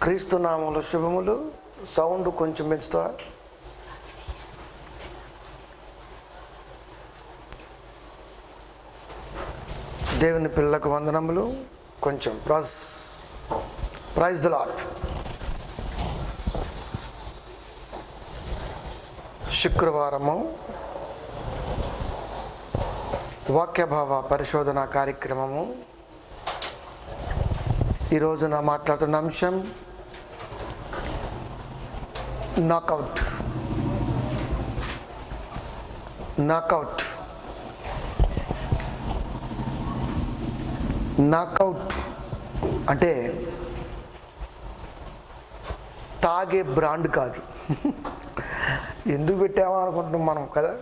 క్రీస్తునామములు శుభములు. సౌండ్ కొంచెం పెంచుతా. దేవుని పిల్లలకు వందనములు. కొంచెం ప్రైజ్ ది లార్డ్. శుక్రవారము వాక్యభావ పరిశోధన కార్యక్రమము. ఈరోజు నా మాట్లాడుతున్న అంశం నాకౌట్. నాకౌట్ నాకౌట్ అంటే తాగే బ్రాండ్ కాదు. ఎందుకు పెట్టామో అనుకుంటున్నాం మనం కదా.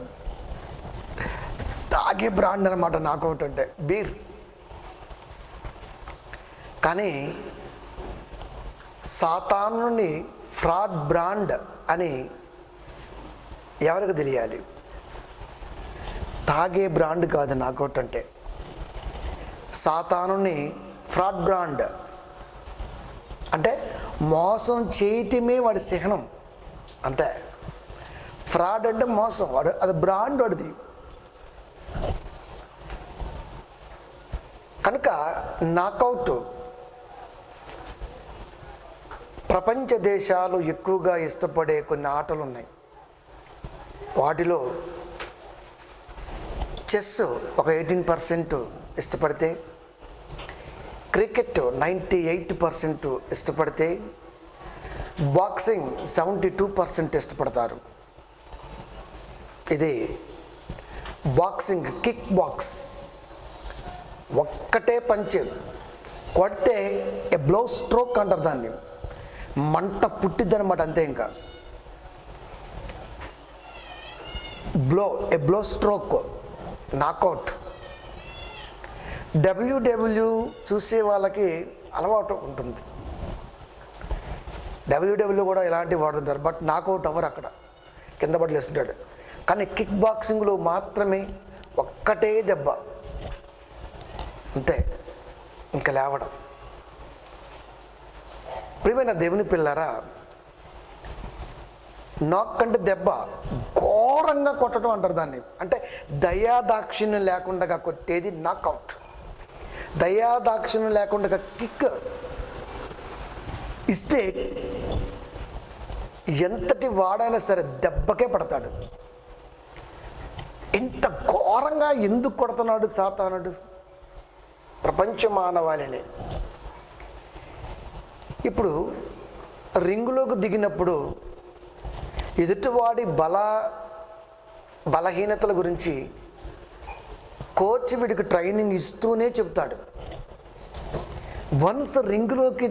తాగే బ్రాండ్ అనమాట నాకౌట్ అంటే బీర్. కానీ సాతానుని ఫ్రాడ్ బ్రాండ్ అని ఎవరికి తెలియాలి? తాగే బ్రాండ్ కాదు నాకౌట్ అంటే. సాతానుని ఫ్రాడ్ బ్రాండ్ అంటే మోసం చేయటమే వాడి చిహ్నం అంతే. ఫ్రాడ్ అంటే మోసం, వాడు అది బ్రాండ్ వాడిది. కనుక నాకౌట్ ప్రపంచ దేశాలు ఎక్కువగా ఇష్టపడే కొన్ని ఆటలు ఉన్నాయి. వాటిలో చెస్ ఒక 18% ఇష్టపడితే, క్రికెట్ 98% ఇష్టపడితే, బాక్సింగ్ 72% ఇష్టపడతారు. ఇది బాక్సింగ్, కిక్ బాక్స్. ఒక్కటే పంచ్ కొడితే ఏ బ్లో స్ట్రోక్ అంటారు దాన్ని. మంట పుట్టిద్ది అనమాట అంతే. ఇంకా ఏ బ్లో స్ట్రోక్ నాకౌట్. డబ్ల్యూడబ్ల్యూ చూసే వాళ్ళకి అలవాటు ఉంటుంది. డబ్ల్యూడబ్ల్యూ కూడా ఇలాంటివి వాడుతుంటారు. బట్ నాకౌట్ అవ్వరు, అక్కడ కింద పడలేస్తుంటాడు. కానీ కిక్ బాక్సింగ్లో మాత్రమే ఒక్కటే దెబ్బ అంతే, ఇంకా లేవడం. ప్రియమైన దేవుని పిల్లరా, నాక్ అంటే దెబ్బ, ఘోరంగా కొట్టడం అంటారు దాన్ని. అంటే దయాదాక్షిణ్యం లేకుండా కొట్టేది నాకౌట్. దయాదాక్షిణ్యం లేకుండా కిక్ ఇస్తే ఎంతటి వాడైనా సరే దెబ్బకే పడతాడు. ఇంత ఘోరంగా ఎందుకు కొడుతున్నాడు సాతానుడు ప్రపంచ మానవాళిని? ఇప్పుడు రింగులోకి దిగినప్పుడు ఎదుటివాడి బలహీనతల గురించి కోచ్ వీడికి ట్రైనింగ్ ఇస్తూనే చెప్తాడు. వన్స్ రింగులోకి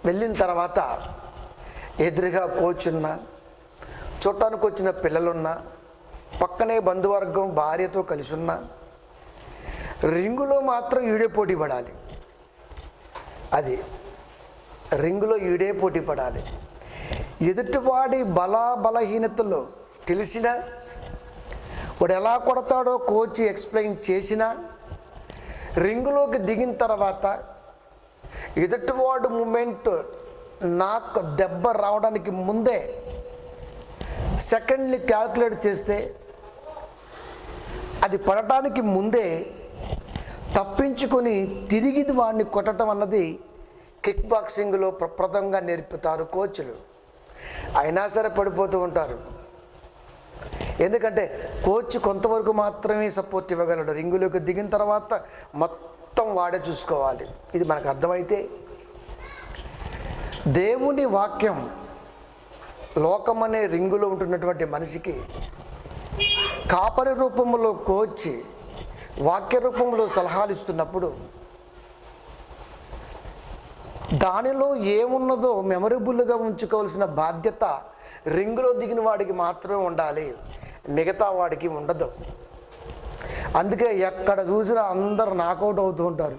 వెళ్ళిన తర్వాత ఎదురుగా కోచ్ ఉన్నా, చూడటానికి వచ్చిన పిల్లలున్నా, పక్కనే బంధువర్గం భార్యతో కలిసి ఉన్నా, రింగులో మాత్రం ఈడే పోటీ పడాలి. అది రింగులో ఈడే పోటీ పడాలి. ఎదుటివాడి బలహీనతలు తెలిసినా, వాడు ఎలా కొడతాడో కోచ్ ఎక్స్ప్లెయిన్ చేసినా, రింగులోకి దిగిన తర్వాత ఎదుటివాడు మూమెంట్ నాకు దెబ్బ రావడానికి ముందే సెకండ్ని క్యాల్కులేట్ చేస్తే, అది పడటానికి ముందే తప్పించుకొని తిరిగి వాడిని కొట్టడం అన్నది కిక్ బాక్సింగ్లో ప్రప్రదంగా నేర్పుతారు కోచ్లు. అయినా సరే పడిపోతూ ఉంటారు. ఎందుకంటే కోచ్ కొంతవరకు మాత్రమే సపోర్ట్ ఇవ్వగలడు. రింగులోకి దిగిన తర్వాత మొత్తం వాడే చూసుకోవాలి. ఇది మనకు అర్థమైతే దేవుని వాక్యం లోకమనే రింగులో ఉంటున్నటువంటి మనిషికి కాపరి రూపంలో కోచ్ వాక్య రూపంలో సలహాలు ఇస్తున్నప్పుడు దానిలో ఏమున్నదో మెమరబుల్గా ఉంచుకోవాల్సిన బాధ్యత రింగులో దిగిన వాడికి మాత్రమే ఉండాలి, మిగతా వాడికి ఉండదు. అందుకే ఎక్కడ చూసినా అందరు నాకౌట్ అవుతూ ఉంటారు.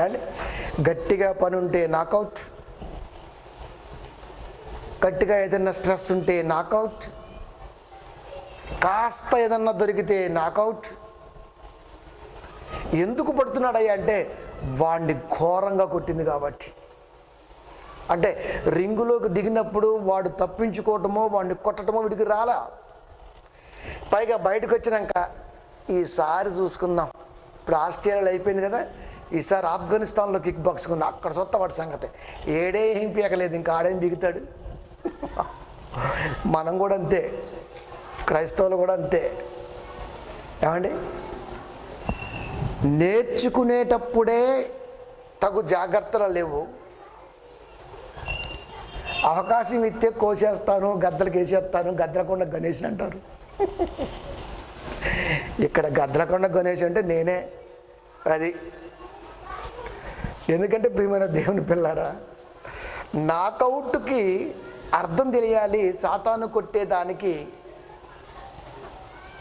అండ్ గట్టిగా పని ఉంటే నాకౌట్, గట్టిగా ఏదైనా స్ట్రెస్ ఉంటే నాకౌట్, కాస్త ఏదన్నా దొరికితే నాకౌట్. ఎందుకు పడుతున్నాడయ్యా అంటే వాడిని ఘోరంగా కొట్టింది కాబట్టి. అంటే రింగులోకి దిగినప్పుడు వాడు తప్పించుకోవటమో వాడిని కొట్టడమో వీడికి రాలా. పైగా బయటకు వచ్చినాక ఈసారి చూసుకుందాం, ఇప్పుడు ఆస్ట్రేలియాలో అయిపోయింది కదా, ఈసారి ఆఫ్ఘనిస్తాన్లో కిక్ బాక్సింగ్ ఉంది, అక్కడ చూస్తా వాడి సంగతి. ఏం పీకలేదు, ఇంకా ఆడేం బిగుతాడు. మనం కూడా అంతే, క్రైస్తవులు కూడా అంతే. ఏమండి, నేర్చుకునేటప్పుడే తగు జాగ్రత్తలు లేవు, అవకాశం ఇస్తే కోసేస్తాను, గద్దలకు వేసేస్తాను, గద్దలకొండ గణేష్ అంటారు. ఇక్కడ గద్దలకొండ గణేష్ అంటే నేనే. అది ఎందుకంటే ప్రియమైన దేవుని పిల్లారా, నాకౌట్కి అర్థం తెలియాలి, సాతాను కొట్టేదానికి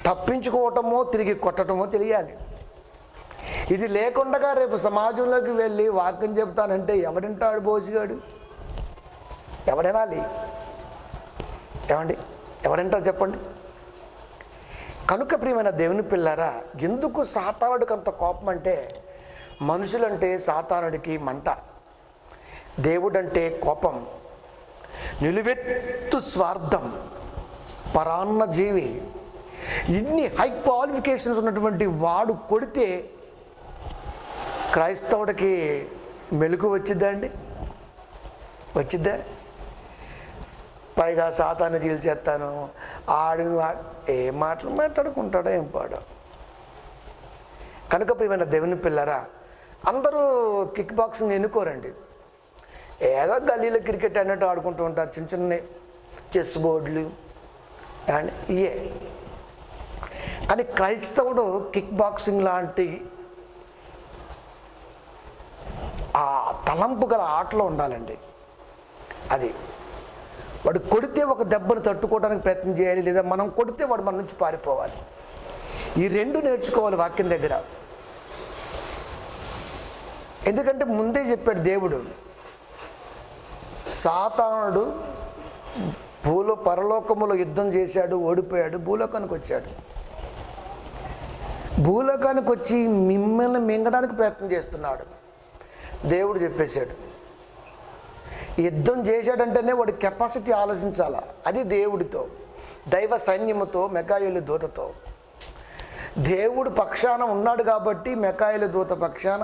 తప్పించుకోవటమో తిరిగి కొట్టడమో తెలియాలి. ఇది లేకుండా రేపు సమాజంలోకి వెళ్ళి వాక్యం చెబుతానంటే ఎవడింటాడు? బోసిగాడు ఎవడనాలి? ఏమండి, ఎవడంటారు చెప్పండి? కనుక ప్రియమైన దేవుని పిల్లారా, ఎందుకు సాతానుడికి అంత కోపం అంటే, మనుషులంటే సాతానుడికి మంట, దేవుడంటే కోపం, నిలువెత్తు స్వార్థం, పరాన్న జీవి. ఇన్ని హై క్వాలిఫికేషన్స్ ఉన్నటువంటి వాడు కొడితే క్రైస్తవుడికి మెలకు వచ్చిద్దా అండి? వచ్చిద్దా? పైగా సాతాను చీల్చేస్తాను, ఆడి ఏ మాటలు మాట్లాడుకుంటాడో ఏం పాడో. కనుక ప్రియమైన దేవుని పిల్లరా, అందరూ కిక్ బాక్సింగ్ ఎన్నుకోరండి. ఏదో గల్లీలో క్రికెట్ అన్నట్టు ఆడుకుంటూ ఉంటారు, చిన్న చిన్న చెస్ బోర్డులు అండ్ ఇయే. కానీ క్రైస్తవుడు కిక్ బాక్సింగ్ లాంటి ఆ తలంపు గల ఆటలో ఉండాలండి. అది వాడు కొడితే ఒక దెబ్బను తట్టుకోవడానికి ప్రయత్నం చేయాలి, లేదా మనం కొడితే వాడు మన నుంచి పారిపోవాలి. ఈ రెండు నేర్చుకోవాలి వాక్యం దగ్గర. ఎందుకంటే ముందే చెప్పాడు దేవుడు, సాతానుడు పరలోకములో యుద్ధం చేశాడు, ఓడిపోయాడు, భూలోకానికి వచ్చాడు. భూలోకానికి వచ్చి మిమ్మల్ని మింగడానికి ప్రయత్నం చేస్తున్నాడు. దేవుడు చెప్పేశాడు, యుద్ధం చేశాడంటేనే వాడి కెపాసిటీ ఆలోచించాలా. అది దేవుడితో, దైవ సైన్యముతో, మెకాయేలు దూతతో. దేవుడు పక్షాన ఉన్నాడు కాబట్టి మెకాయేలు దూత పక్షాన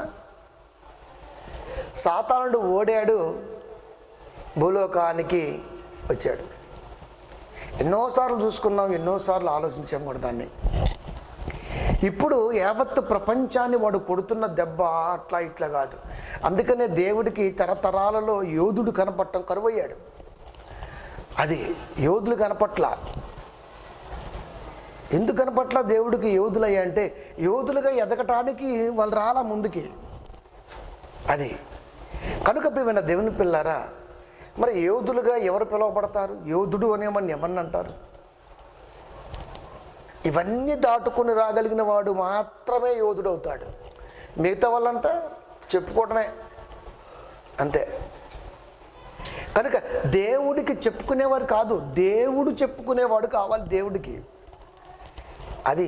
సాతానుడు ఓడాడు, భూలోకానికి వచ్చాడు. ఎన్నోసార్లు చూసుకున్నాం, ఎన్నోసార్లు ఆలోచించాం కూడా దాన్ని. ఇప్పుడు యావత్తు ప్రపంచాన్ని వాడు కొడుతున్న దెబ్బ అట్లా ఇట్లా కాదు. అందుకనే దేవుడికి తరతరాలలో యోధుడు కనపడటం కరువయ్యాడు. అది యోధులు కనపట్ల. ఎందుకు కనపట్ల దేవుడికి యోధులయ్యా అంటే, యోధులుగా ఎదగటానికి వాళ్ళు రాలా ముందుకి. అది కనుక ప్రియమైన దేవుని పిల్లారా, మరి యోధులుగా ఎవరు పిలువబడతారు? యోధుడు అనేమని ఎవరిని అంటారు? ఇవన్నీ దాటుకుని రాగలిగిన వాడు మాత్రమే యోధుడు అవుతాడు. మిగతా వాళ్ళంతా చెప్పుకోవటమే అంతే. కనుక దేవుడికి చెప్పుకునేవారు కాదు, దేవుడు చెప్పుకునేవాడు కావాలి దేవుడికి. అది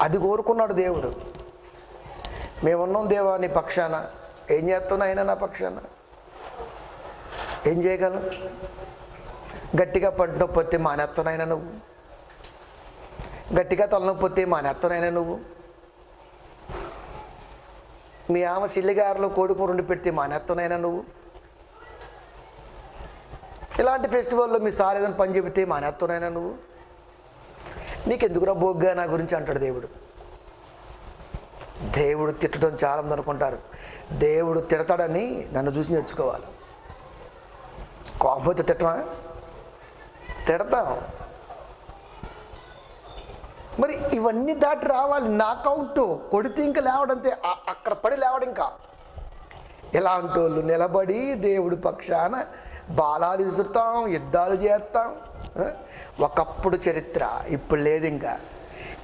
అది కోరుకున్నాడు దేవుడు. మేమున్నాం దేవా నీ పక్షాన, ఏం చేస్తున్నావు అయినా నా పక్షాన? ఏం చేయగలం? గట్టిగా పంట నొప్పి వస్తే మానేస్తున్నాయినా నువ్వు, గట్టిగా తలనొప్పి వస్తే మానేస్తున్నాయినా నువ్వు, మీ ఆమె సిల్లిగారులో కోడికూర వండి పెడితే మానేస్తున్నాయినా నువ్వు, ఇలాంటి ఫెస్టివల్లో మీ సార్ ఏదైనా పని చెబితే మానేస్తున్నాయినా నువ్వు, నీకెందుకురా బోగ్గా నా గురించి అంటాడు దేవుడు. దేవుడు తిట్టడం చాలామంది అనుకుంటారు, దేవుడు తిడతాడని నన్ను చూసి నేర్చుకోవాలి. కోపంతో తిట్టమా? తిడతాం. మరి ఇవన్నీ దాటి రావాలి. నాకౌట్ కొడితే ఇంకా లేవడంతే, అక్కడ పడి లేవడం. ఇంకా ఇలాంటి వాళ్ళు నిలబడి దేవుడి పక్షాన బాలాలు విసురుతాం, యుద్ధాలు చేస్తాం. ఒకప్పుడు చరిత్ర, ఇప్పుడు లేదు. ఇంకా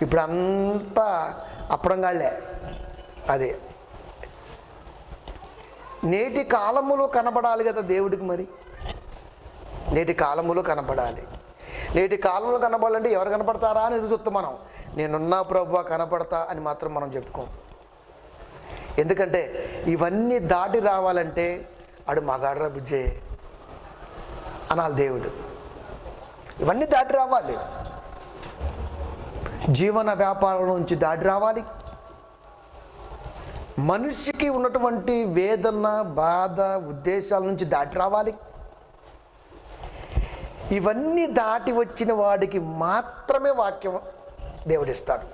ఇప్పుడు అంతా అప్పుడంగాళ్లే. అదే నేటి కాలములో కనబడాలి కదా దేవుడికి. మరి నేటి కాలములో కనపడాలి. నేటి కాలంలో కనపడాలంటే ఎవరు కనపడతారా అని ఎదురు చూస్తాం మనం. నేనున్నా ప్రభువా కనపడతా అని మాత్రం మనం చెప్పుకోం. ఎందుకంటే ఇవన్నీ దాటి రావాలంటే అడు మగాడ్రా బుజ్జే, అనాలి దేవుడు. ఇవన్నీ దాటి రావాలి. జీవన వ్యాపారం నుంచి దాటి రావాలి. మనిషికి ఉన్నటువంటి వేదన, బాధ, ఉద్దేశాల నుంచి దాటి రావాలి. ఇవన్నీ దాటి వచ్చిన వాడికి మాత్రమే వాక్యం దేవుడిస్తాడు.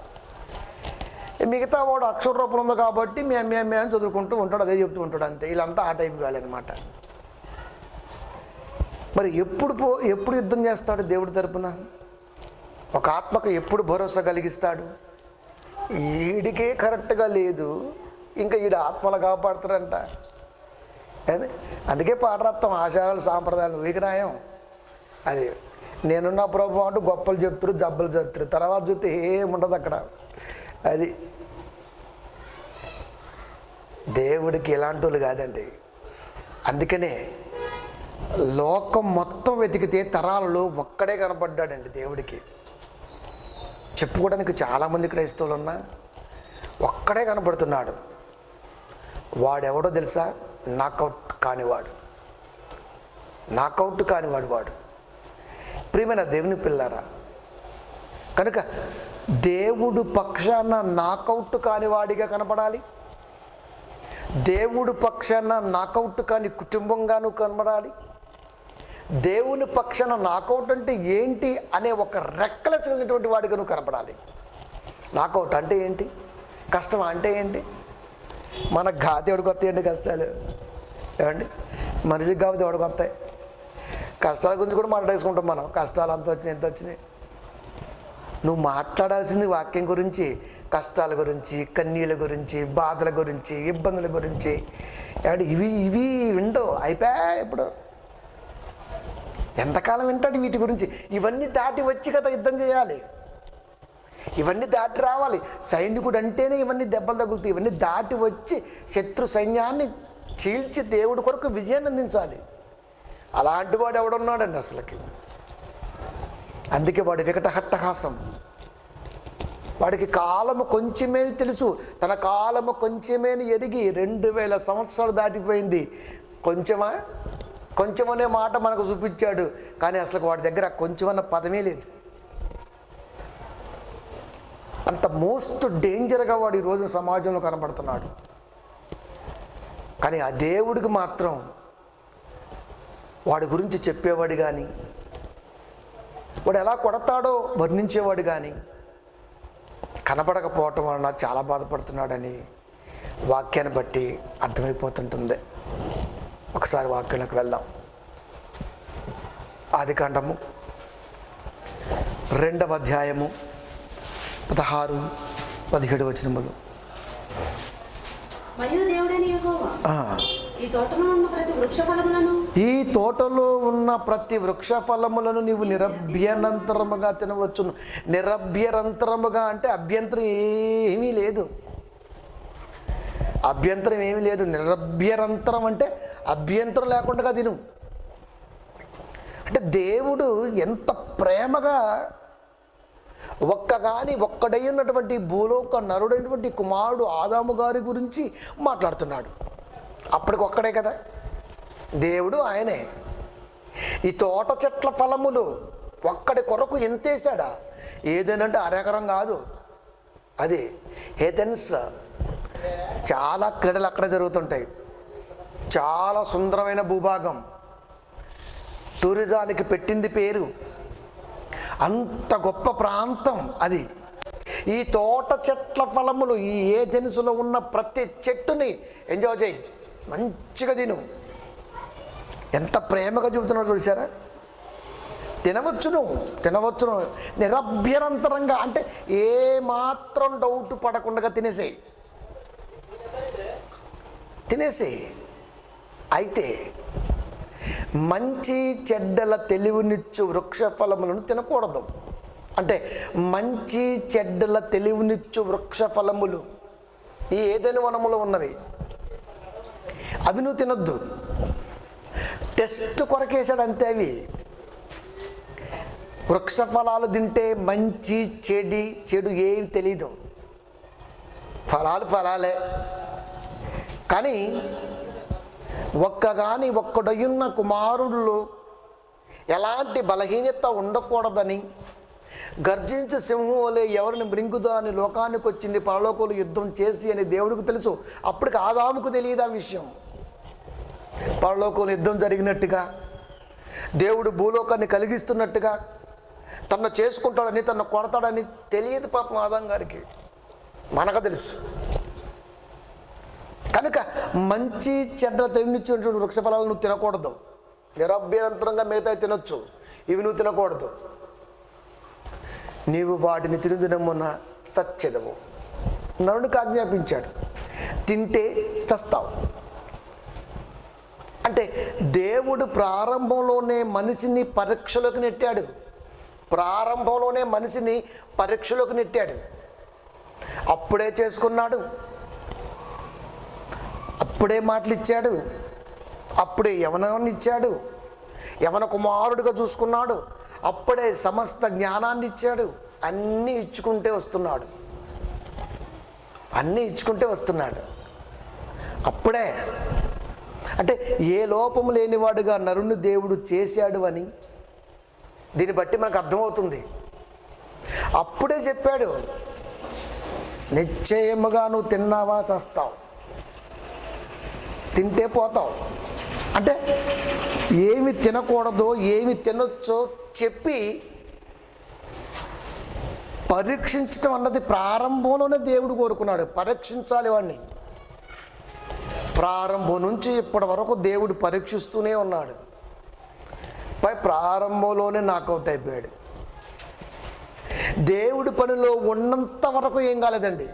మిగతా వాడు అక్షర రూపం ఉంది కాబట్టి మేము అని చదువుకుంటూ ఉంటాడు, అదే చెప్తూ ఉంటాడు అంతే. వీళ్ళంతా ఆ టైప్ కావాలన్నమాట. మరి ఎప్పుడు యుద్ధం చేస్తాడు దేవుడి తరపున? ఒక ఆత్మకు ఎప్పుడు భరోసా కలిగిస్తాడు? ఈడికే కరెక్ట్గా లేదు, ఇంకా ఈడు ఆత్మలు కాపాడుతారంట. అదే అందుకే పాఠరత్వం ఆచారాలు సాంప్రదాయాలు విగ్రహం. అది నేనున్న ప్రభు అంటూ గొప్పలు చెప్తారు, జబ్బలు చెప్తారు, తర్వాత చూస్తే ఏముండదు అక్కడ. అది దేవుడికి ఎలాంటి వాళ్ళు కాదండి. అందుకనే లోకం మొత్తం వెతికితే తరాలలో ఒక్కడే కనపడ్డాడండి దేవుడికి. చెప్పుకోవడానికి చాలామంది క్రైస్తవులు ఉన్నా ఒక్కడే కనపడుతున్నాడు. వాడెవడో తెలుసా? నాకౌట్ కానివాడు. నాకౌట్ కానివాడు వాడు. ప్రియమైన దేవుని పిల్లారా, కనుక దేవుడు పక్షాన నాకౌట్ కానివాడిగా కనపడాలి. దేవుడు పక్షాన నాకౌట్ కాని కుటుంబంగాను కనబడాలి. దేవుని పక్షాన నాకౌట్ అంటే ఏంటి అనే ఒక రెక్కలసినటువంటి వాడిగా నువ్వు కనపడాలి. నాకౌట్ అంటే ఏంటి? కష్టం అంటే ఏంటి? మనకు దేవుడికి వస్తాయండి కష్టాలు. ఏమండి, మనిషికి కాబట్టి దేవుడికి వస్తాయి. కష్టాల గురించి కూడా మాట్లాడేసుకుంటాం మనం. కష్టాలు అంత వచ్చినాయి, ఎంత వచ్చినాయి. నువ్వు మాట్లాడాల్సింది వాక్యం గురించి, కష్టాల గురించి, కన్నీళ్ళ గురించి, బాధల గురించి, ఇబ్బందుల గురించి. ఏమంటే ఇవి విండవు అయిపోయా. ఇప్పుడు ఎంతకాలం వింటాడు వీటి గురించి? ఇవన్నీ దాటి వచ్చి కదా యుద్ధం చేయాలి. ఇవన్నీ దాటి రావాలి. సైనికుడు అంటేనే ఇవన్నీ దెబ్బలు తగులుతాయి. ఇవన్నీ దాటి వచ్చి శత్రు సైన్యాన్ని చీల్చి దేవుడి కొరకు విజయాన్ని అందించాలి. అలాంటి వాడు ఎవడున్నాడండి అసలుకి? అందుకే వాడు వికటహట్టహాసం. వాడికి కాలము కొంచెమే తెలుసు. తన కాలము కొంచెమేని ఎరిగి 2000 సంవత్సరాలు దాటిపోయింది. కొంచెమనే మాట మనకు చూపించాడు, కానీ అసలు వాడి దగ్గర కొంచెమన్న పదమే లేదు. అంత మోస్ట్ డేంజర్గా వాడు ఈరోజు సమాజంలో కనబడుతున్నాడు. కానీ ఆ దేవుడికి మాత్రం వాడి గురించి చెప్పేవాడు కానీ, వాడు ఎలా కొడతాడో వర్ణించేవాడు కానీ కనబడకపోవటం వలన చాలా బాధపడుతున్నాడని వాక్యాన్ని బట్టి అర్థమైపోతుంటుంది. ఒకసారి వాక్యంలోకి వెళ్దాం. ఆదికాండము 2వ అధ్యాయము 16, 17 వచనములు. మరియు దేవుడైన యెహోవా ఈ తోటలో ఉన్న ప్రతి వృక్ష ఫలములను నీవు నిరభ్యంతరముగా తినవచ్చును. నిరభ్యంతరముగా అంటే అభ్యంతరం ఏమీ లేదు. అభ్యంతరం ఏమీ లేదు. నిరభ్యంతరం అంటే అభ్యంతరం లేకుండా తిను. అంటే దేవుడు ఎంత ప్రేమగా ఒక్కడై ఉన్నటువంటి భూలోక నరుడైనటువంటి కుమారుడు ఆదాము గారి గురించి మాట్లాడుతున్నాడు. అప్పటికొక్కడే కదా దేవుడు, ఆయనే. ఈ తోట చెట్ల ఫలములు ఒక్కడి కొరకు ఎంతేసాడా? ఏదేనంటే అరెకరం కాదు, అది ఏథెన్స్. చాలా క్రీడలు అక్కడ జరుగుతుంటాయి. చాలా సుందరమైన భూభాగం, టూరిజానికి పెట్టింది పేరు. అంత గొప్ప ప్రాంతం అది. ఈ తోట చెట్ల ఫలములు, ఈ ఏథెన్సులో ఉన్న ప్రతి చెట్టుని ఎంజాయ్ చేయి, మంచిగా తిను. ఎంత ప్రేమగా చెబుతున్నాడు చూసారా? తినవచ్చును నిరభ్యంతరంగా, అంటే ఏ మాత్రం డౌట్ పడకుండా తినేసేయి. అయితే మంచి చెడ్డల తెలివినిచ్చు వృక్ష ఫలములను తినకూడదు. అంటే మంచి చెడ్డల తెలివినిచ్చు వృక్ష ఫలములు ఈ ఏదైనా వనములో ఉన్నవి, అవి నువ్వు తినొద్దు. టెస్ట్ కొరకేసాడు అంతే. అవి వృక్ష ఫలాలు తింటే మంచి చెడు ఏం తెలీదు. ఫలాలే. కానీ ఒక్కడయ్యున్న కుమారుడులో ఎలాంటి బలహీనత ఉండకూడదని, గర్జించే సింహం వలె ఎవరిని మృంగుదా అని లోకానికి వచ్చింది, పరలోకంలో యుద్ధం చేసి అని దేవుడికి తెలుసు. అప్పటికి ఆదాముకు తెలియదు ఆ విషయం. పరలోకంలో యుద్ధం జరిగినట్టుగా, దేవుడు భూలోకాన్ని కలిగిస్తున్నట్టుగా, తను చేసుకుంటాడని, తను కొడతాడని తెలియదు పాపం ఆదాం గారికి. మనకు తెలుసు. కనుక మంచి చెడ్డ తెలియనిచ్చినటువంటి వృక్ష ఫలాలు నువ్వు తినకూడదు. నిరభ్యంతరంగా మిగతా తినొచ్చు, ఇవి నువ్వు తినకూడదు. నీవు వాటిని తినుదినమున సచ్చెదవు. నరునికి ఆజ్ఞాపించాడు, తింటే చస్తావు. అంటే దేవుడు ప్రారంభంలోనే మనిషిని పరీక్షలోకి నెట్టాడు. ప్రారంభంలోనే మనిషిని పరీక్షలోకి నెట్టాడు. అప్పుడే చేసుకున్నాడు, అప్పుడే మాటలు ఇచ్చాడు, అప్పుడే యవనాన్ని ఇచ్చాడు, యవన కుమారుడిగా చూసుకున్నాడు, అప్పుడే సమస్త జ్ఞానాన్ని ఇచ్చాడు. అన్నీ ఇచ్చుకుంటే వస్తున్నాడు, అన్నీ ఇచ్చుకుంటే వస్తున్నాడు. అప్పుడే అంటే ఏ లోపము లేనివాడుగా నరుని దేవుడు చేశాడు అని దీన్ని బట్టి మనకు అర్థమవుతుంది. అప్పుడే చెప్పాడు, నిశ్చయముగా నువ్వు తిన్నావా చస్తావు, తింటే పోతావు. అంటే ఏమి తినకూడదో ఏమి తినొచ్చో చెప్పి పరీక్షించటం అన్నది ప్రారంభంలోనే దేవుడు కోరుకున్నాడు. పరీక్షించాలి వాడిని. ప్రారంభం నుంచి ఇప్పటి వరకు దేవుడు పరీక్షిస్తూనే ఉన్నాడు. పై ప్రారంభంలోనే నాకౌట్ అయిపోయాడు. దేవుడి పనిలో ఉన్నంత వరకు ఏం కాలేదండి.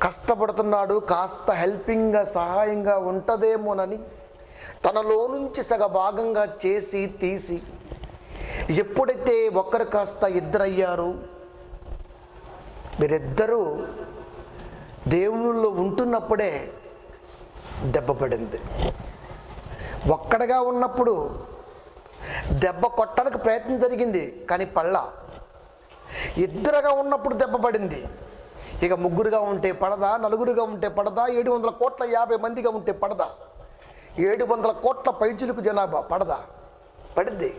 కష్టపడుతున్నాడు, కాస్త హెల్పింగ్గా సహాయంగా ఉంటుందేమోనని తనలో నుంచి సగభాగంగా చేసి తీసి, ఎప్పుడైతే ఒక్కరు కాస్త ఇద్దరయ్యారు, వీరిద్దరూ దేవునిలో ఉంటున్నప్పుడే దెబ్బ పడింది. ఒక్కడగా ఉన్నప్పుడు దెబ్బ కొట్టడానికి ప్రయత్నం జరిగింది, కానీ పళ్ళ. ఇద్దరుగా ఉన్నప్పుడు దెబ్బ పడింది. ఇక ముగ్గురుగా ఉంటే పడదా, నలుగురుగా ఉంటే పడదా, 750 మందిగా ఉంటే పడదా, 700 కోట్ల పైచులకు జనాభా పడదా, పడింది.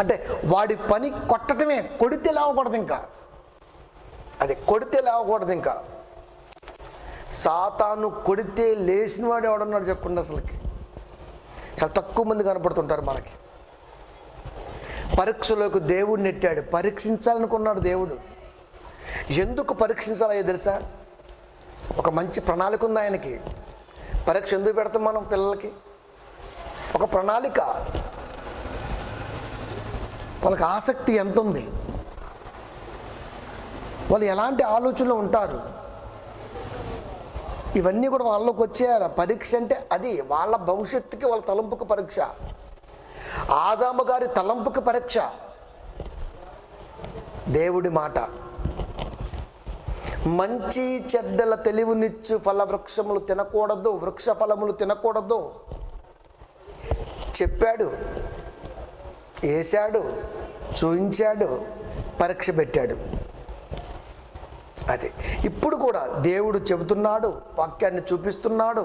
అంటే వాడి పని కొట్టడమే, కొడితే లేవకూడదు. ఇంకా అది కొడితే లేవకూడదు. ఇంకా సాతాను కొడితే లేచిన వాడు ఎవడన్నాడు చెప్పండి? అసలుకి చాలా తక్కువ మంది కనపడుతుంటారు మనకి. పరీక్షలోకి దేవుడు నెట్టాడు. పరీక్షించాలనుకున్నాడు దేవుడు. ఎందుకు పరీక్షించాలో తెలుసా? ఒక మంచి ప్రణాళిక ఉంది ఆయనకి. పరీక్ష ఎందుకు పెడతాం మనం పిల్లలకి? ఒక ప్రణాళిక. వాళ్ళకి ఆసక్తి ఎంత ఉంది, వాళ్ళు ఎలాంటి ఆలోచనలు ఉంటారు, ఇవన్నీ కూడా వాళ్ళలోకి వచ్చేయాలి. పరీక్ష అంటే అది వాళ్ళ భవిష్యత్తుకి, వాళ్ళ తలంపుకి పరీక్ష. ఆదాము గారి తలంపుకి పరీక్ష దేవుడి మాట. మంచి చెడ్డల తెలివినిచ్చు ఫల వృక్షములు తినకూడదు, వృక్ష ఫలములు తినకూడదు చెప్పాడు, వేశాడు, చూయించాడు, పరీక్ష పెట్టాడు. అది ఇప్పుడు కూడా దేవుడు చెబుతున్నాడు, వాక్యాన్ని చూపిస్తున్నాడు.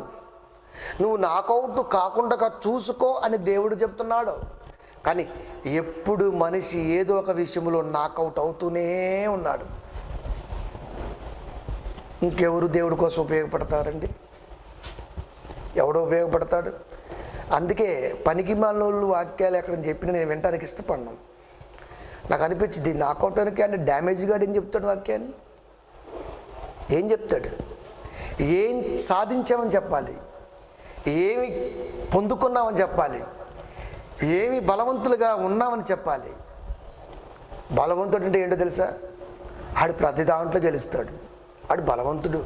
నువ్వు నాకౌట్ కాకుండా చూసుకో అని దేవుడు చెప్తున్నాడు. కానీ ఎప్పుడు మనిషి ఏదో ఒక విషయంలో నాకౌట్ అవుతూనే ఉన్నాడు. ఇంకెవరు దేవుడి కోసం ఉపయోగపడతారండి? ఎవడో ఉపయోగపడతాడు? అందుకే పనికి మాలినోళ్ళు వాక్యాలు ఎక్కడ చెప్పినా నేను వినడానికి ఇష్టపడను. నాకు అనిపించింది, నాకౌట్ అని అంటే డ్యామేజ్ గాడు ఏం చెప్తాడు వాక్యాన్ని? ఏం చెప్తాడు? ఏం సాధించామని చెప్పాలి, ఏమి పొందుకున్నామని చెప్పాలి, ఏమి బలవంతులుగా ఉన్నామని చెప్పాలి. బలవంతుడు అంటే ఏంటో తెలుసా? ఆడు ప్రతి దాంట్లో గెలుస్తాడు, ఆడు బలవంతుడు.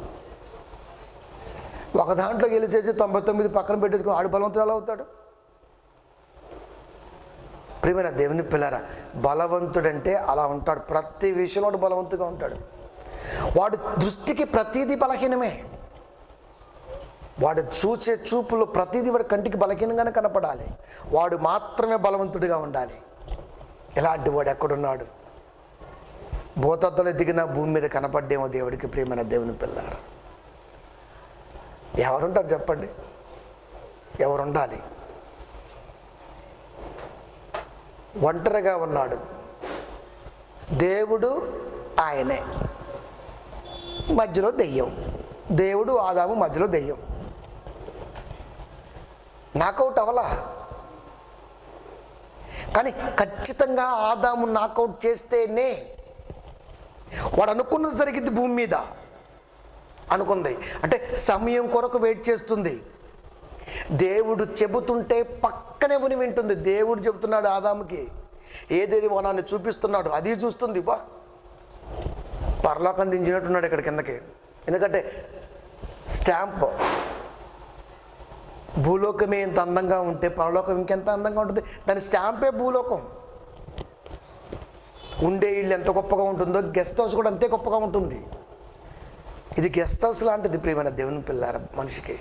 ఒక దాంట్లో గెలిచేసి 99 పక్కన పెట్టేసుకుని ఆడు బలవంతుడు ఎలా అవుతాడు? ప్రియమైన దేవుని పిల్లరా, బలవంతుడంటే అలా ఉంటాడు. ప్రతి విషయంలో బలవంతుగా ఉంటాడు. వాడు దృష్టికి ప్రతీది బలహీనమే. వాడు చూసే చూపులో ప్రతీది వాడి కంటికి బలహీనంగానే కనపడాలి. వాడు మాత్రమే బలవంతుడిగా ఉండాలి. ఇలాంటి వాడు ఎక్కడున్నాడు? భూతత్తులు దిగిన భూమి మీద కనపడ్డేమో దేవుడికి. ప్రియమైన దేవుని పిల్లారు, ఎవరుంటారు చెప్పండి? ఎవరుండాలి? ఒంటరిగా ఉన్నాడు. దేవుడు ఆయనే, మధ్యలో దెయ్యం. దేవుడు ఆదాము, మధ్యలో దెయ్యం. నాకౌట్ అవలా. కానీ ఖచ్చితంగా ఆదాము నాకౌట్ చేస్తేనే వాడు అనుకున్నది జరిగింది భూమి మీద. అనుకుంది అంటే సమయం కొరకు వెయిట్ చేస్తుంది. దేవుడు చెబుతుంటే పక్కనే ఉని వింటుంది. దేవుడు చెబుతున్నాడు ఆదాముకి, ఏదేది వనాన్ని చూపిస్తున్నాడు, అది చూస్తుంది. బా పరలోకం దించినట్టున్నాడు ఇక్కడ కిందకి. ఎందుకంటే స్టాంప్, భూలోకమే ఇంత అందంగా ఉంటే పరలోకం ఇంకెంత అందంగా ఉంటుంది. దాని స్టాంపే భూలోకం. ఉండే ఇల్లు ఎంత గొప్పగా ఉంటుందో గెస్ట్ హౌస్ కూడా అంతే గొప్పగా ఉంటుంది. ఇది గెస్ట్ హౌస్ లాంటిది ప్రియమైన దేవుని పిల్లార. మనిషికి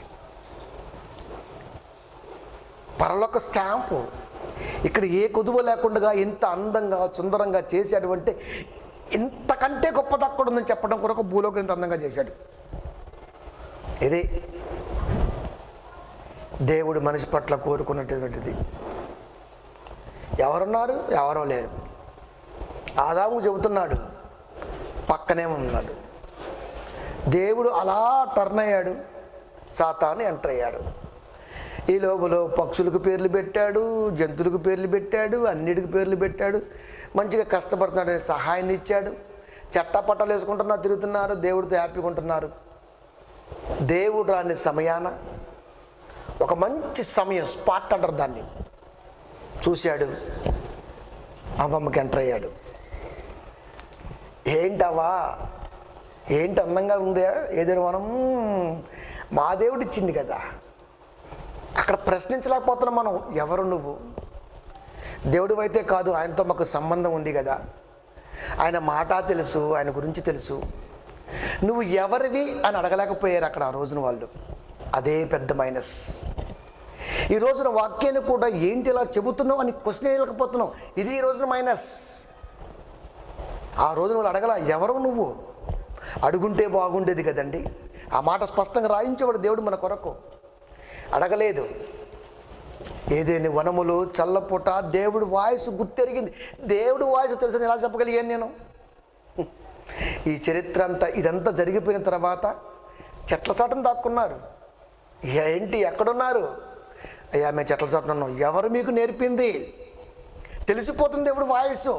పరలోక స్టాంపు. ఇక్కడ ఏ కొదువ లేకుండా ఇంత అందంగా సుందరంగా చేశాడు అంటే ఇంతకంటే గొప్పది అక్కడ ఉందని చెప్పడం కొరకు భూలోకం ఇంత అందంగా చేశాడు. ఇది దేవుడు మనిషి పట్ల కోరుకున్నటువంటిది. ఎవరున్నారు? ఎవరో లేరు. ఆదాము చెబుతున్నాడు, పక్కనే ఉన్నాడు. దేవుడు అలా టర్న్ అయ్యాడు, సాతాను ఎంటర్ అయ్యాడు. ఈ లోపల పక్షులకు పేర్లు పెట్టాడు, జంతువులకు పేర్లు పెట్టాడు, అన్నిటికి పేర్లు పెట్టాడు. మంచిగా కష్టపడుతున్నాడని సహాయాన్ని ఇచ్చాడు. చట్టపట్టాలు వేసుకుంటున్నారు, తిరుగుతున్నారు, దేవుడితో హ్యాపీగా ఉంటున్నారు. దేవుడు రాని సమయాన ఒక మంచి సమయం, స్పాట్ అంటారు దాన్ని, చూశాడు. అవ్వమ్మకి ఎంటర్ అయ్యాడు. ఏంటవ్వా, ఏంటి అందంగా ఉందా? ఏదైనా మనం మా దేవుడు ఇచ్చింది కదా. అక్కడ ప్రశ్నించలేకపోతున్నాం మనం. ఎవరు నువ్వు? దేవుడు అయితే కాదు, ఆయనతో మాకు సంబంధం ఉంది కదా, ఆయన మాట తెలుసు, ఆయన గురించి తెలుసు. నువ్వు ఎవరివి అని అడగలేకపోయారు అక్కడ ఆ రోజున వాళ్ళు. అదే పెద్ద మైనస్. ఈ రోజున వాక్యాన్ని కూడా ఏంటి ఇలా చెబుతున్నావు అని క్వశ్చన్ వేయలేకపోతున్నావు. ఇది ఈ రోజున మైనస్. ఆ రోజున వాళ్ళు అడగల, ఎవరు నువ్వు? అడుగుంటే బాగుండేది కదండి. ఆ మాట స్పష్టంగా రాయించేవాడు దేవుడు మన కొరకు. అడగలేదు. ఏదేని వనములు చల్లపూట దేవుడు వాయిస్ గుర్తెరిగింది. దేవుడు వాయిస్ తెలుసని ఎలా చెప్పగలిగాను నేను? ఈ చరిత్ర అంతా ఇదంతా జరిగిపోయిన తర్వాత చెట్ల చాటును దాక్కున్నారు. ఏంటి, ఎక్కడున్నారు? అయ్యా మేము చెట్ల చాటున ఉన్నాం. ఎవరు మీకు నేర్పింది? తెలిసిపోతుంది దేవుడు వాయిస్.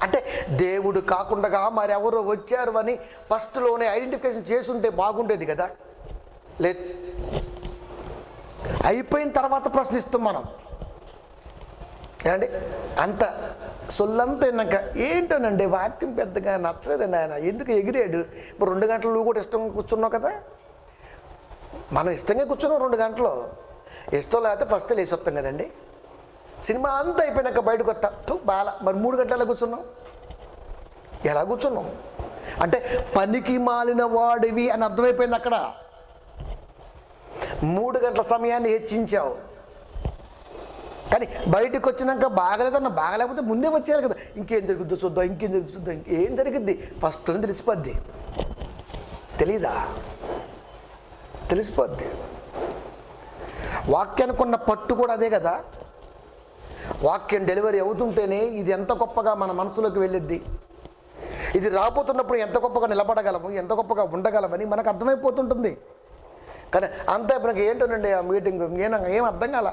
అంటే దేవుడు కాకుండా మరెవరో వచ్చారు అని ఫస్ట్లోనే ఐడెంటిఫికేషన్ చేసి ఉంటే బాగుండేది కదా. లేదు, అయిపోయిన తర్వాత ప్రశ్నిస్తాం మనం. ఏమండి, అంత సొల్లంతా విన్నాక ఏంటోనండి వాక్యం పెద్దగా నచ్చలేదండి, ఆయన ఎందుకు ఎగిరాడు? ఇప్పుడు 2 గంటలు నువ్వు కూడా ఇష్టంగా కూర్చున్నావు కదా. మనం ఇష్టంగా కూర్చున్నాం 2 గంటలు. ఇష్టం లేకపోతే ఫస్ట్ లేచి వస్తాం కదండి. సినిమా అంతా అయిపోయినాక బయటకు వస్తా బాగా. మరి 3 గంటల కూర్చున్నాం. ఎలా కూర్చున్నాం అంటే పనికి మాలిన వాడివి అని అర్థమైపోయింది అక్కడ. 3 గంటల సమయాన్ని హెచ్చించావు. కానీ బయటకు వచ్చినాక బాగలేదన్న, బాగలేకపోతే ముందే వచ్చేయాలి కదా. ఇంకేం జరుగుద్దో చూద్దాం, ఇంకేం జరుగుతుందో చూద్దాం. ఇంకేం జరిగిద్ది ఫస్ట్లోనే తెలిసిపోద్ది. తెలీదా? తెలిసిపోద్ది. వాక్యానికి ఉన్న పట్టు కూడా అదే కదా. వాక్యం డెలివరీ అవుతుంటేనే ఇది ఎంత గొప్పగా మన మనసులోకి వెళ్ళిద్ది. ఇది రాబోతున్నప్పుడు ఎంత గొప్పగా నిలబడగలము, ఎంత గొప్పగా ఉండగలమని మనకు అర్థమైపోతుంటుంది. కానీ అంతా ఇప్పుడు ఏంటోనండి ఆ మీటింగ్ ఏం అర్థం కాల.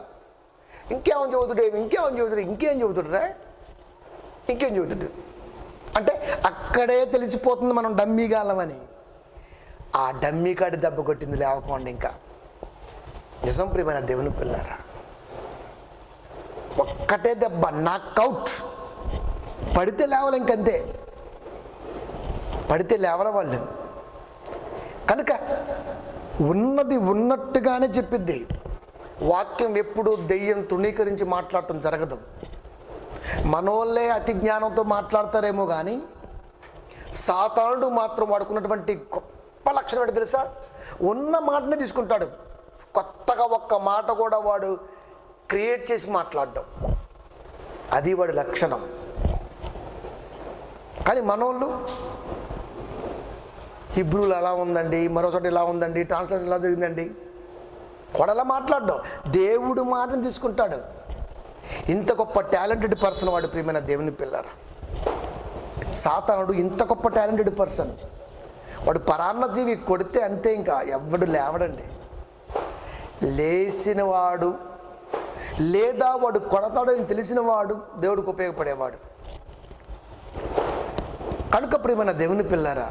ఇంకేం చదువుతుడే, ఇంకేం చదువుతుడరా, ఇంకేం చదువుతుడు అంటే అక్కడే తెలిసిపోతుంది మనం డమ్మీగాలమని. ఆ డమ్మీ కాడి దెబ్బ కొట్టింది లేవకోండి. ఇంకా నిజం ప్రియమైన దేవుని పిల్లారా, ఒక్కటే దెబ్బ, నాకౌట్. పడితే లేవాలి, ఇంకంతే. పడితే లేవల వాళ్ళు. కనుక ఉన్నది ఉన్నట్టుగానే చెప్పిద్ది వాక్యం. ఎప్పుడు దెయ్యం తృణీకరించి మాట్లాడటం జరగదు. మనోళ్ళే అతి జ్ఞానంతో మాట్లాడతారేమో కానీ సాతానుడు మాత్రం వాడుకున్నటువంటి గొప్ప లక్షణం ఏంటి తెలుసా? ఉన్న మాటనే తీసుకుంటాడు. కొత్తగా ఒక్క మాట కూడా వాడు క్రియేట్ చేసి మాట్లాడడం, అది వాడి లక్షణం. కానీ మనోళ్ళు హిబ్రూలు అలా ఉందండి, మరోసారి ఇలా ఉందండి, ట్రాన్స్లేషన్ ఇలా జరిగిందండి, కొడలా మాట్లాడడం. దేవుడు మాటను తీసుకుంటాడు. ఇంత గొప్ప టాలెంటెడ్ పర్సన్ వాడు, ప్రియమైన దేవుని పిల్లరా. సాతానుడు ఇంత గొప్ప టాలెంటెడ్ పర్సన్, వాడు పరాన్నజీవి, కొడితే అంతే, ఇంకా ఎవడు లేవడండి. లేచినవాడు లేదా వాడు కొడతాడని తెలిసినవాడు దేవుడికి ఉపయోగపడేవాడు. కనుక ప్రియమైన దేవుని పిల్లరా,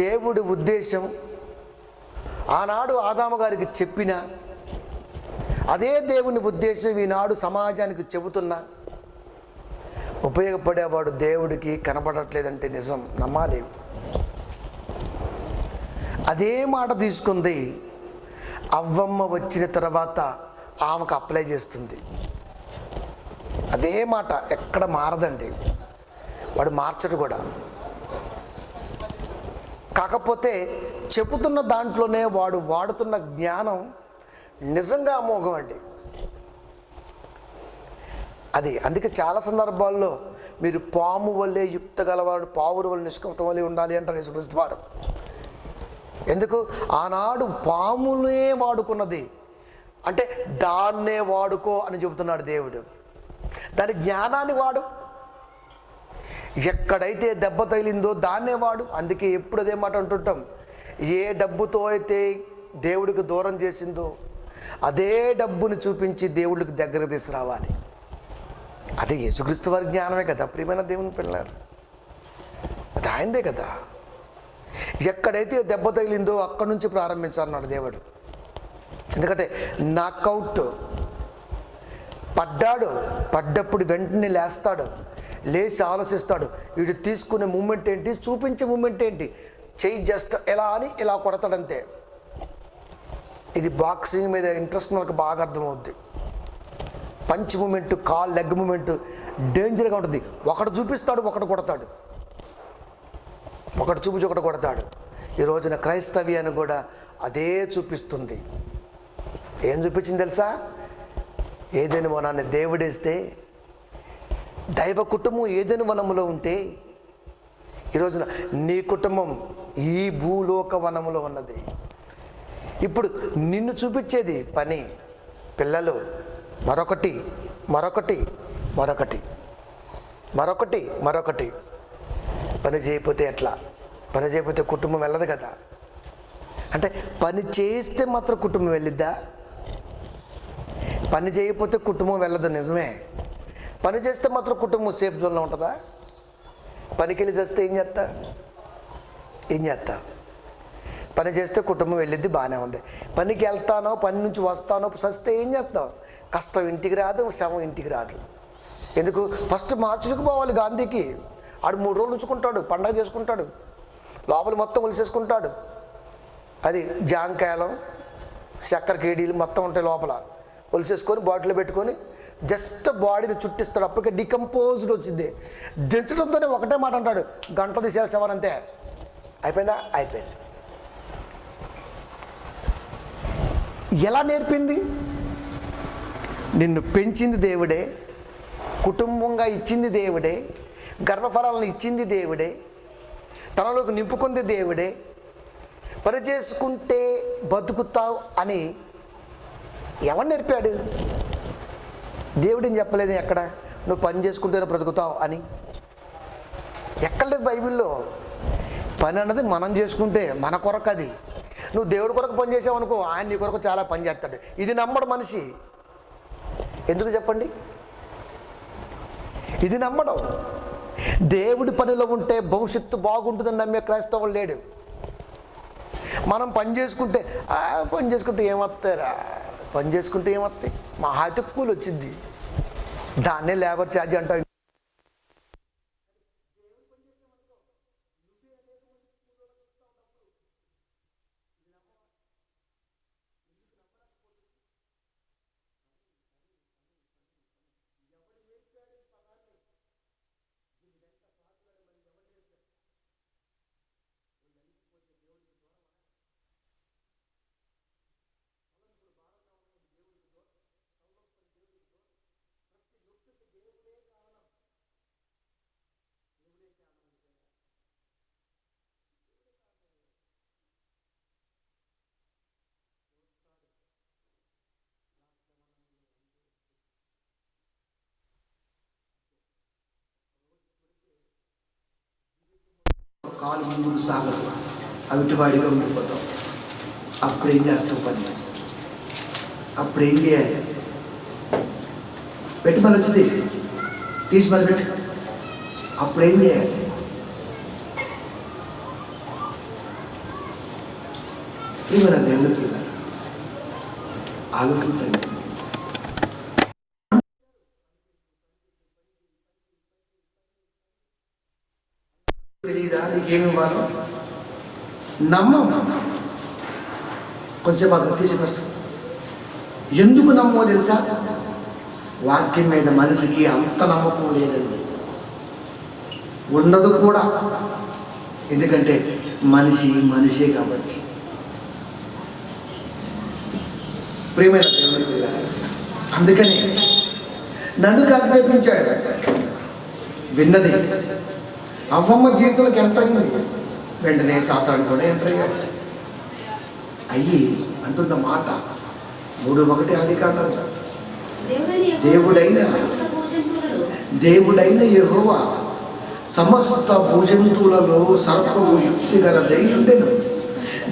దేవుడి ఉద్దేశం ఆనాడు ఆదాము గారికి చెప్పిన అదే దేవుని ఉద్దేశం ఈనాడు సమాజానికి చెబుతున్నా ఉపయోగపడేవాడు దేవుడికి కనబడట్లేదంటే నిజం, నమ్మాలి. అదే మాట తీసుకుంది అవ్వమ్మ వచ్చిన తర్వాత ఆమెకు అప్లై చేస్తుంది. అదే మాట ఎక్కడ మారదండి, వాడు మార్చడు కూడా. కాకపోతే చెబుతున్న దాంట్లోనే వాడు వాడుతున్న జ్ఞానం నిజంగా అమోఘం అండి. అది అందుకే చాలా సందర్భాల్లో మీరు పాము వల్లే యుక్త గలవాడు పావురు వల్ల నిష్కపటం వల్లే ఉండాలి అంటారు యేసుక్రీస్తు వారు. ఎందుకు? ఆనాడు పామునే వాడుకున్నది అంటే దాన్నే వాడుకో అని చెబుతున్నాడు దేవుడు. దాని జ్ఞానాన్ని వాడు, ఎక్కడైతే దెబ్బ తగిలిందో దాన్నే వాడు. అందుకే ఎప్పుడు అదే మాట అంటుంటాం, ఏ డబ్బుతో అయితే దేవుడికి దూరం చేసిందో అదే డబ్బుని చూపించి దేవుడికి దగ్గరకు తీసుకురావాలి. అదే యేసుక్రీస్తు వారి జ్ఞానమే కదా ప్రియమైన దేవుని పిల్లలు, అది ఆయనదే కదా. ఎక్కడైతే దెబ్బ తగిలిందో అక్కడి నుంచి ప్రారంభించాలన్నాడు దేవుడు. ఎందుకంటే నాకౌట్ పడ్డాడు, పడ్డప్పుడు వెంటనే లేస్తాడు, లేచి ఆలోచిస్తాడు, వీడు తీసుకునే మూమెంట్ ఏంటి, చూపించే మూమెంట్ ఏంటి, చెయ్యి జస్ట్ ఎలా అని ఇలా కొడతాడంతే. ఇది బాక్సింగ్ మీద ఇంట్రెస్ట్ మనకు బాగా అర్థమవుద్ది. Punch movement, call leg movement డేంజర్గా ఉంటుంది. ఒకడు చూపిస్తాడు, ఒకడు కొడతాడు, ఒకడు చూపించి ఒకటి కొడతాడు. ఈ రోజున క్రైస్తవ్యాన్ని కూడా అదే చూపిస్తుంది. ఏం చూపించింది తెలుసా? ఏదైనా వనాన్ని దేవుడేస్తే, దైవ కుటుంబం ఏదైనా వనములో ఉంటే, ఈ రోజున నీ కుటుంబం ఈ భూలోక వనములో ఉన్నది. ఇప్పుడు నిన్ను చూపించేది పని, పిల్లలు, మరొకటి మరొకటి మరొకటి మరొకటి మరొకటి. పని చేయకపోతే ఎట్లా? పని చేయకపోతే కుటుంబం వెళ్ళదు కదా. అంటే పని చేస్తే మాత్రం కుటుంబం వెళ్ళిద్దా? పని చేయకపోతే కుటుంబం వెళ్ళదు, నిజమే. పని చేస్తే మాత్రం కుటుంబం సేఫ్ జోన్లో ఉంటుందా? పనికి వెళ్ళి చేస్తే ఏం చేస్తా? పని చేస్తే కుటుంబం వెళ్ళిద్ది, బాగానే ఉంది. పనికి వెళ్తానో, పని నుంచి వస్తానో, సస్తే ఏం చేస్తావు? కష్టం ఇంటికి రాదు, శవం ఇంటికి రాదు. ఎందుకు? ఫస్ట్ మార్చుకు పోవాలి గాంధీకి. ఆడు 3 రోజులు ఉంచుకుంటాడు, పండగ చేసుకుంటాడు, లోపల మొత్తం ఒలిసేసుకుంటాడు. అది జాంకాయలు, చక్కెర కేడీలు మొత్తం ఉంటాయి లోపల, ఒలిసేసుకొని బాటిల్లో పెట్టుకొని జస్ట్ బాడీని చుట్టిస్తాడు. అప్పటికే డికంపోజ్డ్ వచ్చింది. దించడంతోనే ఒకటే మాట అంటాడు, గంట తీసేయాలి శవం, అంతే. అయిపోయిందా? అయిపోయింది. ఎలా నేర్పింది? నిన్ను పెంచింది దేవుడే, కుటుంబంగా ఇచ్చింది దేవుడే, గర్భఫలాలను ఇచ్చింది దేవుడే, తనలోకి నింపుకుంది దేవుడే. పని చేసుకుంటే బతుకుతావు అని ఎవరు నేర్పాడు? దేవుడిని చెప్పలేదు ఎక్కడ, నువ్వు పని చేసుకుంటేనే బ్రతుకుతావు అని. ఎక్కడ లేదు బైబిల్లో. పని అన్నది మనం చేసుకుంటే మన కొరకు. అది నువ్వు దేవుడి కొరకు పని చేసావు అనుకో, ఆయన నీ కొరకు చాలా పని చేస్తాడు. ఇది నమ్మడు మనిషి. ఎందుకు చెప్పండి? ఇది నమ్మడం. దేవుడి పనిలో ఉంటే భవిష్యత్తు బాగుంటుందని నమ్మే క్రైస్తవులు లేడు. మనం పని చేసుకుంటే ఏమొస్తారా? పని చేసుకుంటే ఏమొస్తాయి? మహా అయితే కూలి వచ్చింది, దాన్నే లేబర్ ఛార్జ్ అంటావు. దేవుడే కారణం. కాలు ముందుకు సాగదు, అవిటివాడిగా ఉండిపోతాం. అప్పుడేం చేస్తాం పని? అప్పుడేం చేయాలి? పెట్టి మళ్ళీ వచ్చింది తీసి మళ్ళీ పెట్టి అప్పుడేం చేయాలి? ఏమైనా దేవుడికి ఆలోచించండి. తెలియదా నీకేమి ఇవ్వాలో? నమ్మం. కొంచెం బాగా తీసి ఫస్ట్ ఎందుకు నమ్మో తెలుసా? వాక్యం మీద మనిషికి అంత నమ్మకం లేదండి, ఉండదు కూడా. ఎందుకంటే మనిషే కాబట్టి. ప్రియమైన దేవుని పిల్లారా, అందుకని నన్ను ఆజ్ఞాపించాడు. విన్నది అవ్వమ్మ జీవితంలోకి ఎంటర్ అయింది, వెంటనే సాతాను కూడా ఎంటర్ అయ్యాడు. అయ్యి అంటున్న మాట 3:1 ఆదికాండం, దేవుడైన యెహోవా సమస్త భూజంతువులలో సర్పము యుక్తి గల దయ్యుండెను.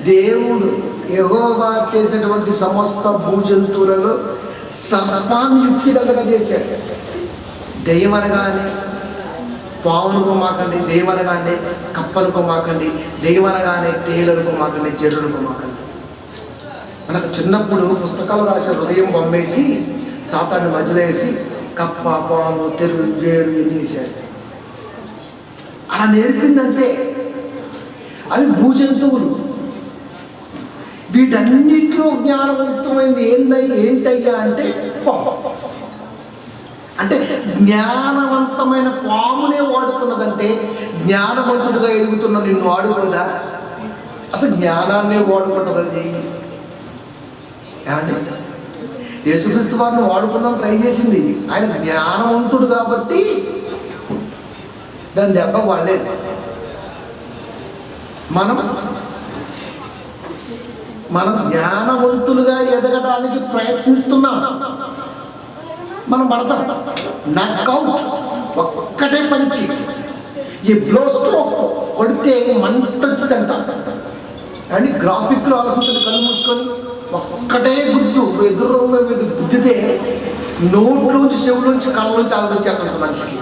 దేవుడు యెహోవా చేసేటువంటి సమస్త భూజంతువులలో సర్పాన్ని యుక్తి గలగా చేశాడు. దెయ్యం అనగానే పావును కొమ్మాకండి, దెయ్యం అనగానే కప్పలు కొమ్మాకండి, దెయ్యం అనగానే తేలను కొమ్మాకండి, చెరువులు కొమ్మాకండి. మనకు చిన్నప్పుడు పుస్తకాలు రాసే హృదయం బొమ్మేసి సాతాన్ని మధ్యలో వేసి కప్ప, పాము, తెరువు, జేడు ఇన్ని వేసాడు. అలా నేర్పిందంటే అవి భూజంతువులు. వీటన్నిటిలో జ్ఞానవంతమైంది ఏంటయ్యా అంటే పాము. అంటే జ్ఞానవంతమైన పామునే వాడుకున్నదంటే జ్ఞానవంతుడిగా ఎదుగుతున్న నిన్ను వాడుకుందా? అసలు జ్ఞానాన్నే వాడుకుంటుంది అది. ఏమంటే యేసుక్రీస్తు వారిని వాడుకుందాం ట్రై చేసింది. ఆయన జ్ఞానవంతుడు కాబట్టి దాని దెబ్బ వాడలేదు. మనం జ్ఞానవంతులుగా ఎదగడానికి ప్రయత్నిస్తున్నాం, మనం పడతాం. నక్అవుట్ ఒక్కటే పంచి, ఈ బ్లో స్ట్రోక్ కొడితే మంటొచ్చిందంట. అండ్ గ్రాఫిక్లో ఆలోచించండి, కళ్ళు మూసుకొని ఒక్కటే గుర్తు ఎదురు రంగు మీద గుద్దితే నోట్లోంచి, చెవులోంచి, కళ్ళలోంచి ఆలోచించేస్తుంది మనిషికి.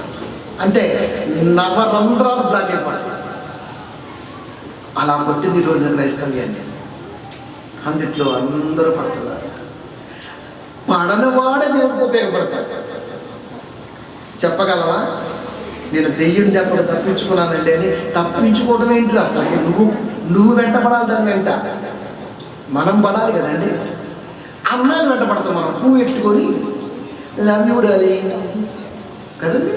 అంటే నవరంధ్రాలు బ్లాక్ అయిపోతాయి. అలా కొట్టింది ఈ రోజున క్రైస్తవ్యాన్ని. అందుట్లో అందరూ పడుతున్నారు. పడనివాడే దేవుడికి ఉపయోగపడతాడు. చెప్పగలవా? నేను దెయ్యం దెబ్బలు తప్పించుకున్నానండి అని. తప్పించుకోవడం ఏంటి అసలు? నువ్వు వెంటపడాలి దాని వెంట. మనం పడాలి కదండి. అమ్మాయిలు వెంట పడతాం మనం, పువ్వు ఎట్టుకొని లవ్ యూ డార్లింగ్ కదండి.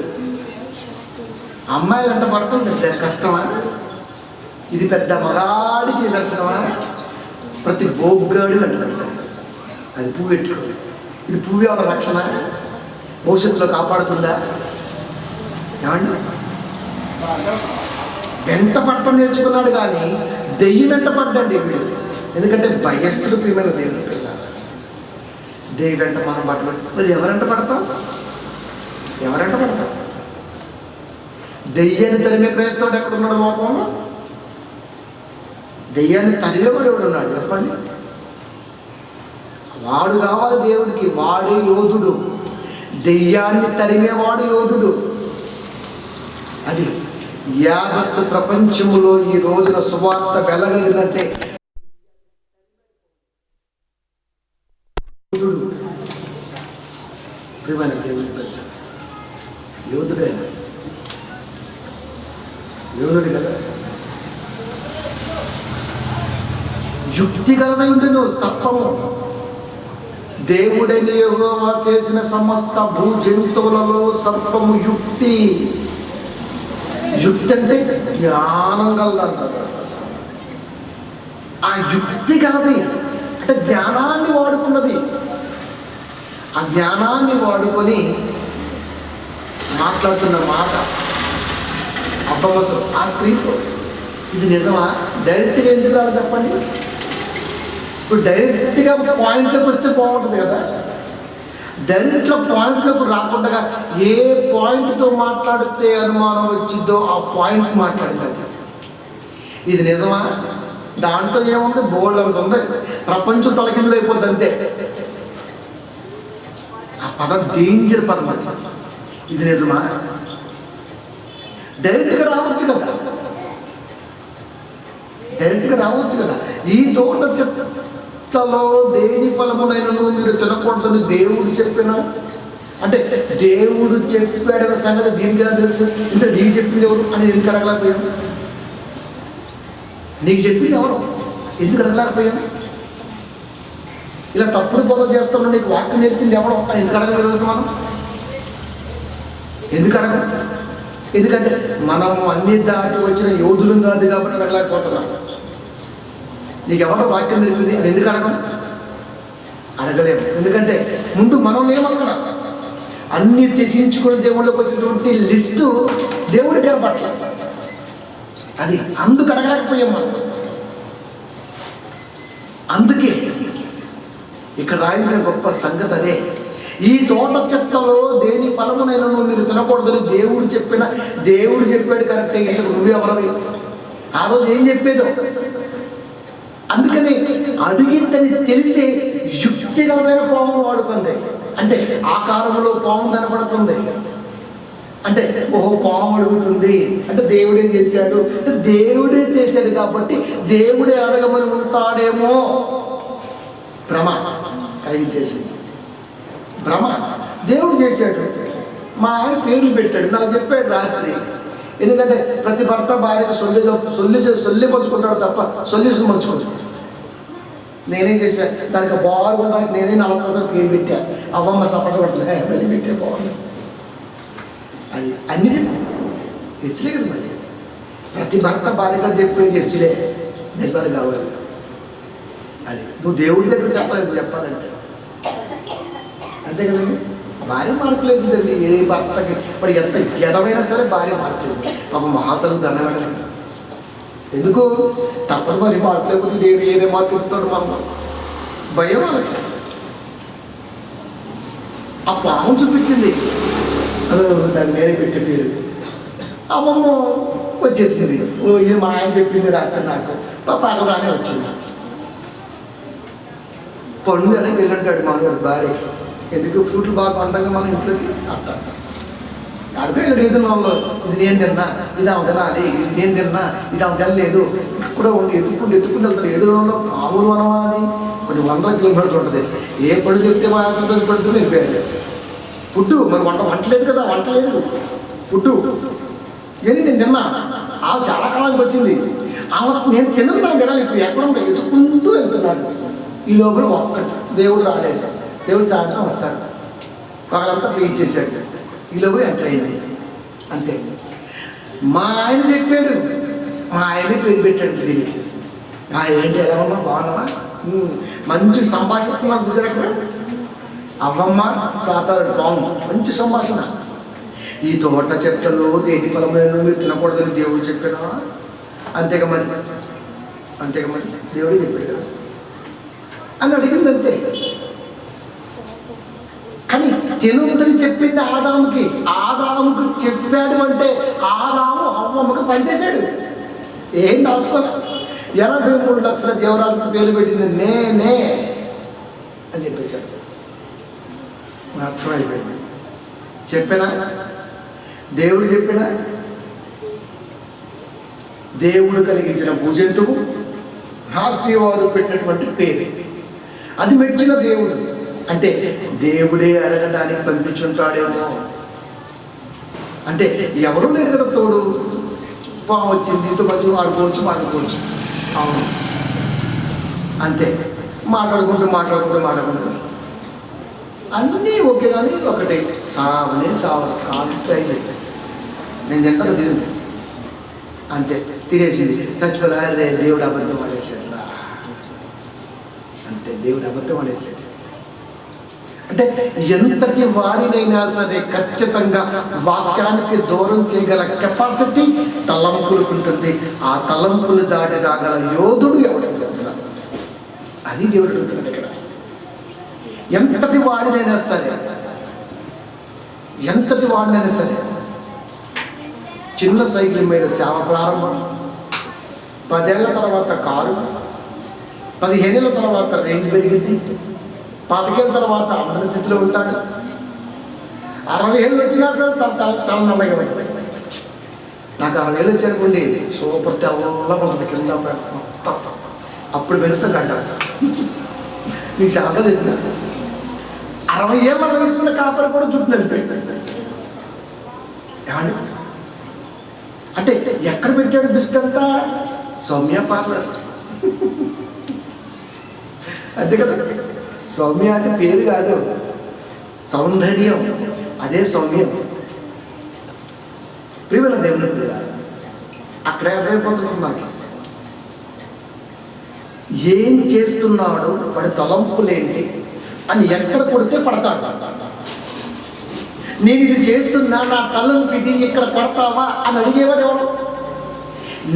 అమ్మాయిలు వెంట పడతాం పెద్ద కష్టమా? ఇది పెద్ద మగాడికి నిదర్శనమా? ప్రతి బోగ్గాడు వెంట పడతాం. అది పువ్వు ఎట్టుకోవాలి. ఇది పువ్వు ఎవరి రక్షణ? భవిష్యత్తులో కాపాడుతుందా? ఏమండి? వెంట పడటం నేర్చుకున్నాడు కానీ దెయ్యం వెంట పడ్డండి వీడు. ఎందుకంటే భయస్థుడు ప్రియమైన దేవుని పిల్ల. దెయ్యం వెంట మనం పట్టడం. మరి ఎవరంట పడతాం? దెయ్యాన్ని తరిమే క్రైస్తవుడు ఎక్కడున్నాడు లోకంలో? దెయ్యాన్ని తరిమేవాడు ఎవడున్నాడు చెప్పండి? వాడు కావాలి దేవుడికి, వాడే యోధుడు. దెయ్యాన్ని తరిమేవాడు యోధుడు. అది యావత్తు ప్రపంచములో ఈ రోజున సువార్త వెలగలిగినట్టే యోధుడు. ప్రియమైన దేవుడి పిల్ల యోధుడే, యోధుడు కదా. యుక్తి కలదై ఉండెను సర్పము. దేవుడైన యెహోవా చేసిన సమస్త భూజంతువులలో సర్పము యుక్తి. యుక్తి అంటే జ్ఞానం కలదంటారు. ఆ యుక్తి కలది అంటే జ్ఞానాన్ని వాడుకున్నది. ఆ జ్ఞానాన్ని వాడుకొని మాట్లాడుతున్న మాట అబ్బమ్మతో, ఆ స్త్రీతో. ఇది నిజమా? డైరెక్ట్గా ఎందుకు రాదు చెప్పండి? ఇప్పుడు డైరెక్ట్గా పాయింట్లోకి వస్తే బాగుంటుంది కదా. డైరెక్ట్లో పాయింట్లోకి రాకుండా ఏ పాయింట్తో మాట్లాడితే అనుమానం వచ్చిందో ఆ పాయింట్ మాట్లాడింది. ఇది నిజమా? దాంట్లో ఏముంది? బోల్డ్ అంత ఉంది. ప్రపంచం తలకిందులు అయిపోద్ది అంతే. ఆ పదం డేంజర్ పదం అది. ఇది నిజమా? డైరెక్ట్గా రావచ్చు కదా, డైరెక్ట్గా రావచ్చు కదా. ఈ తోట చెట్లలో దేని ఫలమునైనను మీరు తినకూడదని దేవుడు చెప్పిన, అంటే దేవుడు చెప్పాడన్న సంగతి దీనికి ఎలా తెలుసు? అంటే నీకు చెప్పింది ఎవరు అని ఎందుకు అడగలేకపోయాను? నీకు చెప్పింది ఎవరు ఎందుకు అడగలేకపోయాను? ఇలా తప్పుడు బోధ చేస్తున్నా నీకు వాక్యం నేర్పింది ఎవడో అని ఎందుకు అడగలేదు? ఈరోజు మనం ఎందుకు అడగం? ఎందుకంటే మనం అన్ని దాటి వచ్చిన యోధులు కాదు కాబట్టి అడగలేకపోతున్నాం. నీకు ఎవరో వాక్యం నేర్పింది అని ఎందుకు అడగం? అడగలేము. ఎందుకంటే ముందు మనం ఏమనగల అన్ని త్యజించుకుని దేవుళ్ళకి వచ్చినటువంటి లిస్టు దేవుడికి కనపట్ల. అది అందుకు అడగలేకపోయాం మనం. అందుకే ఇక్కడ రాయించిన గొప్ప సంగతి అదే. ఈ తోట చెట్లలో దేని ఫలమునైనా మీరు తినకూడదని దేవుడు చెప్పాడు కరెక్టే. ఇంతకు నువ్వెవరవి? ఆ రోజు ఏం చెప్పేదో. అందుకని అడిగిందని తెలిసే యుక్తిగలమైన పాము వాడుకుంది. అంటే ఆకారంలో పాము కనపడుతుంది. అంటే ఓహో పాము అడుగుతుంది అంటే దేవుడేం చేశాడు? అంటే దేవుడే చేశాడు కాబట్టి దేవుడే అడగమని ఉంటాడేమో. భ్రమ కలిగించేసింది. భ్రమ. దేవుడు చేశాడు. మా ఆయన పేర్లు పెట్టాడు, నాకు చెప్పాడు రాత్రి. ఎందుకంటే ప్రతి భర్త భార్యకు సొల్లి పంచుకుంటాడు తప్ప సొల్యూషన్ పంచుకుంటాడు. నేనేం చేశాను, దానికి బాగుండడానికి నేనే 40 పేరు పెట్టా. అవ్వమ్మ సపోర్ట్ కొట్టలే, మళ్ళీ పెట్టే బాగుంది. అది అన్ని హెచ్చలే కదా. మరి ప్రతి భర్త భార్యగా చెప్పేది హెచ్చలే, నిజాలు కావాలి. అది నువ్వు దేవుడి దగ్గర చెప్పాలంటే అంతే కదండి. భార్య మార్పులు వేసిందండి. ఏ భర్తకి ఇప్పుడు ఎంత ఎదవైనా సరే భార్య మార్పులు వేసింది. పాప మహాతలు దండగడండి. ఎందుకు? తప్పదు మరి. మార్పు లేకపోతే దేవుడు ఏదే మార్పు ఇస్తాడు మనం. భయం వాళ్ళకి. ఆ పాము చూపించింది, దాన్ని నేనే పెట్టే పేరు. అమ్మమ్మ వచ్చేసింది. ఓ ఇది మా ఆయన చెప్పింది రాత్రి నాకు. పగలానే వచ్చింది. పండు అని వెళ్ళంటాడు మనవాడు భార్య. ఎందుకు? ఫ్రూట్లు బాగా పండగా మనం ఇంట్లోకి అంట అడిగే లేదు. ఇది నేను తిన్నా, ఇది ఆమె తినాలి, ఇది నేను తిన్నా, ఇది ఆమె తినలేదు. కూడా ఉండి ఎత్తుకుంటూ వెళ్తాడు. ఏదో మామూలు వనం అది కొన్ని 100 కిలోమీటర్లు ఉంటుంది. ఏ పడి తెస్తే పడుతుంది వెళ్ళిపోయాడు. ఫుడ్డు మరి వంటలేదు కదా, వంట లేదు, ఫుడ్డు ఏని నేను తిన్నా. ఆమె చాలా కాలానికి వచ్చింది. ఆమె నేను తిన్నది మనం తినాలి. ఇప్పుడు ఎక్కడ ఉంటా ఎత్తుకుంటూ వెళ్తున్నాడు. ఈ లోపల ఒక్కటి దేవుడు రాలేదు. దేవుడు సాయంత్రం వస్తాడు. పగలంతా ఫీడ్ చేశాడు. ఈ లోపల ఎంటర్ అయింది. అంతే. మా ఆయన చెప్పాడు, మా ఆయనే పేరు పెట్టాడు దీనికి. ఏంటి ఎలా ఉన్నా బాగున్నావా, మంచి సంభాషిస్తున్నాను చూసారు అక్కడ. అవ్వమ్మ సాతాడు బాగుంది, మంచి సంభాషణ. ఈ తోట చెట్లలో దేని ఫలములను మీరు తినకూడదని దేవుడు చెప్పాడా? అంతేగా మరి దేవుడే చెప్పాడు కదా అని అడిగింది. అంతే. కానీ తినొద్దని చెప్పింది ఆదాముకి. ఆదాముకు చెప్పాడు అంటే ఆదాము అవ్వమ్మకి పనిచేశాడు. ఏం దాచుకోలే. 83 లక్షల జీవరాశికి పేరు పెట్టింది నేనే అని చెప్పేశాడు. అర్థమైపోయింది. చెప్పినా దేవుడు చెప్పినా దేవుడు కలిగించిన భూజంతువు వారు పెట్టినటువంటి పేరు అది మెచ్చిన దేవుడు. అంటే దేవుడే అడగడానికి పంపించుంటాడేమో. అంటే ఎవరు లేరు కదా తోడు. పాము వచ్చింది, ఇంత మంచిగా మాట్లాడుకోవచ్చు. అవును అంతే. మాట్లాడుకుంటూ అన్నీ ఓకే. కానీ ఒకటే సావని ట్రై చేయాలి. నేను తింటాను తిరిగి అంతే. తినేసింది. చచ్చిపోలే. దేవుడు అబద్ధం ఆడేసాడు. అంతే, దేవుడు అబద్ధం ఆడేసాడు. అంటే ఎంతటి వారినైనా సరే ఖచ్చితంగా వాక్యానికి దూరం చేయగల కెపాసిటీ తలంపులకు ఉంటుంది. ఆ తలంపులు దాటి రాగల యోధుడు ఎవడని చెప్తున్నాడు. అది దేవుడు చెప్తున్నాడు ఇక్కడ. ఎంతటి వాడినైనా సరే చిన్న సైకిల్ మీద సేవ ప్రారంభం, 10 ఏళ్ళ తర్వాత కారు, 15 ఏళ్ళ తర్వాత రేంజ్ పెరిగింది, 25 ఏళ్ళ తర్వాత అందరి స్థితిలో ఉంటాడు, 60 ఏళ్ళు వచ్చినా సరే తల నల్లగా పడింది. నాకు 60 ఏళ్ళు వచ్చానుకోండి, సూపర్ తెల్ల ఉంటుంది కింద మొత్తం. అప్పుడు పెరుస్తా గడ్డ. నీకు శాంత చెప్పిన 60 ఏళ్ళ వయసులో కాపరి కూడా జుట్టు నలిపోయింది. ఏమండి అంటే ఎక్కడ పెట్టాడు దృష్టి అంతా? సౌమ్య పార్లర్. అంతే కదా, సౌమ్య అంటే పేరు కాదు, సౌందర్యం, అదే సౌమ్యం. ప్రియమైన దేవుని పిల్ల, అక్కడే అర్థమైపోతుంది నాకు. ఏం చేస్తున్నాడు, వాడి తలంపులేంటి అని ఎక్కడ కొడితే పడతాడు. నేను ఇది చేస్తున్నా, నా తలంపు ఇది, ఇక్కడ కొడతావా అని అడిగేవాడు ఎవరు?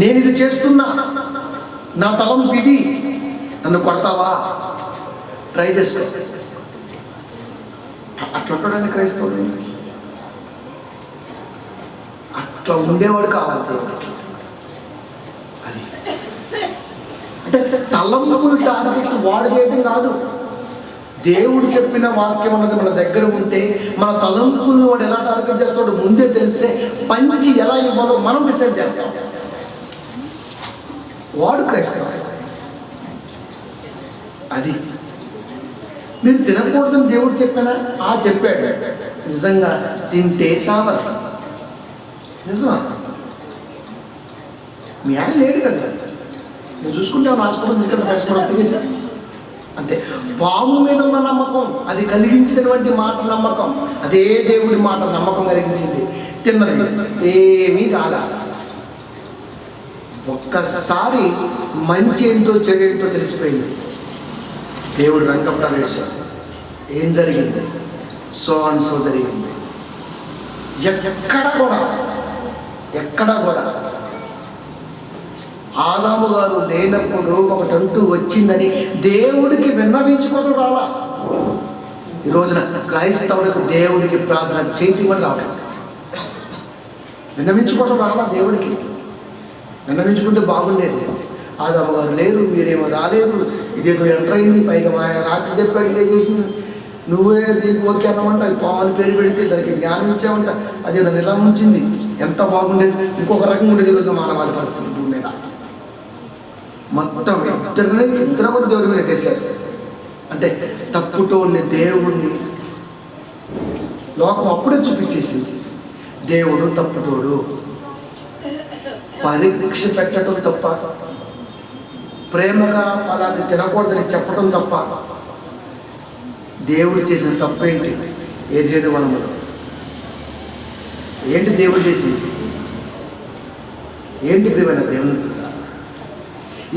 నేను ఇది చేస్తున్నా, నా తలంపు ఇది, నన్ను కొడతావా, ట్రై చేసుకో. అట్లా ఉంటాడండి క్రైస్తవుడు. అట్లా ఉండేవాడు కావాలి దేవుడికి. అది అంటే తలంపులు టార్గెట్ వాడు చేయడం కాదు. దేవుడు చెప్పిన వాక్యం అన్నది మన దగ్గర ఉంటే, మన తలంపులను వాడు ఎలా టార్గెట్ చేస్తాడో ముందే తెలిస్తే పంచి ఎలా ఇవ్వాలో మనం డిసైడ్ చేస్తాం. వాడు క్రైస్తవుడు. అది మీరు తినకూడదని దేవుడు చెప్పానా? చెప్పాడు. నిజంగా తింటే సావరు. నిజమా? మీ ఆయన లేడు కదా, నువ్వు చూసుకుంటే హాస్పిటల్ తీసుకెళ్తా హాస్పిటల్ తినేసా అంతే. పాము మీద ఉన్న నమ్మకం, అది కలిగించినటువంటి మాట నమ్మకం, అదే దేవుడి మాట నమ్మకం కలిగించింది. తిన్నది ఏమీ కాల. ఒక్కసారి మంచి ఏంటో చెడేంటో తెలిసిపోయింది. దేవుడు రంగప్రవేశం ఏం జరిగింది, సో అండ్ సో జరిగింది. ఎక్కడ కూడా ఆదాము గారు లేనప్పుడు ఒకటంటూ వచ్చిందని దేవుడికి విన్నవించుకోవడం రాలా. ఈ రోజున క్రైస్తవులకు దేవుడికి ప్రార్థన చేయటం వల్ల రావడం, విన్నవించుకోవడం రాలా. దేవుడికి విన్నవించుకుంటే బాగుండేది. ఆదాము గారు లేరు, మీరేమో రాలేదు, ఇదేదో ఎంటర్ అయింది, పైగా మా రాత్రి చెప్పాడు ఇదే చేసింది, నువ్వే దీనికి ఓకే అన్నమాట, పాముని పేరు పెడితే దానికి జ్ఞానం ఇచ్చామంట, అదేదో నిలా ఉంచింది, ఎంత బాగుండేది. ఇంకొక రకంగా ఉండేది ఈరోజు మానవాళి పరిస్థితి భూమి మీద. మొత్తం ఇద్దరు కూడా దేవుడి మీద పెట్టేశారు. అంటే తప్పుతోని దేవుడిని లోకం అప్పుడే చూపించేసింది. దేవుడు తప్పుతోడు. పరీక్ష పెట్టడం తప్ప, ప్రేమగా అలాంటి తినకూడదని చెప్పడం తప్ప, దేవుడు చేసిన తప్పేంటి? ఏదేను వనములో ఏంటి దేవుడు చేసింది? ఏంటి ప్రియమైన దేవుని?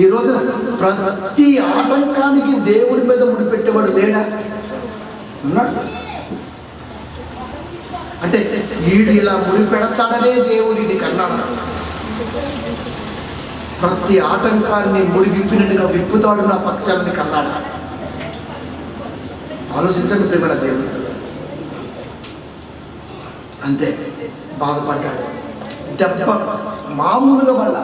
ఈ రోజున ప్రతి ఆటంకానికి దేవుడి మీద ముడిపెట్టేవాడు లేడా? ఉన్నాడు. అంటే వీడు ఇలా ముడిపెడతాడనే దేవుడిని కన్నాడు. ప్రతి ఆటంకాన్ని ముడి విప్పినట్టుగా విప్పుతాడు నా పక్షాన్ని కన్నాడు. ఆలోచించండి ప్రియమైన దేవుడు. అంతే, బాధపడ్డాడు. దెబ్బ మామూలుగా వల్ల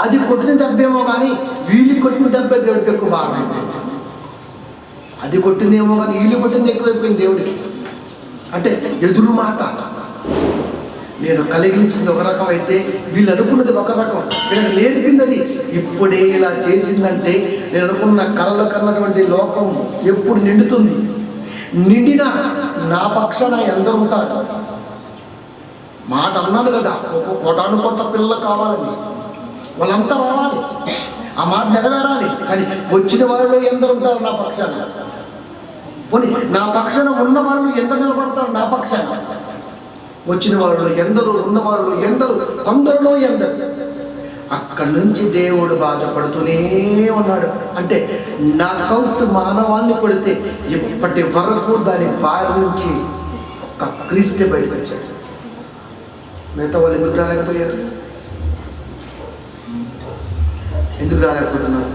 అది కొట్టిన దెబ్బేమో కానీ వీళ్ళు కొట్టిన దెబ్బ దేవుడికి ఎక్కువ బాధపడింది. అది కొట్టిందేమో కానీ వీళ్ళు కొట్టింది ఎక్కువైపోయింది దేవుడికి. అంటే ఎదురు మాట. నేను కలిగించింది ఒక రకం అయితే వీళ్ళు అనుకున్నది ఒక రకం, వీళ్ళకి నేర్పింది ఇప్పుడే ఇలా చేసిందంటే నేను అనుకున్న కళలు కన్నటువంటి లోకం ఎప్పుడు నిండుతుంది? నిండినా నా పక్షాన ఎందరు ఉంటారు? మాట అన్నాను కదా, కోటాను కోట్ల పిల్లలు కావాలని, వాళ్ళంతా రావాలి, ఆ మాట నెరవేరాలి. కానీ వచ్చిన వాళ్ళు ఎందరు ఉంటారు నా పక్షాన? పోనీ నా పక్షాన ఉన్న వాళ్ళు ఎంత నిలబడతారు నా పక్షాన? వచ్చిన వాళ్ళు ఎందరు, ఉన్నవాళ్ళు ఎందరు, కొందరులో ఎందరు. అక్కడి నుంచి దేవుడు బాధపడుతూనే ఉన్నాడు. అంటే నా కౌట్ మానవాళ్ళని కొడితే ఇప్పటి వరకు దాని బారి నుంచి ఒక క్రీస్తే బయటకు వచ్చాడు. మిగతా వాళ్ళు ఎందుకు రాలేకపోయారు? ఎందుకు రాలేకపోతున్నారు?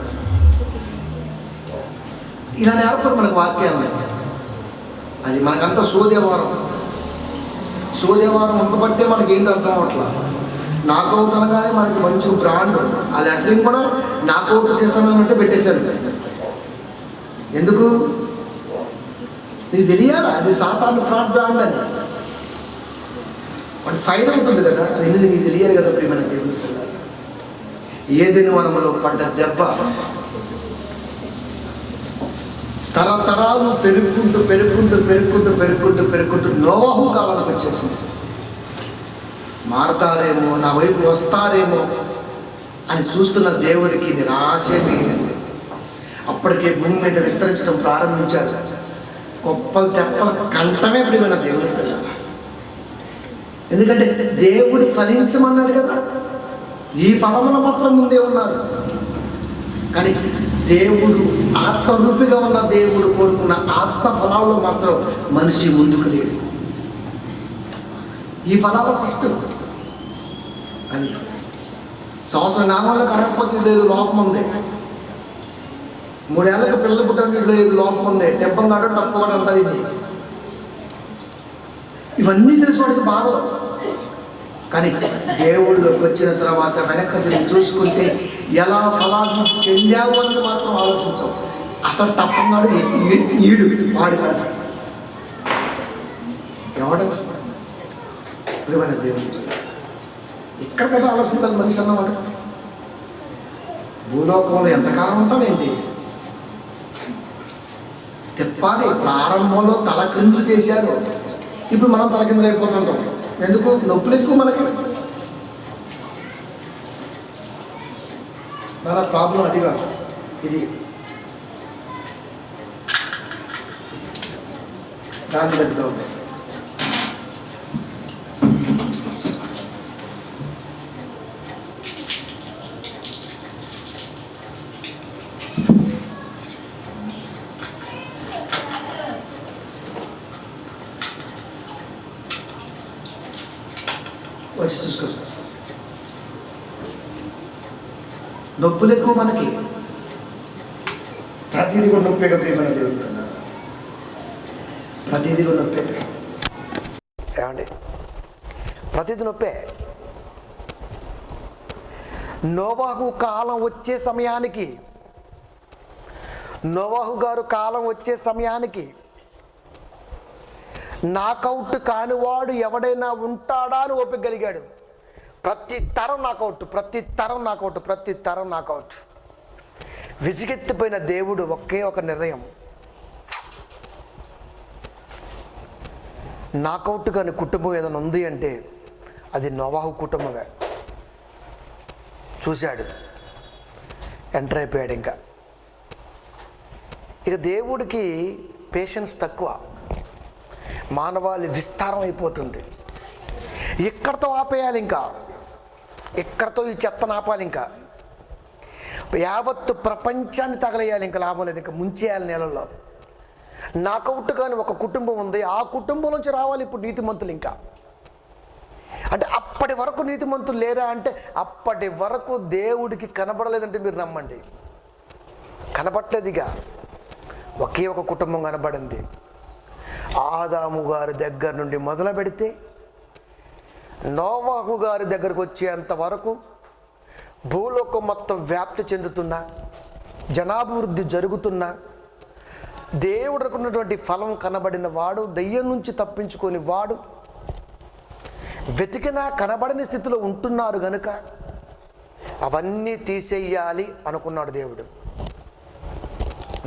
ఇలా నేర్పరు మనకు వాక్యాలు. అది మనకంతా సూర్యవారం ఉండబట్టే మనకి ఏంటి అర్థం అవట్లా. నాకౌట్ అనగానే మనకి మంచి బ్రాండ్, ఆ లెటరింగ్ కూడా నాకౌట్ సీజన్ అన్నట్టు పెట్టేశారు. ఎందుకు నీకు తెలియాలా అది సాతాను ఫ్రాడ్ బ్రాండ్ అని? వాటి ఫైన్ ఉంటుంది కదా, అది ఎందుకు నీకు తెలియాలి కదా ప్రియమైన దేవుని పిల్లలు. ఏదైనా వనములో పడ్డ దెబ్బ తరతరాలు పెరుగుకుంటూ పెరుగుకుంటూ పెరుగుకుంటూ పెరుగుకుంటూ పెరుగుకుంటూ నోవాహు కాలానికి వచ్చేసింది. మారతారేమో, నా వైపు వస్తారేమో అని చూస్తున్న దేవుడికి నిరాశే మిగిలింది. అప్పటికే భూమి మీద విస్తరించడం ప్రారంభించారు. గొప్పలు తెప్పల కంటమే ప్రియమైన దేవుని పిల్లలు. ఎందుకంటే దేవుడు ఫలించమన్నాడు కదా, ఈ ఫలములు మాత్రం ముందే ఉన్నారు. కానీ దేవుడు ఆత్మరూపిగా ఉన్న దేవుడు కోరుకున్న ఆత్మ ఫలాల్లో మాత్రం మనిషి ముందుకు లేడు. ఈ ఫలాలు ఫస్ట్ అని సంవత్సరం నామాలు కనకపోతే లేదు లోపం ఉంది, 3 ఏళ్ళకి పిల్లలు పుట్టడానికి లేదు లోపం ఉంది, టెంపం కాడు తప్పు కూడా అంటారు. ఇవన్నీ తెలిసి వాడికి బాధ. కానీ దేవుళ్ళకి వచ్చిన తర్వాత వెనక్కి తిరిగి చూసుకుంటే ఎలా ఫలాన్ని చెందావు అని మాత్రం ఆలోచించావు. అసలు తప్పన్నాడు ఈడు వాడు కాదు, ఎవడ ప్రియమైన దేవుడు. ఇక్కడ కదా ఆలోచించాలి మనిషి అన్నవాడు. భూలోకంలో ఎంతకాలం ఉంటామేంటి? తిప్పాలి. ప్రారంభంలో తల క్రిందులు చేశారు, ఇప్పుడు మనం తల కిందులు అయిపోతుంటాం. ఎందుకు? నొప్పులు ఎక్కువ మనకి. మన ప్రాబ్లం అది కాదు, ఇది దాని దగ్గర ఉంది. వచ్చి చూసుకో. నొప్పులు ఎక్కువ మనకి, ప్రతిదీ కూడా నొప్పే ప్రియమైన దేవుడు. ప్రతిదీ కూడా నొప్పే. ఏమండి? ప్రతిదీ నొప్పే. నోవాహు కాలం వచ్చే సమయానికి, నోవాహు గారు కాలం వచ్చే సమయానికి నాకౌట్ కానివాడు ఎవడైనా ఉంటాడా అని ఒప్పగలిగాడు. ప్రతి తరం నాకౌట్, ప్రతి తరం నాకౌట్, ప్రతి తరం నాకౌట్. విసిగెత్తిపోయిన దేవుడు ఒకే ఒక నిర్ణయం, నాకౌట్ కాని కుటుంబం ఏదైనా ఉంది అంటే అది నోవాహు కుటుంబమే. చూశాడు, ఎంటర్ అయిపోయాడు. ఇక దేవుడికి పేషెన్స్ తక్కువ, మానవాళి విస్తారం అయిపోతుంది. ఇక్కడతో ఆపేయాలి, ఇంకా ఇక్కడతో ఈ చెత్తను ఆపాలి, ఇంకా యావత్తు ప్రపంచాన్ని తగలేయాలి, ఇంకా లాభం లేదు, ఇంకా ముంచేయాలి నేలల్లో. నాకౌట్ కానీ ఒక కుటుంబం ఉంది, ఆ కుటుంబం నుంచి రావాలి ఇప్పుడు నీతిమంతులు. ఇంకా అంటే అప్పటి వరకు నీతిమంతులు లేరా అంటే అప్పటి వరకు దేవుడికి కనబడలేదంటే మీరు నమ్మండి, కనబడలేదు. ఇక ఒకే ఒక కుటుంబం కనబడింది. ఆదాము గారి దగ్గర నుండి మొదలు పెడితే నోవాహు గారి దగ్గరకు వచ్చేంత వరకు భూలోకం మొత్తం వ్యాప్తి చెందుతున్నా, జనాభివృద్ధి జరుగుతున్నా, దేవుడికి ఉన్నటువంటి ఫలం కనబడిన వాడు, దయ్యం నుంచి తప్పించుకొని వాడు వెతికినా కనబడని స్థితిలో ఉంటున్నారు గనుక అవన్నీ తీసేయాలి అనుకున్నాడు దేవుడు.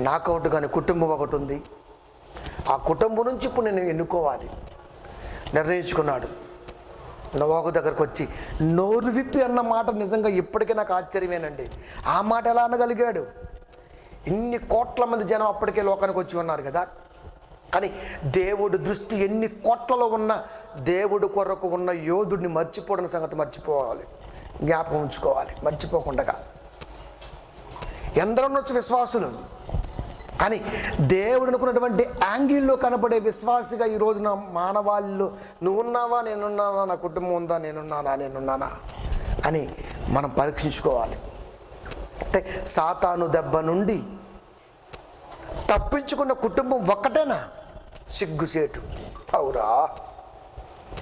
నాకౌట్ కానీ కుటుంబం ఒకటి ఉంది, ఆ కుటుంబం నుంచి ఇప్పుడు నేను ఎన్నుకోవాలి నిర్ణయించుకున్నాడు. నోవాహు దగ్గరకు వచ్చి నోరు విప్పి అన్న మాట నిజంగా ఇప్పటికీ నాకు ఆశ్చర్యమేనండి. ఆ మాట ఎలా అనగలిగాడు? ఇన్ని కోట్ల మంది జనం అప్పటికే లోకానికి వచ్చి ఉన్నారు కదా. కానీ దేవుడు దృష్టి ఎన్ని కోట్లలో ఉన్న దేవుడు కొరకు ఉన్న యోధుడిని మర్చిపోవడం సంగతి మర్చిపోవాలి, జ్ఞాపకం ఉంచుకోవాలి, మర్చిపోకుండా. ఎందరో వచ్చి విశ్వాసులు, కానీ దేవుడు అనుకున్నటువంటి యాంగిల్లో కనబడే విశ్వాసిగా ఈ రోజున మానవాళిలో నువ్వున్నావా, నేనున్నానా, నా కుటుంబం ఉందా, నేనున్నానా అని మనం పరీక్షించుకోవాలి. అంటే సాతాను దెబ్బ నుండి తప్పించుకున్న కుటుంబం ఒక్కటేనా? సిగ్గుసేటు. అవురా,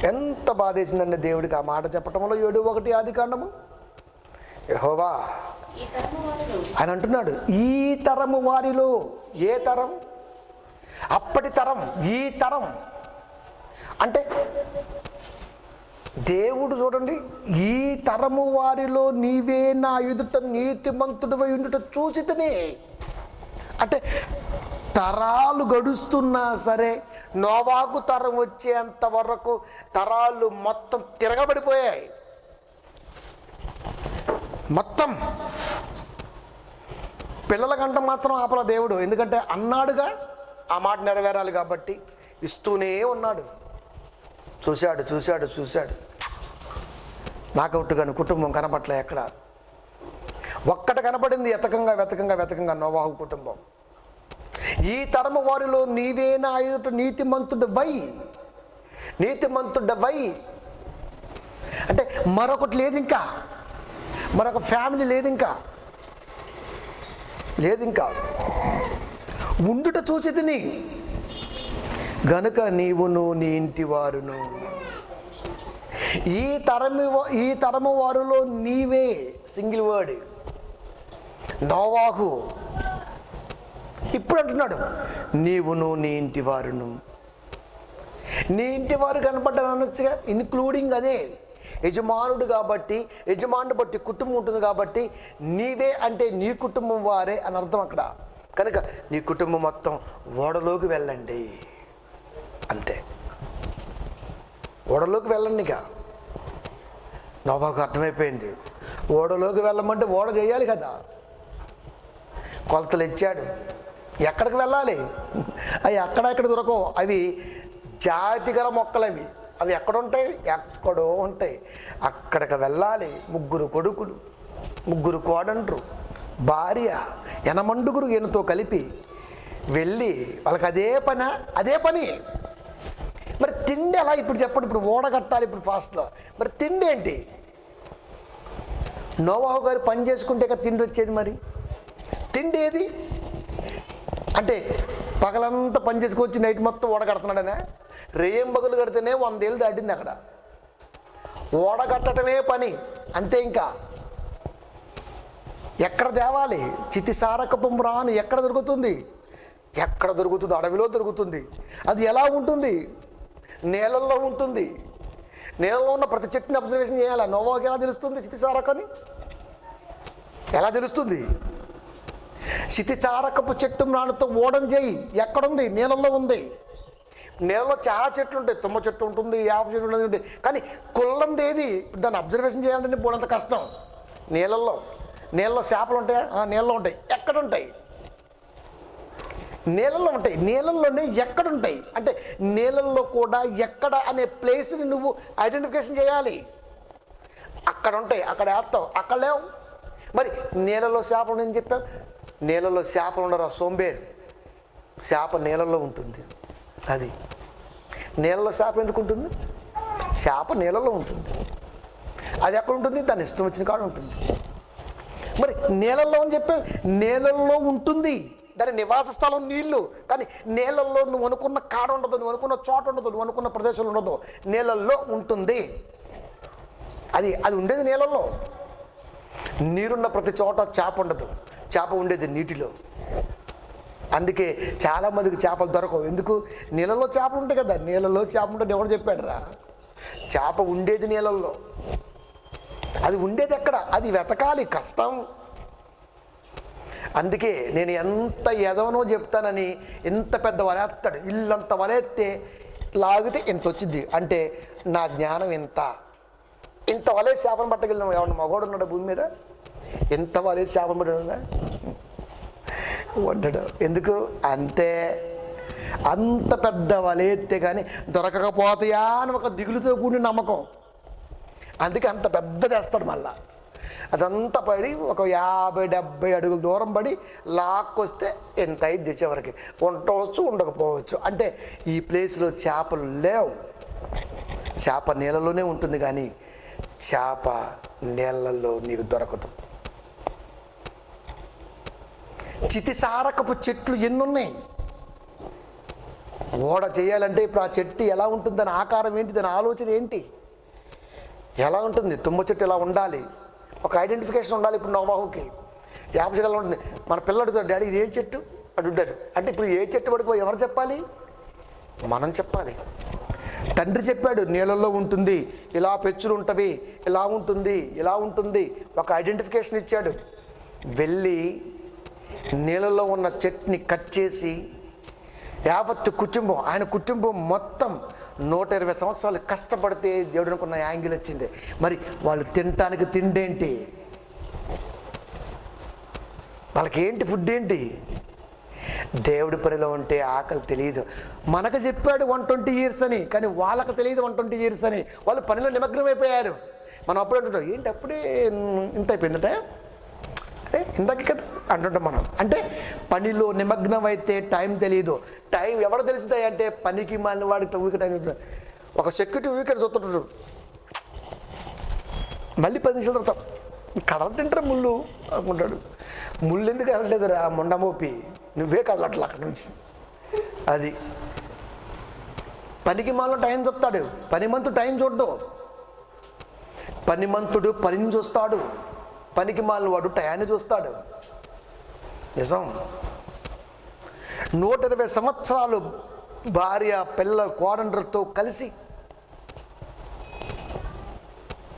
ఎంత బాధేసిందండి దేవుడికి ఆ మాట చెప్పటంలో. 7:1 ఆదికాండము. యెహోవా ఆయన అంటున్నాడు, ఈ తరము వారిలో. ఏ తరం? అప్పటి తరం, ఈ తరం. అంటే దేవుడు చూడండి, ఈ తరము వారిలో నీవే నా ఎదుట నీతిమంతుడివై ఉండుట చూసితేనే. అంటే తరాలు గడుస్తున్నా సరే, నోవాహు తరం వచ్చేంత వరకు తరాలు మొత్తం తిరగబడిపోయాయి. మొత్తం పిల్లల గంట మాత్రం ఆపల దేవుడు. ఎందుకంటే అన్నాడుగా, ఆ మాట నెరవేరాలి కాబట్టి ఇస్తూనే ఉన్నాడు. చూశాడు చూశాడు చూశాడు, నాకౌట్ కానీ కుటుంబం కనపట్లే. ఎక్కడ ఒక్కటి కనపడింది, వెతకంగా వెతకంగా వెతకంగా నోవాహు కుటుంబం. ఈ తరము వారిలో నీవే నా ఎదుట నీతిమంతుడవై. నీతిమంతుడవై అంటే మరొకటి లేదు, ఇంకా మరొక ఫ్యామిలీ లేదు, ఇంకా లేదు, ఇంకా ఉండుట చూచితిని గనుక నీవును నీ ఇంటి వారును. ఈ తరము వారిలో నీవే, సింగిల్ వర్డ్, నోవాహు. ఇప్పుడు అంటున్నాడు, నీవును నీ ఇంటి వారును. నీ ఇంటి వారు కనపడ్డాను అనొచ్చుగా, ఇన్క్లూడింగ్ అదే. యజమానుడు కాబట్టి, యజమానుడు బట్టి కుటుంబం ఉంటుంది కాబట్టి, నీవే అంటే నీ కుటుంబం వారే అని అర్థం అక్కడ. కనుక నీ కుటుంబం మొత్తం ఓడలోకి వెళ్ళండి, అంతే. ఓడలోకి వెళ్ళండి. ఇక నోవాహుకు అర్థమైపోయింది, ఓడలోకి వెళ్ళమంటే ఓడ చేయాలి కదా. కొలతలు ఇచ్చాడు, ఎక్కడికి వెళ్ళాలి? అవి అక్కడ దొరకవు. అవి జాతిగల మొక్కలు. అవి ఎక్కడుంటాయి? ఎక్కడో ఉంటాయి. అక్కడికి వెళ్ళాలి. 3 కొడుకులు, 3 కోడండ్రు, భార్య, 8 ఈయనతో కలిపి వెళ్ళి వాళ్ళకి అదే పని. మరి తిండి ఎలా? ఇప్పుడు చెప్పండి. ఇప్పుడు ఓడ కట్టాలి ఇప్పుడు ఫాస్ట్లో. మరి తిండి ఏంటి? నోవాహు గారు పని చేసుకుంటే కదా తిండి వచ్చేది. మరి తిండి ఏది అంటే పగలంతా పని చేసుకొచ్చి నైట్ మొత్తం ఓడ కడుతున్నాడనే. రేయింబగలు కడితేనే 100 ఏళ్ళు దాటింది అక్కడ. ఓడ కట్టడమే పని, అంతే. ఇంకా ఎక్కడ తేవాలి? చితిసారకపు మ్రాను ఎక్కడ దొరుకుతుంది? ఎక్కడ దొరుకుతుంది? అడవిలో దొరుకుతుంది. అది ఎలా ఉంటుంది? నేలల్లో ఉంటుంది. నేలలో ఉన్న ప్రతి చెట్టుని అబ్జర్వేషన్ చేయాలి. నోవాహుకి ఎలా తెలుస్తుంది చితిసారకని? ఎలా తెలుస్తుంది? చితిచారకపు చెట్టు మ్రానుతో ఓడం చేయి. ఎక్కడుంది? నీళ్ళల్లో ఉంది. నీళ్ళలో చాలా చెట్లు ఉంటాయి. తుమ్మ చెట్టు ఉంటుంది, యాప చెట్టు ఉంటుంది. కానీ కుల్లంది ఏది? దాన్ని అబ్జర్వేషన్ చేయాలంటే పోనంత కష్టం. నీళ్ళలో చేపలు ఉంటాయా? నీళ్ళలో ఉంటాయి. ఎక్కడుంటాయి? నీళ్ళల్లో ఉంటాయి. నీళ్ళల్లోనే ఎక్కడుంటాయి అంటే నీళ్ళల్లో కూడా ఎక్కడ అనే ప్లేస్ని నువ్వు ఐడెంటిఫికేషన్ చేయాలి. అక్కడ ఉంటాయి, అక్కడ వేస్తావు, అక్కడ లేవు. మరి నీళ్ళలో చేపలు నేను చెప్పాను. నీళ్ళలో చేపలు ఉండరు, సోంబేరు. చేప నీళ్ళల్లో ఉంటుంది. అది నీళ్ళలో చేప ఎందుకు ఉంటుంది? చేప నీళ్ళలో ఉంటుంది. అది ఎక్కడ ఉంటుంది? దాని ఇష్టం వచ్చిన కాడ ఉంటుంది. మరి నీళ్ళల్లో అని చెప్పాను, నీళ్ళల్లో ఉంటుంది. దాని నివాస స్థలం నీళ్ళు. కానీ నీళ్ళల్లో నువ్వు అనుకున్న కాడ ఉండదు, నువ్వు అనుకున్న చోట ఉండదు, నువ్వు అనుకున్న ప్రదేశంలో ఉండదు. నీళ్ళల్లో ఉంటుంది. అది ఉండేది నీళ్ళల్లో. నీరున్న ప్రతి చోట చేప ఉండదు. చేప ఉండేది నీటిలో. అందుకే చాలామందికి చేపలు దొరకవు. ఎందుకు? నీళ్ళలో చేపలు ఉంటాయి కదా. నీళ్ళలో చేప ఉంటుంది ఎవరు చెప్పాడు రా? చేప ఉండేది నీళ్ళల్లో. అది ఉండేది ఎక్కడ? అది వెతకాలి, కష్టం. అందుకే నేను ఎంత ఎదవనో చెప్తానని ఇంత పెద్ద వలేస్తాడు. ఇల్లంత వలేస్తే లాగితే ఇంత వచ్చింది అంటే నా జ్ఞానం ఇంత వలేసి చేపను పట్టగలిగిన ఎవరిని మగోడు ఉన్నాడు భూమి మీద? ఎంత వలేసి చేపను పట్టినా ఉండడు. ఎందుకు? అంతే. అంత పెద్ద వలేస్తే కానీ దొరకకపోతాయా అని ఒక దిగులుతో కూడిన నమ్మకం. అందుకే అంత పెద్ద చేస్తాడు. మళ్ళా అదంతా పడి ఒక 50-70 అడుగుల దూరం పడి లాక్కొస్తే ఎంత అయింది తెచ్చేవరకు. ఉండవచ్చు, ఉండకపోవచ్చు. అంటే ఈ ప్లేస్లో చేపలు లేవు. చేప నీళ్ళలోనే ఉంటుంది, కానీ చేప నీళ్ళల్లో నీకు దొరకదు. చితిసారకపు చెట్లు ఎన్నున్నాయి? ఓడ చేయాలంటే ఇప్పుడు ఆ చెట్టు ఎలా ఉంటుంది, దాని ఆకారం ఏంటి, దాని ఆలోచన ఏంటి, ఎలా ఉంటుంది, తుమ్మ చెట్టు ఎలా ఉండాలి, ఒక ఐడెంటిఫికేషన్ ఉండాలి. ఇప్పుడు నోవాహుకి యాప చెట్టు ఎలా ఉంటుంది. మన పిల్లడితో డాడీ ఇది ఏ చెట్టు అడుగుతారు అంటే ఇప్పుడు ఏ చెట్టు పడిపోయి ఎవరు చెప్పాలి, మనం చెప్పాలి. తండ్రి చెప్పాడు నీళ్ళల్లో ఉంటుంది, ఇలా పెచ్చులు ఉంటవి, ఇలా ఉంటుంది, ఇలా ఉంటుంది, ఒక ఐడెంటిఫికేషన్ ఇచ్చాడు. వెళ్ళి నీళ్ళల్లో ఉన్న చెట్టుని కట్ చేసి యావత్తు కుటుంబం, ఆయన కుటుంబం మొత్తం 120 సంవత్సరాలు కష్టపడితే దేవుడు అనుకున్న యాంగిల్ వచ్చింది. మరి వాళ్ళు తినటానికి తిండేంటి, వాళ్ళకి ఏంటి ఫుడ్ ఏంటి, దేవుడి పనిలో ఉంటే ఆకలి తెలియదు. మనకు చెప్పాడు 120 years అని, కానీ వాళ్ళకి తెలియదు 120 years అని. వాళ్ళు పనిలో నిమగ్నం అయిపోయారు. మనం అప్పుడు అంటుంటాం ఏంటి అప్పుడే ఇంత అయిపోయిందట, అరే ఇందాకే కదా అంటుంటాం మనం. అంటే పనిలో నిమగ్నం అయితే టైం తెలియదు. టైం ఎవరు తెలుస్తాయి అంటే పనికి మాలిన వాడికి వీకెండ్ టైం. ఒక సెక్యూరిటీ వీకెండ్ చూస్తుంటాడు, మళ్ళీ 10 నిమిషాల తర్వాత కదలటంటారా ముళ్ళు అనుకుంటాడు. ముళ్ళు ఎందుకు కదలలేదురా మొండమోపి, నువ్వే కదలట్లా అక్కడి నుంచి. అది పనికి మాలో టైం చూస్తాడు, పనిమంతుడు టైం చూడ్డు. పనిమంతుడు పనిని చూస్తాడు, పనికి మాలిన వాడు టయాన్ని చూస్తాడు. నిజం. 120 సంవత్సరాలు భార్య పిల్ల కోడండ్రతో కలిసి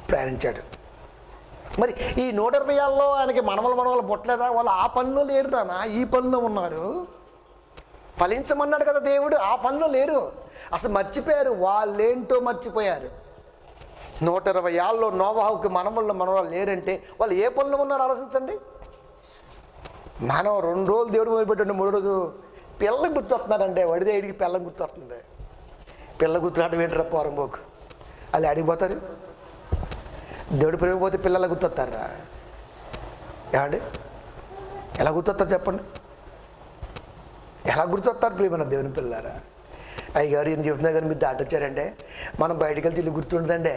ప్రయాణించాడు. మరి ఈ 120 ఏళ్ళలో ఆయనకి మనవలు పుట్టలేదా? వాళ్ళు ఆ పనిలో లేరు నాన్న, ఈ పనిలో ఉన్నారు. ఫలించమన్నాడు కదా దేవుడు, ఆ పనిలో లేరు. అసలు మర్చిపోయారు, వాళ్ళేంటో మర్చిపోయారు. 120 ఏళ్ళలో నోవాహుకి మనవళ్ళు లేరంటే వాళ్ళు ఏ పనిలో ఉన్నారో ఆలోచించండి. మనం 2 రోజులు దేవుడు మొదలుపెట్టండి, 3 రోజు పిల్లలు గుర్తొస్తున్నారంటే వడిదే ఇడికి పిల్లలు గుర్తొస్తుంది. పిల్ల గుర్తురావడం ఏంటరా పోరంబోకు, వాళ్ళు అడిగిపోతారు. దేవుడు ప్రేమపోతే పిల్లలు గుర్తొస్తారా ఏమండి? ఎలా గుర్తొస్తారు చెప్పండి, ఎలా గుర్తొస్తారు ప్రియమైన దేవుని పిల్లారా? అయ్యగారు ఈయన చెప్తున్నా కానీ మీరు దాటొచ్చారంటే మనం బయటికి వెళ్తే ఇల్లు గుర్తుండదండి.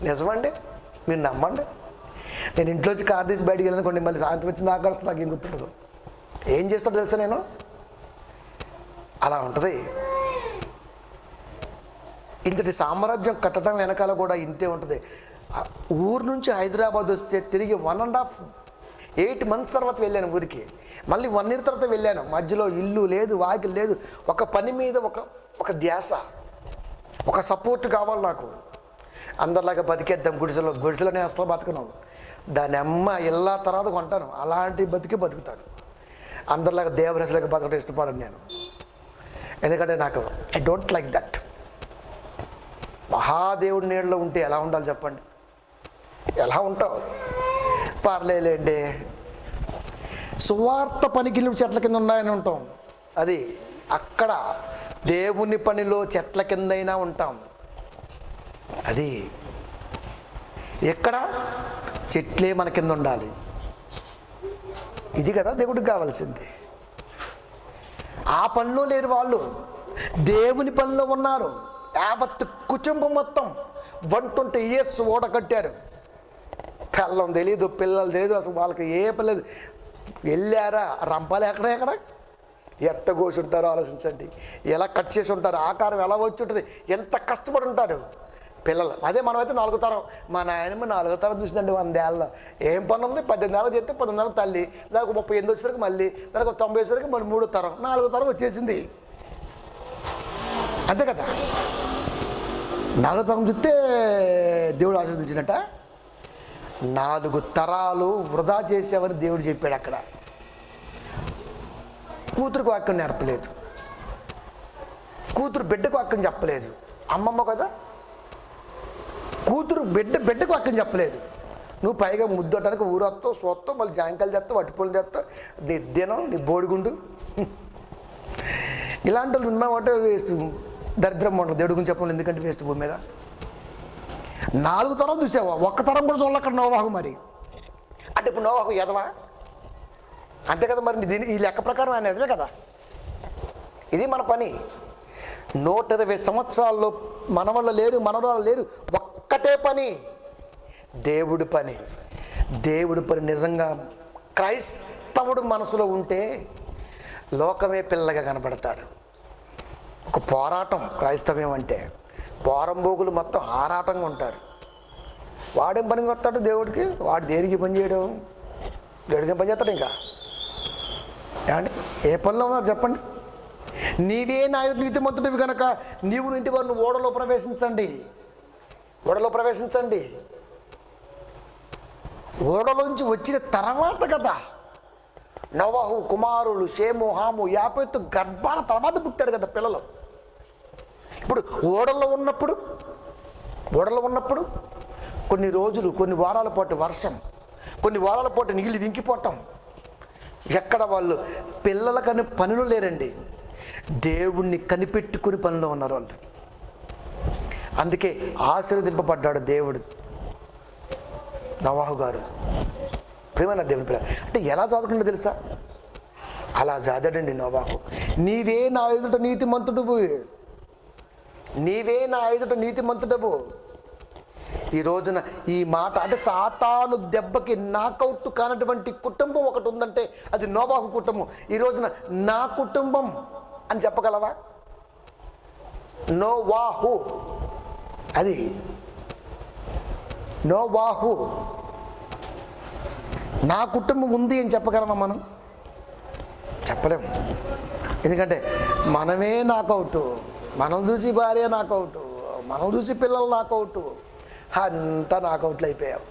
నిజమండి, మీరు నమ్మండి. నేను ఇంట్లోంచి కార్ తీసి బయటికి వెళ్ళనుకోండి, మళ్ళీ సాయంత్రం వచ్చి నాకు వస్తుంది, నాకు ఏం గుర్తుండదు. ఏం చేస్తాడో తెలుసా నేను, అలా ఉంటుంది. ఇంతటి సామ్రాజ్యం కట్టడం వెనకాల కూడా ఇంతే ఉంటుంది. ఊరు నుంచి హైదరాబాద్ వస్తే తిరిగి 1.5-8 months తర్వాత వెళ్ళాను ఊరికి. మళ్ళీ 1 year తర్వాత వెళ్ళాను. మధ్యలో ఇల్లు లేదు, వాకిలు లేదు. ఒక పని మీద ఒక ధ్యాస, ఒక సపోర్ట్ కావాలి నాకు. అందరిలాగా బతికేద్దాం, గుడిసెలోనే అసలు బతకను. దాని అమ్మ ఇళ్ళ తర్వాత కొంటాను, అలాంటి బతుకుతాను. అందరిలాగా దేవరసలాగా బతకడం ఇష్టపడను నేను. ఎందుకంటే నాకు ఐ డోంట్ లైక్ దట్. మహాదేవుడి నీళ్ళలో ఉంటే ఎలా ఉండాలి చెప్పండి, ఎలా ఉంటావు? పర్లేలేండి, సువార్త పనికిలు చెట్ల కింద ఉన్నాయని ఉంటాం. అది అక్కడ దేవుని పనిలో చెట్ల కిందైనా ఉంటాం. అది ఎక్కడ చెట్లే మన కింద ఉండాలి. ఇది కదా దేవుడికి కావాల్సింది. ఆ పనిలో లేరు వాళ్ళు, దేవుని పనిలో ఉన్నారు. యావత్ కుటుంబం మొత్తం 120 years ఓడ కట్టారు. పిల్లం తెలీదు, పిల్లలు తెలీదు, అసలు వాళ్ళకి ఏ పిల్లలు. వెళ్ళారా, రంపాలు ఎక్కడ ఎట్ట కోసి ఉంటారో ఆలోచించండి. ఎలా కట్ చేసి ఉంటారు, ఆకారం ఎలా వచ్చి ఉంటుంది, ఎంత కష్టపడి ఉంటారు పిల్లలు. అదే మనమైతే 4వ తరం, మా నాయనమ్మ 4వ తరం చూసిందండి 100 ఏళ్ళలో. ఏం పని ఉంది, 18 ఏళ్ళు చేస్తే 18 ఏళ్ళ తల్లి, దానికి 38 వచ్చేసరికి మళ్ళీ, దానికి 90 వచ్చేసరికి మళ్ళీ 3వ తరం, 4వ తరం వచ్చేసింది. అంతే కదా. 4వ తరం చూస్తే దేవుడు ఆశీర్వదించినట్ట. 4 తరాలు వృధా చేసావని దేవుడు చెప్పాడు అక్కడ. కూతురుకు వాక్యం నేర్పలేదు, కూతురు బిడ్డకు వాక్యం చెప్పలేదు. అమ్మమ్మ కదా, కూతురు బిడ్డకు వాక్యం చెప్పలేదు. నువ్వు పైగా ముద్దటానికి ఊరొస్తావు, సోత్తావు, మళ్ళీ జాంకాయలు తెస్తావు, వట్టిపూలు తెస్తావు, నీ దినం, నీ బోడిగుండు. ఇలాంటి వాళ్ళు ఉన్నామంటే వేస్ట్, దరిద్రం ఉండదు. దేవుడి గురించి చెప్పండి, ఎందుకంటే వేస్ట్ భూమి మీద. 4 తరం చూసావా, 1 తరం కూడా చూడాలి అక్కడ నోవాహు. మరి అంటే ఇప్పుడు నోవాహు ఎదవా? అంతే కదా. మరి దీని ఈ లెక్క ప్రకారం ఆయన ఎదవే కదా. ఇది మన పని. 120 సంవత్సరాల్లో మనవళ్ళు లేరు, మనవరాలు లేరు, ఒక్కటే పని, దేవుడి పని. దేవుడి పని నిజంగా క్రైస్తవుడు మనసులో ఉంటే లోకమే పిల్లగా కనబడతారు. ఒక పోరాటం క్రైస్తవ్యం అంటే. పోరంబోగులు మొత్తం ఆరాటంగా ఉంటారు. వాడేం పనికి వస్తాడు దేవుడికి? వాడు దేనికి పని చేయడం? దేవుడికి పని చేస్తాడు ఇంకా? ఏమండి, ఏ పనిలో ఉన్నారు చెప్పండి? నీవే నా నీతిమంతుడివి కనుక నీవు ఇంటి వారిని ఓడలో ప్రవేశించండి. ఓడలో ప్రవేశించండి. ఓడలోంచి వచ్చిన తర్వాత కదా నోవహు కుమారులు షేము హాము యాపెతు గర్భాల తర్వాత పుట్టారు కదా పిల్లలు. ఇప్పుడు ఓడలో ఉన్నప్పుడు కొన్ని రోజులు, కొన్ని వారాల పాటు వర్షం, కొన్ని వారాల పాటు నీళ్ళు వింకిపోవటం. ఎక్కడ వాళ్ళు పిల్లలకని పనులు లేరండి, దేవుణ్ణి కనిపెట్టుకుని పనిలో ఉన్నారు వాళ్ళు. అందుకే ఆశీర్వదింపబడ్డాడు దేవుడు నోవహు గారు. ప్రియమైన దేవుని పిల్ల అంటే ఎలా చదువుకుంటే తెలుసా? అలా చదవండి నోవహు. నీవే నా ఎదుట నీతిమంతుడువు, నీవే నా ఎదుట నీతిమంతుడవు. ఈ రోజున ఈ మాట అంటే సాతాను దెబ్బకి నాకౌట్ కానటువంటి కుటుంబం ఒకటి ఉందంటే అది నోవహు కుటుంబం. ఈ రోజున నా కుటుంబం అని చెప్పగలవా? నోవాహు, అది నోవాహు, నా కుటుంబం ఉంది అని చెప్పగలమా మనం? చెప్పలేము. ఎందుకంటే మనమే నాకౌట్, మనం చూసి భార్య నాకౌట్, మనం చూసి పిల్లలు నాకౌట్, అంతా నాకౌట్లు అయిపోయాం.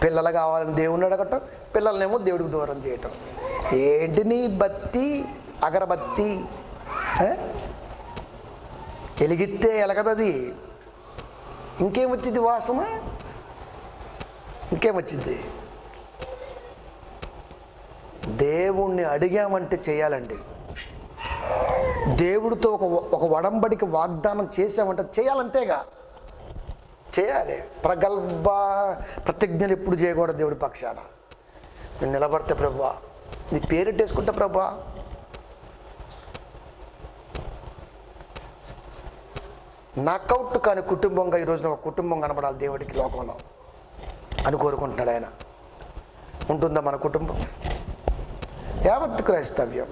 పిల్లలు కావాలని దేవుణ్ణి అడగటం, పిల్లలనేమో దేవుడికి దూరం చేయటం. ఏంటి నీ బత్తి అగరబత్తి ఎలిగితే ఎలగదది, ఇంకేమొచ్చింది వాసన, ఇంకేమొచ్చింది? దేవుణ్ణి అడిగామంటే చేయాలండి. దేవుడితో ఒక వడంబడికి వాగ్దానం చేసామంటే చేయాలంతేగా, చేయాలి. ప్రగల్భ ప్రతిజ్ఞలు ఎప్పుడు చేయకూడదు దేవుడి పక్షాన. నేను నిలబడితే ప్రభువా, నీ పేరెట్టేసుకుంటా ప్రభువా, నాకౌట్ కాని కుటుంబంగా ఈరోజున ఒక కుటుంబం కనబడాలి దేవుడికి లోకంలో అని కోరుకుంటున్నాడు ఆయన. ఉంటుందా మన కుటుంబం? యావత్ క్రైస్తవ్యం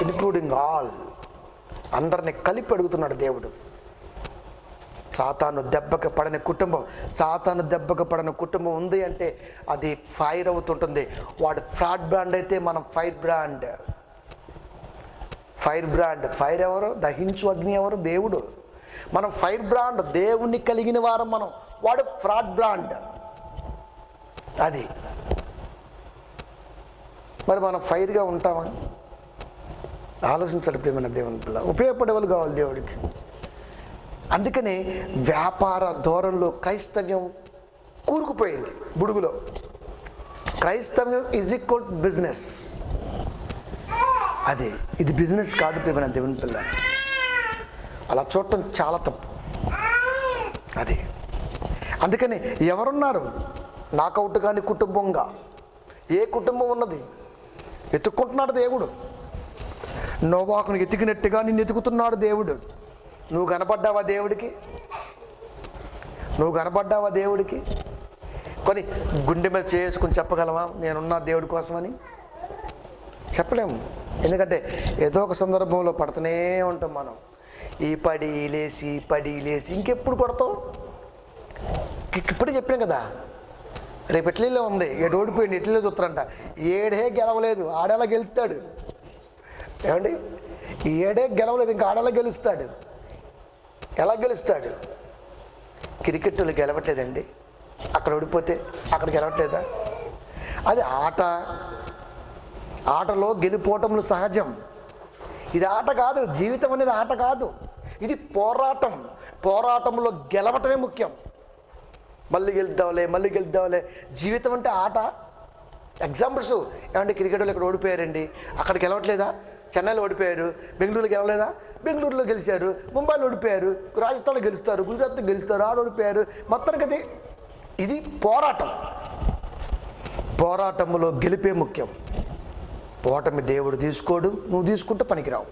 ఇన్క్లూడింగ్ ఆల్, అందరినీ కలిపి అడుగుతున్నాడు దేవుడు. సాతాను దెబ్బకి పడని కుటుంబం ఉంది అంటే అది ఫైర్ అవుతుంటుంది. వాడు ఫ్రాడ్ బ్రాండ్ అయితే మనం ఫైర్ బ్రాండ్. ఫైర్ ఎవరు? దహించు అగ్ని ఎవరు? దేవుడు. మనం ఫైర్ బ్రాండ్, దేవుణ్ణి కలిగిన వారం మనం. వాడు ఫ్రాడ్ బ్రాండ్. అది మరి మనం ఫైర్గా ఉంటామా? ఆలోచించాలి ప్రియమైన దేవుని పిల్ల. ఉపయోగపడే వాళ్ళు కావాలి దేవుడికి. అందుకనే వ్యాపార ధోరణిలో క్రైస్తవ్యం కూరుకుపోయింది బుడుగులో. క్రైస్తవ్యం ఈజ్ ఈక్వల్ బిజినెస్. అదే ఇది బిజినెస్ కాదు ప్రియమైన దేవుని పిల్ల. అలా చూడటం చాలా తప్పు. అది అందుకని ఎవరున్నారు నాకౌట్ కానీ కుటుంబంగా? ఏ కుటుంబం ఉన్నది? ఎత్తుక్కుంటున్నాడు దేవుడు. నోవాహును ఎతికినట్టుగా నిన్ను ఎతుకుతున్నాడు దేవుడు. నువ్వు కనపడ్డావా దేవుడికి? కొని గుండె మీద చేసుకుని చెప్పగలవా నేనున్నా దేవుడి కోసమని? చెప్పలేము. ఎందుకంటే ఏదో ఒక సందర్భంలో పడుతూనే ఉంటాం మనం. ఈ పడి లేచి ఇంకెప్పుడు కొడతావు? ఇప్పుడే చెప్పాం కదా, రేపు ఇట్లీలో ఉంది, ఏడు ఓడిపోయింది, ఇట్లీలో చూస్తారంట. ఏడే గెలవలేదు, ఆడేలా గెలుస్తాడు. ఏమండి, ఏడే గెలవలేదు, ఇంకా ఆడేలా గెలుస్తాడు. ఎలా గెలుస్తాడు? క్రికెట్లో గెలవట్లేదండి, అక్కడ ఓడిపోతే అక్కడ గెలవట్లేదా? అది ఆటలో గెలిపోవటములు సహజం. ఇది ఆట కాదు, జీవితం అనేది ఆట కాదు, ఇది పోరాటం. పోరాటంలో గెలవటమే ముఖ్యం. మళ్ళీ గెలుద్దాంలే. జీవితం అంటే ఆట. ఎగ్జాంపుల్స్ ఏమంటే క్రికెట్లో ఇక్కడ ఓడిపోయారండి, అక్కడ గెలవట్లేదా? చెన్నైలో ఓడిపోయారు, బెంగళూరులో గెలవలేదా? బెంగళూరులో గెలిచారు. ముంబైలో ఓడిపోయారు, రాజస్థాన్లో గెలుస్తారు, గుజరాత్లో గెలుస్తారు, ఆడ ఓడిపోయారు. మొత్తానికి ఇది పోరాటం. పోరాటంలో గెలిపే ముఖ్యం. ఓటమి దేవుడు తీసుకోడు, నువ్వు తీసుకుంటే పనికిరావు.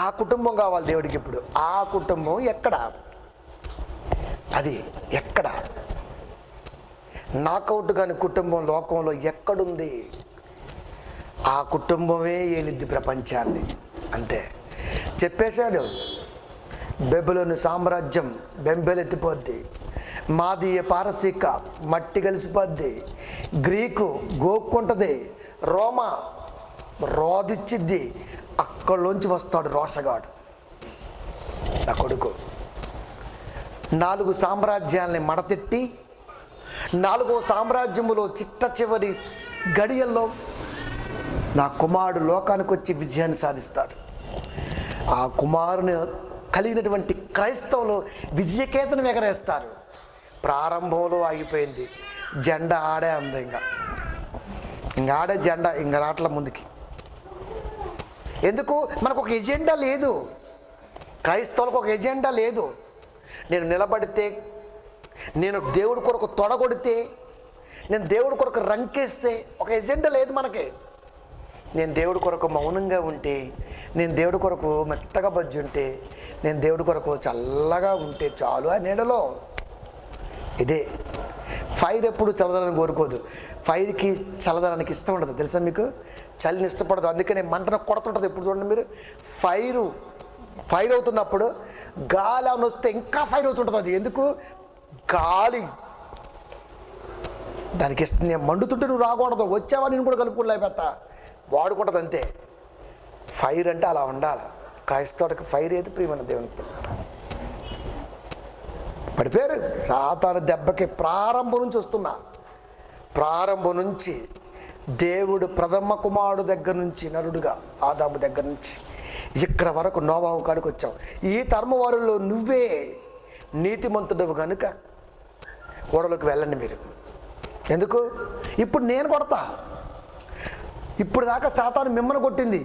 ఆ కుటుంబం కావాలి దేవుడికి. ఇప్పుడు ఆ కుటుంబం ఎక్కడ? అది ఎక్కడ? నాకౌట్ కాని కుటుంబం లోకంలో ఎక్కడుంది? ఆ కుటుంబమే ఏలిద్ది ప్రపంచాన్ని. అంతే చెప్పేశాడు. బెబులోను సామ్రాజ్యం బెంబెలెత్తిపోద్ది, మాదీయ పారసీక మట్టి కలిసిపోద్ది, గ్రీకు గోక్కుంటది, రోమా రోదిచ్చిద్ది. అక్కడలోంచి వస్తాడు రోషగాడు, నా కొడుకు. 4 సామ్రాజ్యాల్ని మడతెట్టి 4వ సామ్రాజ్యములో చిట్ట చివరి గడియల్లో నా కుమారుడు లోకానికి వచ్చి విజయాన్ని సాధిస్తాడు. ఆ కుమారుని కలిగినటువంటి క్రైస్తవులు విజయకేతనం ఎగరేస్తారు. ప్రారంభంలో ఆగిపోయింది, జెండా ఆడే ఉంది. ఇంకా ఆడే జెండా ఇంకా రాట్ల ముందుకి. ఎందుకు? మనకు ఒక ఎజెండా లేదు. క్రైస్తవులకు ఒక ఎజెండా లేదు. నేను నిలబడితే, నేను దేవుడి కొరకు తొడగొడితే, నేను దేవుడి కొరకు రంకేస్తే ఒక ఎజెండా లేదు మనకి. నేను దేవుడి కొరకు మౌనంగా ఉంటే, నేను దేవుడి కొరకు మెత్తగా బజ్జి ఉంటే, నేను దేవుడి కొరకు చల్లగా ఉంటే చాలు ఆ నీడలో. ఇదే ఫైర్ ఎప్పుడు చల్లదనాన్ని కోరుకోదు. ఫైర్కి చల్లదనానికి ఇష్టం ఉండదు, తెలుసా మీకు? చలిని ఇష్టపడదు, అందుకనే మంటను కొడుతుంటుంది. ఎప్పుడు చూడండి మీరు, ఫైర్ అవుతున్నప్పుడు గాలి అని వస్తే ఇంకా ఫైర్ అవుతుంటుంది. అది ఎందుకు? గాలి దానికి ఇష్టం. నేను మండుతుంటే నువ్వు రాకూడదు, వచ్చావా నేను కూడా కలుపుకోలేకపోతా, వాడుకుంటుంది అంతే. ఫైర్ అంటే అలా ఉండాలి. క్రైస్తవుడికి ఫైర్ ఏది ప్రియమైన దేవుని పిల్లలు? పడిపోయారు సాతాను దెబ్బకి. ప్రారంభం నుంచి వస్తున్నా, ప్రారంభం నుంచి దేవుడు ప్రథమ కుమారుడు దగ్గర నుంచి, నరుడుగా ఆదాము దగ్గర నుంచి ఇక్కడ వరకు నోవాహు కాడికి వచ్చావు. ఈ తరము వారిలో నువ్వే నీతిమంతుడవు కనుక ఓడలోకి వెళ్ళండి మీరు. ఎందుకు? ఇప్పుడు నేను కొడతా. ఇప్పుడు దాకా సాతాను మిమ్మల్ని కొట్టింది,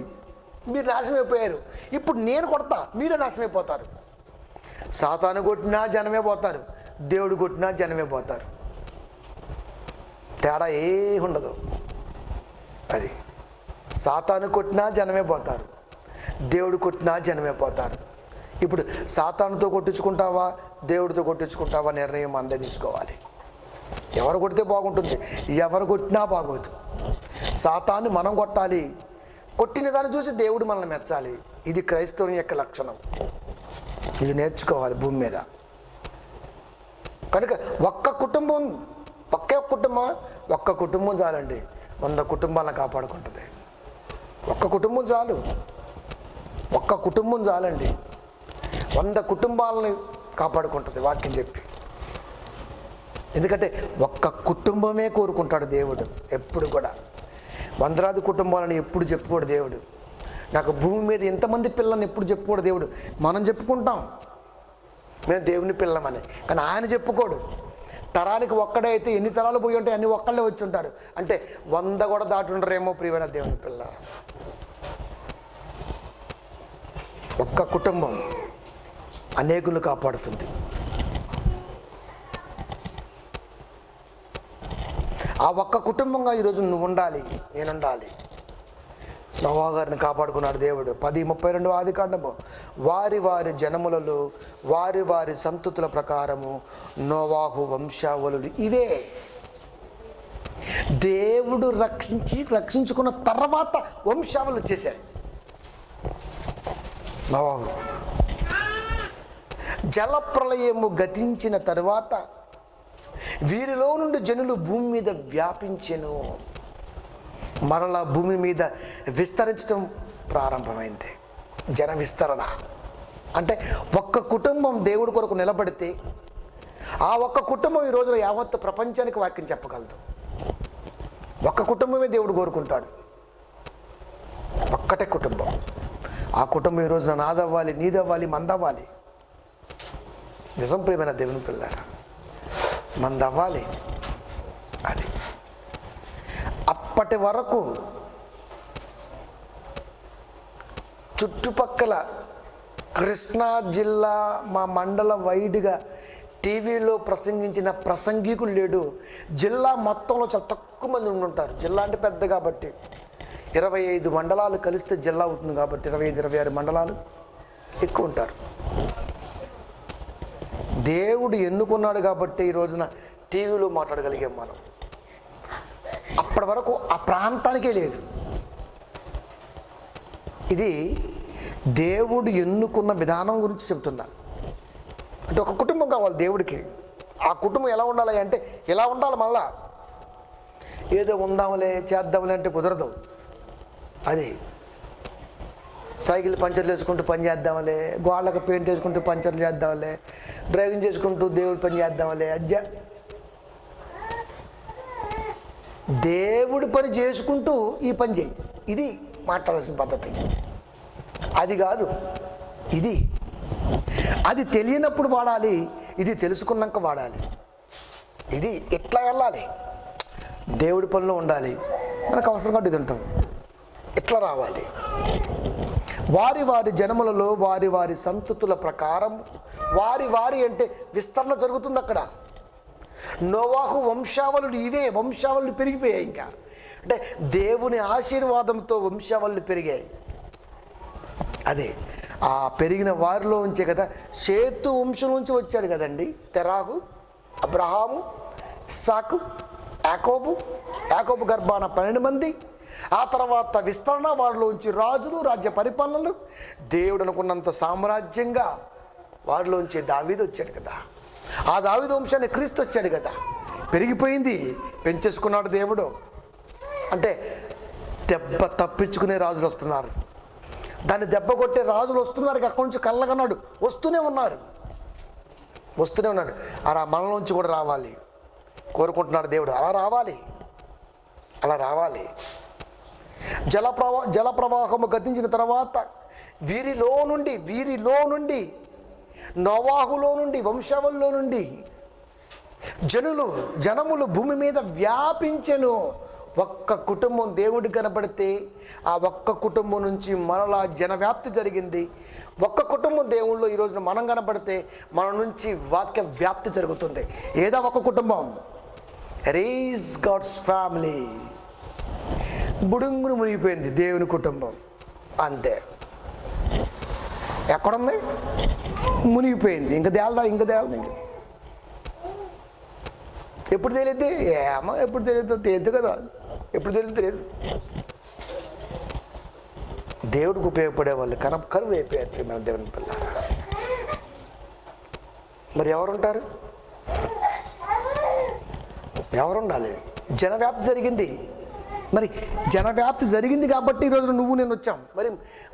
మీరు నాశనం అయిపోయారు. ఇప్పుడు నేను కొడతా, మీరే నాశనం అయిపోతారు. సాతాను కొట్టినా జనమే పోతారు, దేవుడు కొట్టినా జనమే పోతారు. తేడా ఏ ఉండదు. అది సాతాను కొట్టినా జనమే పోతారు, దేవుడు కొట్టినా జనమే పోతారు. ఇప్పుడు సాతానుతో కొట్టించుకుంటావా, దేవుడితో కొట్టించుకుంటావా, నిర్ణయం అందే తీసుకోవాలి. ఎవరు కొడితే బాగుంటుంది, ఎవరు కొట్టినా బాగోదు. సాతాను మనం కొట్టాలి, కొట్టిన దాన్ని చూసి దేవుడు మనల్ని మెచ్చాలి. ఇది క్రైస్తవుని యొక్క లక్షణం. ఇది నేర్చుకోవాలి భూమి మీద. కనుక ఒక్క కుటుంబం చాలండి, 100 కుటుంబాలను కాపాడుకుంటుంది. ఒక్క కుటుంబం చాలు, ఒక్క కుటుంబం చాలండి, 100 కుటుంబాలని కాపాడుకుంటుంది వాక్యం చెప్పి. ఎందుకంటే ఒక్క కుటుంబమే కోరుకుంటాడు దేవుడు ఎప్పుడు కూడా. 100 కుటుంబాలను ఎప్పుడు చెప్పుకోడు దేవుడు. నాకు భూమి మీద ఇంతమంది పిల్లల్ని ఎప్పుడు చెప్పుకోడు దేవుడు. మనం చెప్పుకుంటాం మేము దేవుని పిల్లమని, కానీ ఆయన చెప్పుకోడు. తరానికి ఒక్కడే అయితే ఎన్ని తరాలు పోయి ఉంటాయి, అన్ని ఒక్కళ్ళే వచ్చి ఉంటారు. అంటే 100 కూడా దాటి ఉండరేమో ప్రియమైన దేవుని పిల్ల. ఒక్క కుటుంబం అనేకులు కాపాడుతుంది. ఆ ఒక్క కుటుంబంగా ఈరోజు నువ్వు ఉండాలి, నేను ఉండాలి. నోవాహు గారిని కాపాడుకున్నాడు దేవుడు. 10:32 ఆదికాండము. వారి వారి జనములలో వారి వారి సంతతుల ప్రకారము నోవాహు వంశావళులు ఇవే. దేవుడు రక్షించుకున్న తర్వాత వంశావళులు వచ్చేసాయి. నోవాహు జలప్రళయము గతించిన తరువాత వీరిలో నుండి జనులు భూమి మీద వ్యాపించెను. మరలా భూమి మీద విస్తరించడం ప్రారంభమైంది. జన విస్తరణ అంటే ఒక్క కుటుంబం దేవుడి కొరకు నిలబడితే ఆ ఒక్క కుటుంబం ఈ రోజున యావత్ ప్రపంచానికి వాక్యం చెప్పగలదు. ఒక్క కుటుంబమే దేవుడు కోరుకుంటాడు, ఒక్కటే కుటుంబం. ఆ కుటుంబం ఈ రోజున నాదవ్వాలి, నీదవ్వాలి, మందవ్వాలి. నిజం ప్రియమైన దేవుని పిల్లారా, మందవ్వాలి. అది అప్పటి వరకు చుట్టుపక్కల కృష్ణా జిల్లా మా మండల వైడ్గా టీవీలో ప్రసంగించిన ప్రసంగికులు లేడు. జిల్లా మొత్తంలో చాలా తక్కువ మంది ఉండుంటారు. జిల్లా అంటే పెద్ద కాబట్టి 25 మండలాలు కలిస్తే జిల్లా అవుతుంది కాబట్టి 25-26 మండలాలు ఎక్కువ ఉంటారు. దేవుడు ఎన్నుకున్నాడు కాబట్టి ఈ రోజున టీవీలో మాట్లాడగలిగాం మనం. అప్పటి వరకు ఆ ప్రాంతానికే లేదు. ఇది దేవుడు ఎన్నుకున్న విధానం గురించి చెప్తున్నా. అంటే ఒక కుటుంబం కావాలి దేవుడికి. ఆ కుటుంబం ఎలా ఉండాలి అంటే ఎలా ఉండాలి, మళ్ళా ఏదో ఉందాంలే చేద్దాంలే అంటే కుదరదు. అది సైకిల్ పంచర్లు వేసుకుంటూ పని చేద్దాంలే, గోళ్ళకు పెయింట్ వేసుకుంటూ పంచర్లు చేద్దాంలే, డ్రైవింగ్ చేసుకుంటూ దేవుడి పని చేద్దాంలే, దేవుడి పని చేసుకుంటూ ఈ పని చేయి. ఇది మాట్లాడాల్సిన పద్ధతి. అది కాదు, ఇది అది తెలియనప్పుడు వాడాలి, ఇది తెలుసుకున్నాక వాడాలి. ఇది ఎట్లా వెళ్ళాలి, దేవుడి పనిలో ఉండాలి, మనకు అవసరం కాబట్టి ఇది ఉంటాం. ఎట్లా రావాలి, వారి వారి జనములలో వారి వారి సంతతుల ప్రకారం, వారి అంటే విస్తరణ జరుగుతుంది అక్కడ. నోవాహు వంశావళులు ఇవే, వంశావళులు పెరిగిపోయాయి. ఇంకా అంటే దేవుని ఆశీర్వాదంతో వంశావళులు పెరిగాయి. అదే ఆ పెరిగిన వారిలో ఉంచే కదా షేతు వంశం నుంచి వచ్చాడు కదండి తెరాహు, అబ్రహాము, ఇస్సాకు, యాకోబు గర్భాన 12 మంది. ఆ తర్వాత విస్తరణ, వారిలోంచి రాజులు, రాజ్య పరిపాలనలు, దేవుడు అనుకున్నంత సామ్రాజ్యంగా వారిలోంచి దావీదు వచ్చాడు కదా. ఆ దావీదు వంశాన్ని క్రీస్తు వచ్చాడు కదా. పెరిగిపోయింది, పెంచేసుకున్నాడు దేవుడు. అంటే దెబ్బ తప్పించుకునే రాజులు వస్తున్నారు, దాన్ని దెబ్బ కొట్టే రాజులు వస్తున్నారు. అక్కడి నుంచి కళ్ళగన్నాడు వస్తూనే ఉన్నారు. అలా మనలోంచి కూడా రావాలి కోరుకుంటున్నాడు దేవుడు. అలా రావాలి. జల ప్రవాహము గతించిన తర్వాత వీరిలో నుండి నోవాహులో నుండి, వంశావళిలో నుండి జనములు భూమి మీద వ్యాపించెను. ఒక్క కుటుంబం దేవుడికి కనబడితే ఆ ఒక్క కుటుంబం నుంచి మరలా జనవ్యాప్తి జరిగింది. ఒక్క కుటుంబం దేవుళ్ళు ఈరోజున మనం కనబడితే మన నుంచి వాక్య వ్యాప్తి జరుగుతుంది. ఏదో ఒక కుటుంబం, రైజ్ గాడ్స్ ఫ్యామిలీ. బుడుంగును మునిగిపోయింది దేవుని కుటుంబం, అంతే. ఎక్కడుంది, మునిగిపోయింది. ఇంకా తేలదా, ఎప్పుడు తెలియద్ది, ఏమో ఎప్పుడు తెలియదు కదా, ఎప్పుడు తెలియదు. దేవుడికి ఉపయోగపడే వాళ్ళు కరువు అయిపోయారు మన దేవుని పిల్లారా. మరి ఎవరుంటారు, ఎవరుండాలి? జనవ్యాప్తి జరిగింది. మరి జనవ్యాప్తి జరిగింది కాబట్టి ఈరోజు నువ్వు నేను వచ్చాం. మరి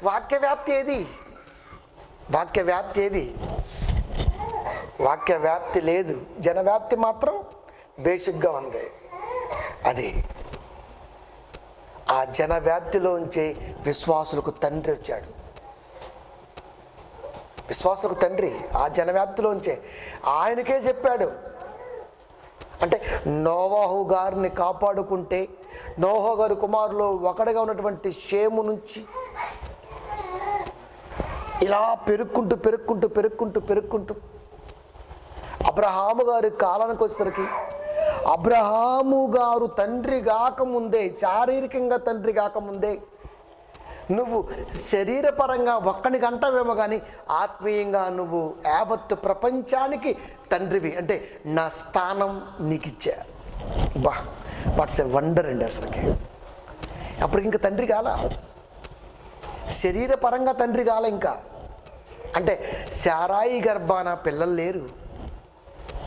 వాక్య వ్యాప్తి ఏది? వాక్య వ్యాప్తి లేదు. జనవ్యాప్తి మాత్రం బేసిక్గా ఉంది. అది ఆ జనవ్యాప్తిలోంచి విశ్వాసులకు తండ్రి వచ్చాడు. విశ్వాసులకు తండ్రి ఆ జనవ్యాప్తిలోంచే ఆయనకే చెప్పాడు. అంటే నోవాహు గారిని కాపాడుకుంటే, నోవాహు గారి కుమారులో ఒకడిగా ఉన్నటువంటి షేము నుంచి ఇలా పెరుక్కుంటూ అబ్రహాము గారి కాలానికి వచ్చేసరికి, అబ్రహాము గారు తండ్రి కాకముందే, శారీరకంగా తండ్రి కాకముందే, నువ్వు శరీరపరంగా ఒక్కడికి అంటావేమో కానీ ఆత్మీయంగా నువ్వు యావత్తు ప్రపంచానికి తండ్రివి. అంటే నా స్థానం నీకు ఇచ్చా. వాట్స్ ఎ వండర్ అండి అసలుకి. అప్పటికి ఇంకా తండ్రి కాల, శరీరపరంగా తండ్రి కాల ఇంకా. అంటే శారాయి గర్భాన పిల్లలు లేరు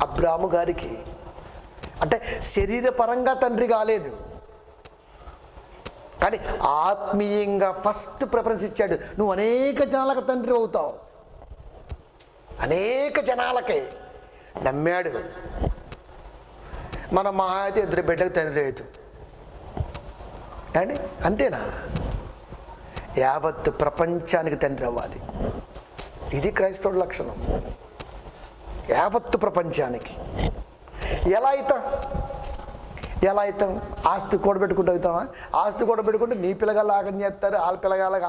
అబ్రాము గారికి. అంటే శరీరపరంగా తండ్రి కాలేదు, కానీ ఆత్మీయంగా ఫస్ట్ ప్రిఫరెన్స్ ఇచ్చాడు. నువ్వు అనేక జనాలకు తండ్రి అవుతావు, అనేక జనాలకే నమ్మాడు. మన మా అయితే 2 బిడ్డలకు తండ్రి అవుతాం అండి, అంతేనా? యావత్ ప్రపంచానికి తండ్రి అవ్వాలి. ఇది క్రైస్తవుడి లక్షణం. యావత్తు ప్రపంచానికి. ఎలా అవుతాం? ఆస్తి కూడబెట్టుకుంటూ అవుతామా? ఆస్తి కూడబెట్టుకుంటే నీ పిల్లగాళ్ళు ఆగం చేస్తారు, వాళ్ళ పిల్లగాళ్ళకి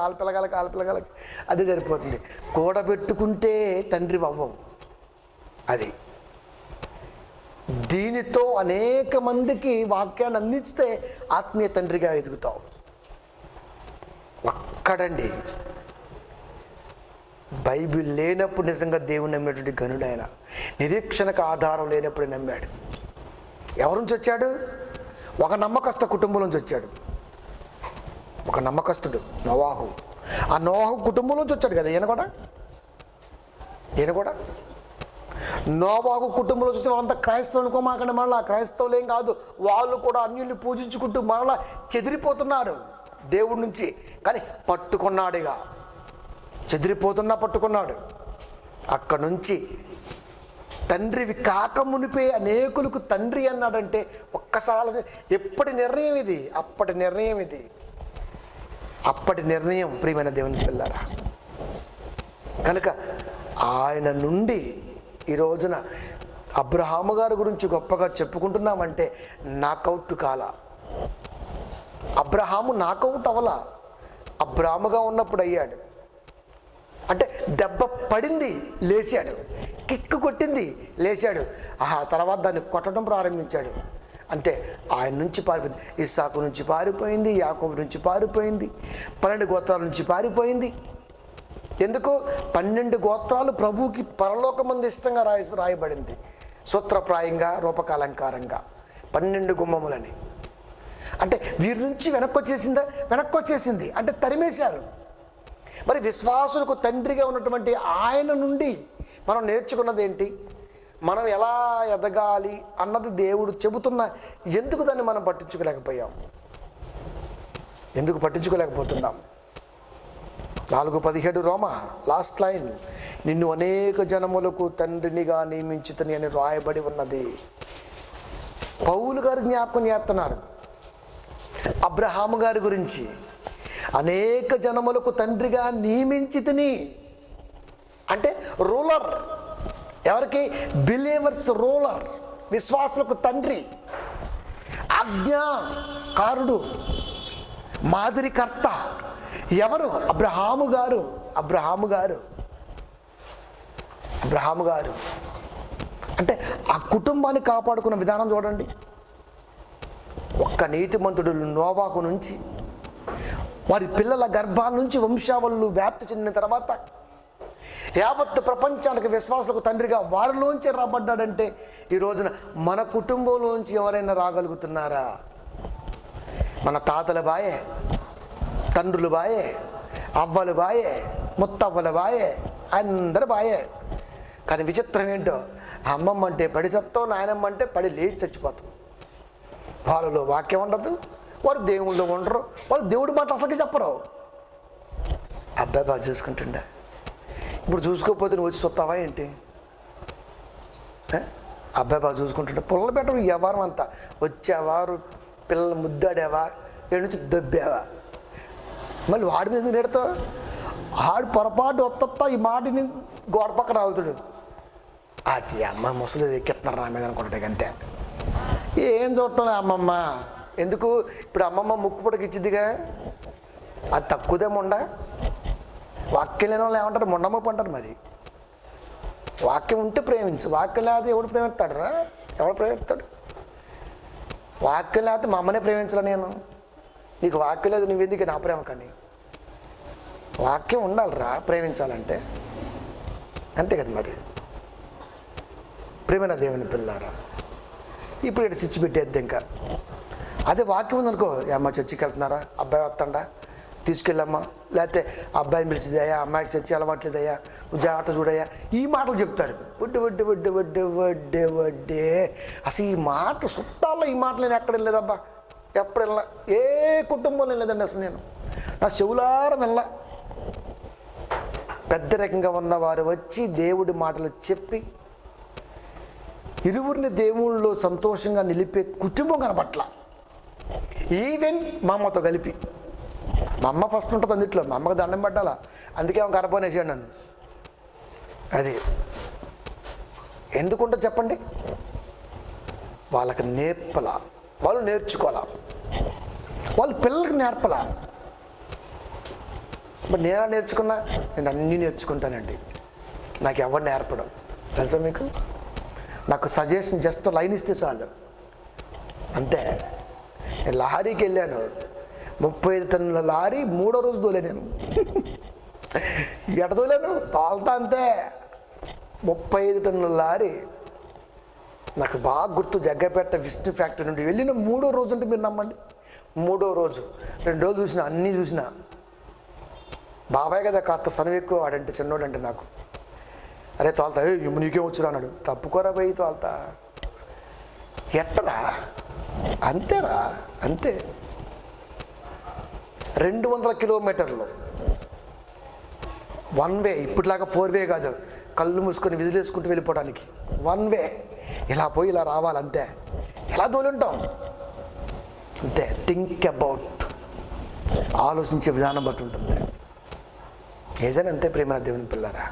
అదే సరిపోతుంది. కూడబెట్టుకుంటే తండ్రి అవ్వం. అది దీనితో అనేక మందికి వాక్యాన్ని అందిస్తే ఆత్మీయ తండ్రిగా ఎదుగుతావు. ఒక్కడండి బైబిల్ లేనప్పుడు నిజంగా దేవుని నమ్మేటువంటి గనుడు ఆయన. నిరీక్షణకు ఆధారం లేనప్పుడు నమ్మాడు. ఎవరి నుంచి వచ్చాడు? ఒక నమ్మకస్థ కుటుంబం నుంచి వచ్చాడు. ఒక నమ్మకస్తుడు నోవాహు. ఆ నోహ కుటుంబం నుంచి వచ్చాడు కదా ఈయన కూడా నోవాహు కుటుంబంలో చూస్తే వాళ్ళంతా క్రైస్తవులు అనుకోమాకండి. మళ్ళీ క్రైస్తవులు ఏం కాదు, వాళ్ళు కూడా అన్యుల్ని పూజించుకుంటూ మరలా చెదిరిపోతున్నారు దేవుడి నుంచి. కానీ పట్టుకున్నాడుగా, చెదిరిపోతున్నా పట్టుకున్నాడు. అక్కడ నుంచి తండ్రివి కాక మునిపే అనేకులకు తండ్రి అన్నాడంటే ఒక్కసారి ఆలోచన. ఎప్పటి నిర్ణయం ఇది? అప్పటి నిర్ణయం ప్రియమైన దేవుని పిల్లరా. కనుక ఆయన నుండి ఈ రోజున అబ్రహాము గారి గురించి గొప్పగా చెప్పుకుంటున్నామంటే నాకౌట్ కాల. అబ్రహాము నాకౌట్ అవలా, అబ్రాముగా ఉన్నప్పుడు అయ్యాడు. అంటే దెబ్బ పడింది, లేచాడు. కిక్కు కొట్టింది, లేచాడు. తర్వాత దాన్ని కొట్టడం ప్రారంభించాడు. అంతే, ఆయన నుంచి పారిపోయింది. ఇస్సాకు నుంచి పారిపోయింది, యాకోబు నుంచి పారిపోయింది, 12 గోత్రాల నుంచి పారిపోయింది. ఎందుకు? 12 గోత్రాలు ప్రభువుకి పరలోకమందు ఇష్టంగా రాయబడింది, సూత్రప్రాయంగా, రూపకాలంకారంగా 12 గుమ్మములని. అంటే వీరి నుంచి వెనక్కొచ్చేసింది అంటే తరిమేశారు. మరి విశ్వాసులకు తండ్రిగా ఉన్నటువంటి ఆయన నుండి మనం నేర్చుకున్నది ఏంటి? మనం ఎలా ఎదగాలి అన్నది దేవుడు చెబుతున్నా ఎందుకు దాన్ని మనం పట్టించుకోలేకపోతున్నాం? 4:17 రోమా లాస్ట్ లైన్, నిన్ను అనేక జనములకు తండ్రినిగా నియమించితని అని రాయబడి ఉన్నది. పౌలు గారు జ్ఞాపకం చేస్తున్నారు అబ్రహాము గారి గురించి. అనేక జనములకు తండ్రిగా నియమించితిని అంటే రూలర్. ఎవరికి? బిలీవర్స్ రూలర్, విశ్వాసులకు తండ్రి, ఆజ్ఞాకారుడు, మాదిరికర్త. ఎవరు? అబ్రహాము గారు అంటే ఆ కుటుంబాన్ని కాపాడుకున్న విధానం చూడండి. ఒక్క నీతిమంతుడు నోవాహు నుంచి, వారి పిల్లల గర్భాల నుంచి వంశావళులు వ్యాప్తి చెందిన తర్వాత యావత్తు ప్రపంచానికి విశ్వాసులకు తండ్రిగా వారిలోంచి రాబడ్డాడంటే ఈ రోజున మన కుటుంబంలోంచి ఎవరైనా రాగలుగుతున్నారా? మన తాతల బాయే, తండ్రులు బాయే, అవ్వలు బాయే, ముత్తవ్వల బాయే, అందరు బాయే. కానీ విచిత్రం ఏంటో, అమ్మమ్మ అంటే పడి చస్తాం, నాయనమ్మ అంటే పడి లేచి చచ్చిపోతాం. వాళ్ళలో వాక్యం ఉండదు, వారు దేవుళ్ళు ఉండరు, వాళ్ళు దేవుడి మాట అసలుకి చెప్పరు. అబ్బాయి బాగా చూసుకుంటుండే, ఇప్పుడు చూసుకోకపోతే నువ్వు వచ్చి చూస్తావా ఏంటి? అబ్బాయి బాగా చూసుకుంటుంటే పుల్లలు పెట్టరు వ్యవహారం అంతా. వచ్చేవారు పిల్లలు ముద్దాడేవా, ఏడు నుంచి దబ్బావా, మళ్ళీ వాడి మీద నెడతావు. ఆడు పొరపాటు వస్తా ఈ మాటిని గోడ పక్కన ఆగుతాడు. అటు అమ్మ ముసలి ఎక్కిస్తున్నారు నా మీద అనుకుంటాడు. అంతే, ఏం చూడటం అమ్మమ్మ ఎందుకు? ఇప్పుడు అమ్మమ్మ ముక్కు పొడకి ఇచ్చిద్దిగా, అది తక్కువదేముండ. వాక్యం లేని వాళ్ళు ఏమంటారు? మొండమప్పు అంటారు. మరి వాక్యం ఉంటే ప్రేమించు, వాక్యం లేకపోతే ఎవడు ప్రేమిస్తాడు రా? ఎవడు ప్రేమిస్తాడు? వాక్యం లేకపోతే మా అమ్మనే ప్రేమించలే నేను. నీకు వాక్యం లేదు, నువ్వెందుకు నా ప్రేమ? కానీ వాక్యం ఉండాలిరా ప్రేమించాలంటే. అంతే కదా మరి. ప్రేమైన దేవుని పిల్లారా, ఇప్పుడు ఇక్కడ చిచ్చు పెట్టేద్ది. ఇంకా అదే వాక్యం ఉందనుకో, అమ్మ చర్చికి వెళ్తున్నారా, అబ్బాయి వస్తాడా, తీసుకెళ్ళమ్మా, లేకపోతే అబ్బాయిని పిలిచిదయ్యా, అమ్మాయికి చర్చి అలవాట్లేదయ్యా, నువ్వు జాగ్రత్త చూడయ్యా, ఈ మాటలు చెప్తారు. వడ్డే అసలు ఈ మాట చుట్టాల్లో ఈ మాటలు నేను ఎక్కడ వెళ్ళలేదబ్బా, ఎప్పుడు వెళ్ళా, ఏ కుటుంబంలో వెళ్ళలేదండి అసలు. నేను నా చెవులారా వెళ్ళా. పెద్ద రకంగా ఉన్నవారు వచ్చి దేవుడి మాటలు చెప్పి ఇరువురిని దేవుళ్ళలో సంతోషంగా నిలిపే కుటుంబం కనపట్ల. ఈవెన్ మా అమ్మతో కలిపి, మా అమ్మ ఫస్ట్ ఉంటుంది అందుట్లో, మా అమ్మకి దండం పెట్టాలా, అందుకే ఆమె కనపనేసాడు నన్ను. అది ఎందుకుంటుంది చెప్పండి? వాళ్ళకి నేర్పలా, వాళ్ళు నేర్చుకోవాలా, వాళ్ళు పిల్లలకి నేర్పలా. మరి నేను ఎలా నేర్చుకున్నా? నేను అన్నీ నేర్చుకుంటానండి, నాకు ఎవరు నేర్పడం తెలుసా మీకు? నాకు సజెషన్ జస్ట్ లైన్ ఇస్తే చాలు, అంతే. నేను లారీకి వెళ్ళాను, 35 టన్నుల లారీ 3వ రోజు తోలే. నేను ఎడదోలేను, తోలుతా అంతే. 35 టన్నుల లారీ నాకు బాగా గుర్తు. జగ్గపేట విష్ణు ఫ్యాక్టరీ నుండి వెళ్ళిన 3వ రోజు అంటే మీరు నమ్మండి, 3వ రోజు 2 రోజులు చూసిన, అన్నీ చూసిన. బాబాయ్ కదా కాస్త సనువు ఎక్కువ వాడంటే, చిన్నోడంటే నాకు. అరే తోల్తా, నీకేం వచ్చురా అన్నాడు. తప్పుకోరా పోయి తోల్తా. ఎట్టరా? అంతేరా, అంతే. 200 కిలోమీటర్లు వన్ వే, ఇప్పటిలాగా 4 వే కాదు, కళ్ళు మూసుకొని విజిలేసుకుంటూ వెళ్ళిపోవడానికి 1 వే. ఇలా పోయి ఇలా రావాలి అంతే. ఎలా తోలుంటాం అంతే. థింక్ అబౌట్, ఆలోచించే విధానం బట్టి ఉంటుంది ఏదైనా అంతే. ప్రేమ దేవుని పిల్లరా,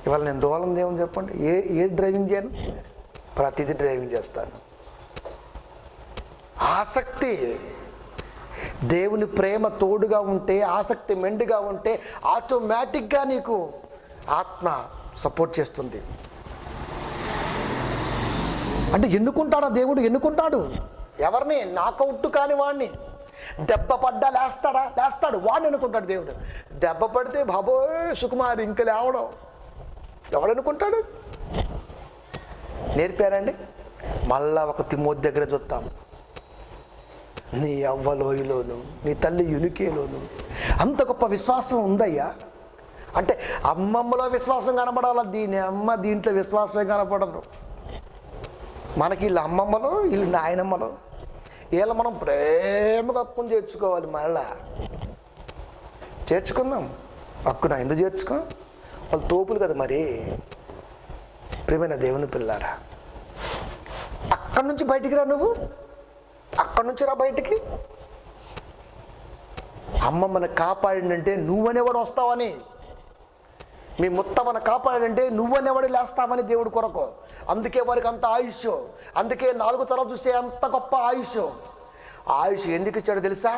ఇవాళ నేను దూరం దేవుని చెప్పండి, ఏ డ్రైవింగ్ చేయను, ప్రతిదీ డ్రైవింగ్ చేస్తాను. ఆసక్తి, దేవుని ప్రేమ తోడుగా ఉంటే, ఆసక్తి మెండుగా ఉంటే ఆటోమేటిక్గా నీకు ఆత్మ సపోర్ట్ చేస్తుంది. అంటే ఎన్నుకుంటాడా దేవుడు? ఎన్నుకుంటాడు. ఎవరిని? నాకౌట్ కాని వాడిని. దెబ్బ పడ్డా లేస్తాడు, వాడిని ఎన్నుకుంటాడు దేవుడు. దెబ్బ పడితే బాబోయ్ సుకుమారి ఇంక లేవడం ఎవడనుకుంటాడు? నేర్పారండి. మళ్ళా ఒక తిమోతి దగ్గర చూస్తాం, నీ అవ్వలోయలోను నీ తల్లి యునికేలోను అంత గొప్ప విశ్వాసం ఉందయ్యా. అంటే అమ్మమ్మలో విశ్వాసం కనపడాల, దీంట్లో విశ్వాసమే కనపడదు. మనకి వీళ్ళ అమ్మమ్మలో, వీళ్ళు నాయనమ్మలో, వీళ్ళ మనం ప్రేమగా హక్కును చేర్చుకోవాలి. మళ్ళా చేర్చుకుందాం హక్కున. ఎందుకు చేర్చుకో? వాళ్ళు తోపులు కదా మరి. ప్రియమైన దేవుని పిల్లారా, అక్కడి నుంచి బయటికి రా. నువ్వు అక్కడి నుంచి రా బయటికి. అమ్మ మనకు కాపాడిందంటే నువ్వనేవాడు వస్తావని, మీ ముత్త మన కాపాడంటే నువ్వనేవాడు లేస్తావని దేవుడి కొరకు. అందుకే వారికి అంత ఆయుష్, అందుకే 4 తరాలు చూసే అంత గొప్ప ఆయుష్ ఎందుకు ఇచ్చాడో తెలుసా?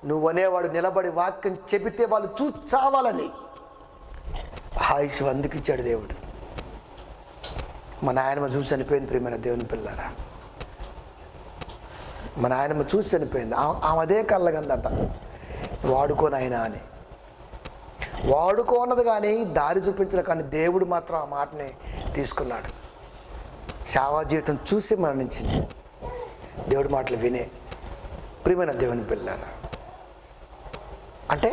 నువ్వనేవాడు నిలబడి వాక్యం చెబితే వాళ్ళు చూసి చావాలని ఆయుష్ అందుకు ఇచ్చాడు దేవుడు. మా నాయనమ్మ చూసి చనిపోయింది. ప్రియమైన దేవుని పిల్లారా, మా నాయనమ్మ చూసి చనిపోయింది. ఆమె అదే కళ్ళగందట, వాడుకోనైనా అని. వాడుకోన్నది కానీ దారి చూపించడం, కానీ దేవుడు మాత్రం ఆ మాటని తీసుకున్నాడు. సేవా జీవితం చూసి మరణించింది, దేవుడి మాటలు వినే. ప్రియమైన దేవుని పిల్లారా, అంటే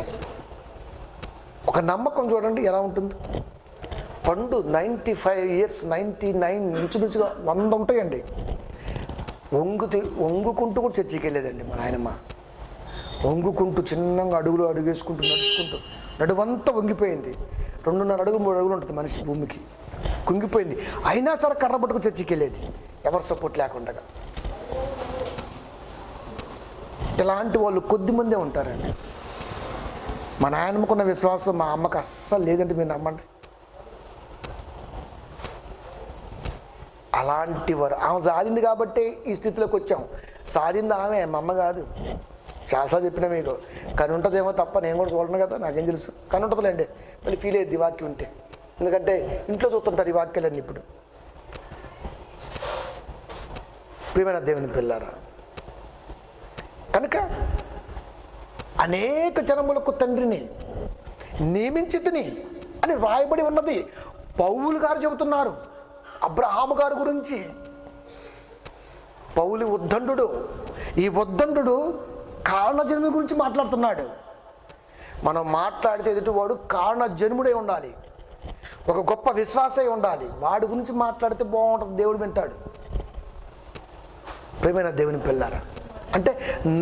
ఒక నమ్మకం చూడండి ఎలా ఉంటుంది. పండు 95 ఇయర్స్, 99 ఇంచుమించుగా 100 ఉంటాయండి. వంగుకుంటూ కూడా చర్చికి వెళ్ళేదండి మా నాయనమ్మ. వంగుకుంటూ చిన్నగా అడుగు వేసుకుంటూ నడుచుకుంటూ, నడువంతా వంగిపోయింది. 2.5 అడుగులు 3 అడుగులు ఉంటుంది మనిషి భూమికి, కుంగిపోయింది. అయినా సరే కర్ర పట్టుకు చర్చికి వెళ్ళేది, ఎవరు సపోర్ట్ లేకుండా. ఇలాంటి వాళ్ళు కొద్దిమందే ఉంటారండి. మా నాయనమ్మకున్న విశ్వాసం మా అమ్మకి అస్సలు లేదంటే మీరు నమ్మండి. అలాంటి వారు. ఆమె సాధింది కాబట్టి ఈ స్థితిలోకి వచ్చాం. సాధింది ఆమె, మా అమ్మ కాదు. చాలాసార్లు చెప్పినా మీకు. కని ఉంటుందేమో తప్ప నేను కూడా చూడను కదా, నాకేం తెలుసు. కని ఉంటుందిలేండి, మళ్ళీ ఫీల్ అయ్యేది ఈ వాక్యం ఉంటే. ఎందుకంటే ఇంట్లో చూస్తుంటారు ఈ వాక్యాలన్నీ. ఇప్పుడు ప్రియమైన దేవుని పిల్లారా, కనుక అనేక జనములకు తండ్రిని నియమించితిని అని వ్రాయబడి ఉన్నది. పౌలు గారు చెబుతున్నారు అబ్రహాము గారి గురించి. పౌలు ఉద్దండు. ఈ ఉద్దండు కారణజన్ముడి గురించి మాట్లాడుతున్నాడు. మనం మాట్లాడితే ఎదుటివాడు కారణజన్ముడే ఉండాలి, ఒక గొప్ప విశ్వాసే ఉండాలి. వాడి గురించి మాట్లాడితే బాగుంటుంది, దేవుడు వింటాడు. ప్రియమైన దేవుని పిల్లారా, అంటే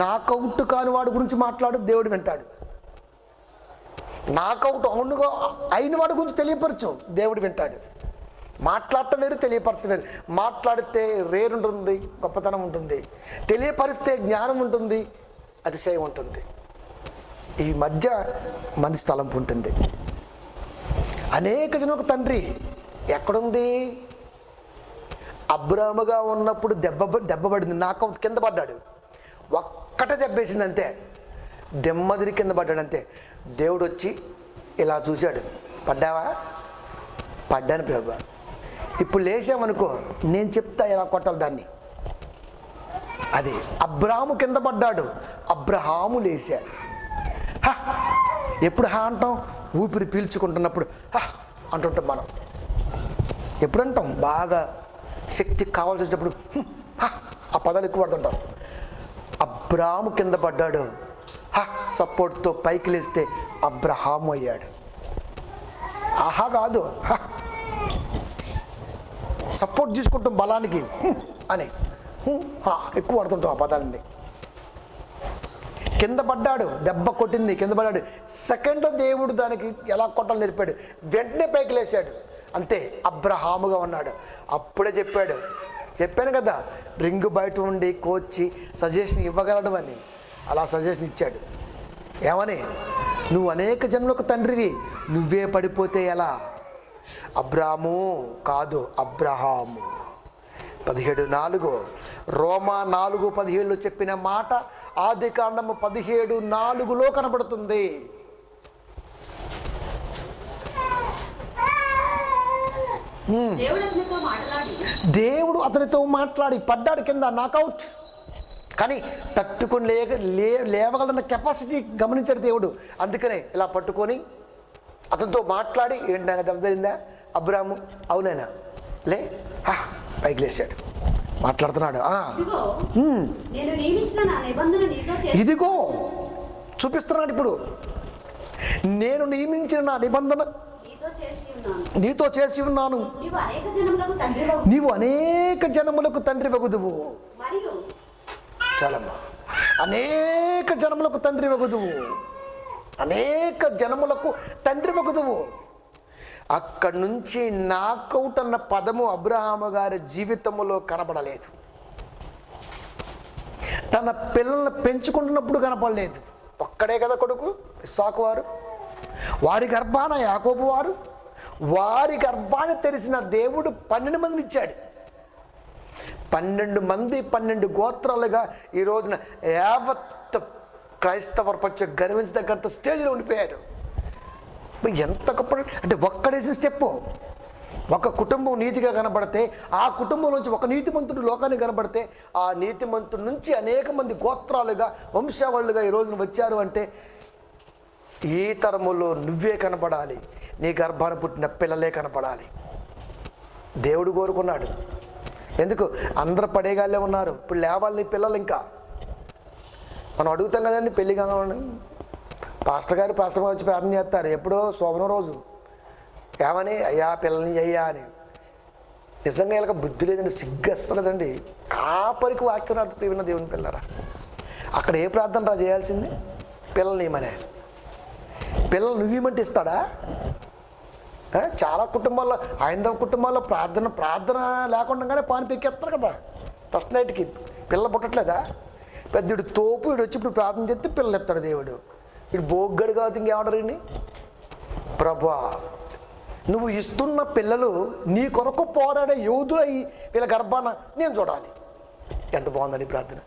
నాకౌట్ కాని వాడి గురించి మాట్లాడు, దేవుడు వింటాడు. నాకౌట్ అవునుగా అయిన వాడి గురించి తెలియపరచు, దేవుడు వింటాడు. మాట్లాడటం వేరు, తెలియపరచడం వేరు. మాట్లాడితే రేరు ఉంటుంది, గొప్పతనం ఉంటుంది. తెలియపరిస్తే జ్ఞానం ఉంటుంది, అతిశయం ఉంటుంది. ఈ మధ్య మనిషి తలంపు ఉంటుంది. అనేక జనులకు తండ్రి ఎక్కడుంది? అబ్రాముగా ఉన్నప్పుడు దెబ్బపడింది, నాకౌట్ కింద పడ్డాడు. ఒక్కటే దెబ్బేసింది అంతే, దెమ్మదిరి కింద పడ్డాడు అంతే. దేవుడు వచ్చి ఇలా చూశాడు, పడ్డావా? పడ్డాను ప్రభు. ఇప్పుడు లేచామనుకో, నేను చెప్తా ఎలా కొట్టాలి దాన్ని. అది అబ్రాము కింద పడ్డాడు, అబ్రహాము లేచాడు. ఎప్పుడు అంటాం? ఊపిరి పీల్చుకుంటున్నప్పుడు అంటుంటాం మనం. ఎప్పుడంటాం? బాగా శక్తి కావాల్సి వచ్చినప్పుడు ఆ పదాలు ఎక్కువ పడుతుంటాం. అబ్రాము కింద పడ్డాడు, సపోర్ట్తో పైకి లేస్తే అబ్రహాము అయ్యాడు. ఆహా కాదు, సపోర్ట్ తీసుకుంటాం బలానికి అని ఎక్కువ పడుతుంటాం ఆ పదాలని. కింద పడ్డాడు, దెబ్బ కొట్టింది, కింద పడ్డాడు. సెకండ్ దేవుడు దానికి ఎలా కొట్టాలని నేర్పాడు, వెంటనే పైకి లేచాడు. అంతే, అబ్రహాముగా ఉన్నాడు. అప్పుడే చెప్పాను కదా, రింగు బయట ఉండి కోచి సజెషన్ ఇవ్వగలడు అని. అలా సజెషన్ ఇచ్చాడు. ఏమని? నువ్వు అనేక జన్మలకు తండ్రివి, నువ్వే పడిపోతే ఎలా? అబ్రాము కాదు, అబ్రహాము. 17:4 రోమా 4:17 చెప్పిన మాట ఆదికాండము 17:4 కనబడుతుంది. దేవుడు అతనితో మాట్లాడి పడ్డాడు కింద, నాకౌట్. కానీ తట్టుకొని లేవగలన్న కెపాసిటీ గమనించాడు దేవుడు. అందుకనే ఇలా పట్టుకొని అతనితో మాట్లాడి, ఏంటైనా దెబ్బతిందా అబ్రాము? అవునైనా లే, పైకి లేచాడు, మాట్లాడుతున్నాడు. ఇదిగో చూపిస్తున్నాడు ఇప్పుడు, నేను నియమించిన నా నిబంధన నీతో చేసి ఉన్నాను, నీవు అనేక జనములకు తండ్రి వగుదువు. చాలమ్మా, అనేక జనములకు తండ్రి వగుదువు, అనేక జనములకు తండ్రి వగుదువు. అక్కడి నుంచి నాకౌట్ అన్న పదము అబ్రహాము గారి జీవితంలో కనబడలేదు. తన పిల్లల్ని పెంచుకుంటున్నప్పుడు కనపడలేదు. ఒక్కడే కదా కొడుకు ఇస్సాకు వారు, వారి గర్భాన యాకోబు వారు, వారి గర్భాన్ని తెరిసిన దేవుడు 12 మందిని ఇచ్చాడు. 12 మంది 12 గోత్రాలుగా ఈ రోజున యావత్ క్రైస్తవ ప్రపంచం గర్వించదగ్గంత స్టేజ్లో ఉండిపోయారు. ఎంత గొప్ప అంటే, ఒక్కడేసి స్టెప్పు. ఒక కుటుంబం నీతిగా కనబడితే, ఆ కుటుంబం నుంచి ఒక నీతిమంతుడు లోకానికి కనబడితే, ఆ నీతిమంతుడి నుంచి అనేక మంది గోత్రాలుగా వంశావళులుగా ఈ రోజున వచ్చారు. అంటే ఈ తరములో నువ్వే కనబడాలి, నీ గర్భాన పుట్టిన పిల్లలే కనపడాలి. దేవుడు కోరుకున్నాడు. ఎందుకు? అందరూ పడేగాళ్ళే ఉన్నారు, ఇప్పుడు లేవాలి నీ పిల్లలు. ఇంకా మనం అడుగుతాం కదండి, పెళ్ళి కావాలి, పాస్టర్ గారు వచ్చి ప్రార్థన చేస్తారు ఎప్పుడో శోభన రోజు. ఏమని? అయ్యా పిల్లల్ని అయ్యా అని. నిజంగా ఇలా బుద్ధి లేదండి, సిగ్గేస్తలేదండి. కాపరికి వాక్యం రాదు ప్రియమైన దేవుని పిల్లరా. అక్కడ ఏ ప్రార్థన రా చేయాల్సింది? పిల్లల్ని ఇమ్మనే. పిల్లలు నువ్వేమంటే ఇస్తాడా? చాలా కుటుంబాల్లో, హైందవ కుటుంబాల్లో ప్రార్థన లేకుండానే పాని పెక్కేస్తారు కదా. ఫస్ట్ నైట్కి పిల్లలు పుట్టట్లేదా? పెద్దడు తోపు, వీడు వచ్చి ఇప్పుడు ప్రార్థన చేస్తే పిల్లలు ఎత్తాడు దేవుడు. వీడు బోగ్గడు కాదు, ఇంకేమంటారు వీడిని? ప్రభువా, నువ్వు ఇస్తున్న పిల్లలు నీ కొరకు పోరాడే యోధులై వీళ్ళ గర్భాన నేను చూడాలి. ఎంత బాగుందని ప్రార్థన.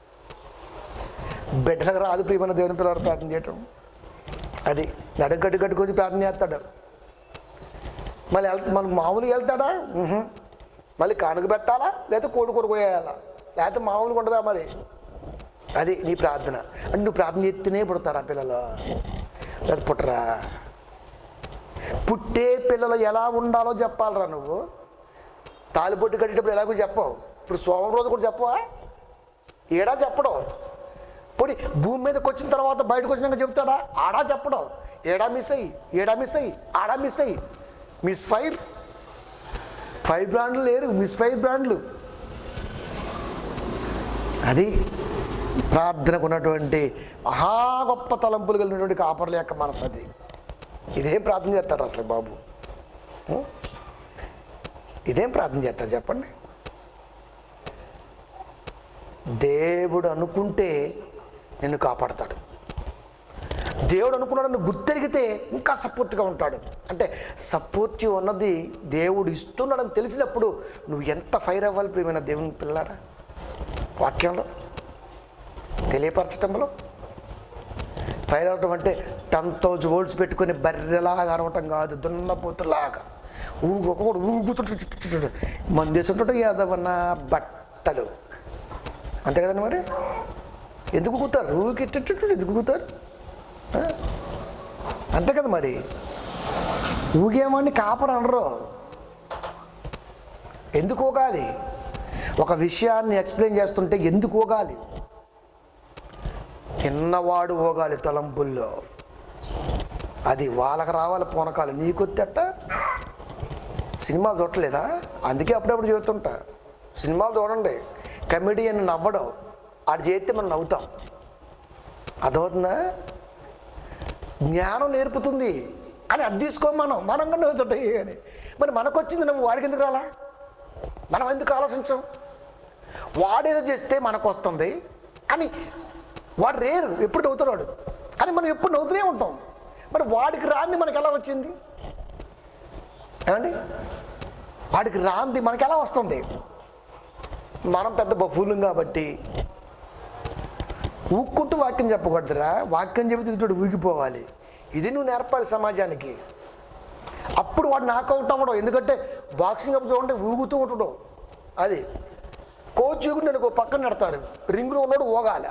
బిడ్డలకు రాదు ప్రియమైన దేవుని పిల్లలు ప్రార్థన చేయటం. అది కట్టుకొచ్చి ప్రార్థన చేస్తాడు. మళ్ళీ మనం మామూలుగా వెళ్తాడా? మళ్ళీ కానుక పెట్టాలా, లేకపోతే కోడి వేయాలా, లేకపోతే మామూలుగా ఉండదా? మరి అది నీ ప్రార్థన. అంటే నువ్వు ప్రార్థన చేస్తేనే పుడతారా పిల్లలు, లేదా పుట్టరా? పుట్టే పిల్లలు ఎలా ఉండాలో చెప్పాలరా నువ్వు. తాలిబొట్టు కట్టేటప్పుడు ఎలాగో చెప్పవు. ఇప్పుడు సోమం రోజు కూడా చెప్పవా? ఏడా చెప్పడం. పోనీ భూమి మీదకి వచ్చిన తర్వాత బయటకు వచ్చినాక చెప్తాడా? ఆడా చెప్పడం. ఏడా మిస్ అయ్యి ఆడా మిస్ అయ్యి. మిస్ ఫైర్ బ్రాండ్లు లేరు, మిస్ ఫైర్ బ్రాండ్లు. అది ప్రార్థనకు ఉన్నటువంటి మహా గొప్ప తలంపులు కలిగినటువంటి కాపర్ల యొక్క మనసు. అది ఇదేం ప్రార్థన చేస్తారు అసలు బాబు? ఇదేం ప్రార్థన చేస్తారు చెప్పండి? దేవుడు అనుకుంటే నిన్ను కాపాడతాడు. దేవుడు అనుకున్నాడని గుర్తెరిగితే ఇంకా సపోర్ట్గా ఉంటాడు. అంటే సపోర్టివ్ అన్నది దేవుడు ఇస్తున్నాడని తెలిసినప్పుడు నువ్వు ఎంత ఫైర్ అవ్వాలి ప్రియమైన దేవుని పిల్లారా. వాక్యంలో తెలియపరచటంలో ఫైర్ అవ్వటం అంటే 10,000 వోల్ట్స్ పెట్టుకొని బర్రెలాగా అరవటం కాదు, దున్నపోతులాగా ఒక్కొక్కడు ఊగుతుంటే మందేస్తుంటే యాదవన్న బట్టలు. అంతే కదండి. మరి ఎందుకు కూతారు? ఊగిట్టు ఎందుకు కూతారు? అంతే కదా. మరి ఊగేవాడిని కాపరు అనరు. ఎందుకు ఊగాలి? ఒక విషయాన్ని ఎక్స్ప్లెయిన్ చేస్తుంటే ఎందుకు ఊగాలి? చిన్నవాడు ఊగాలి తలంపుల్లో. అది వాళ్ళకి రావాలి పూనకాలు, నీకొత్తేట. సినిమాలు చూడలేదా? అందుకే అప్పుడప్పుడు చూస్తుంటా. సినిమాలు చూడండి, కమెడియన్ నవ్వడం, ఆడు చేస్తే మనం నవ్వుతాం. అర్థమవుతుందా? జ్ఞానం నేర్పుతుంది అని అది తీసుకోం మనం కూడా నవ్వుతుంటాయి అని. మరి మనకు వచ్చింది నువ్వు వాడికి ఎందుకు రాలా? మనం ఎందుకు ఆలోచించాం? వాడేదో చేస్తే మనకు వస్తుంది అని. వాడు రేరు, ఎప్పుడు నవ్వుతున్నాడు కానీ మనం ఎప్పుడు నవ్వుతూనే ఉంటాం. మరి వాడికి రాంది మనకు ఎలా వచ్చింది? ఏమండి, వాడికి రాంది మనకి ఎలా వస్తుంది? మనం పెద్ద బఫూలం కాబట్టి ఊక్కుంటూ వాక్యం చెప్పకూడదురా. వాక్యం చెబితే ఇటు ఊగిపోవాలి. ఇది నువ్వు నేర్పాలి సమాజానికి. అప్పుడు వాడు నాకౌట్ అవ్వడం. ఎందుకంటే బాక్సింగ్ అప్పుడు చూడండి ఊగుతూ ఉంటాడు. అది కోచ్ ఊగుడు నేను పక్కన నెడతారు, రింగులో ఉన్నాడు ఊగాల.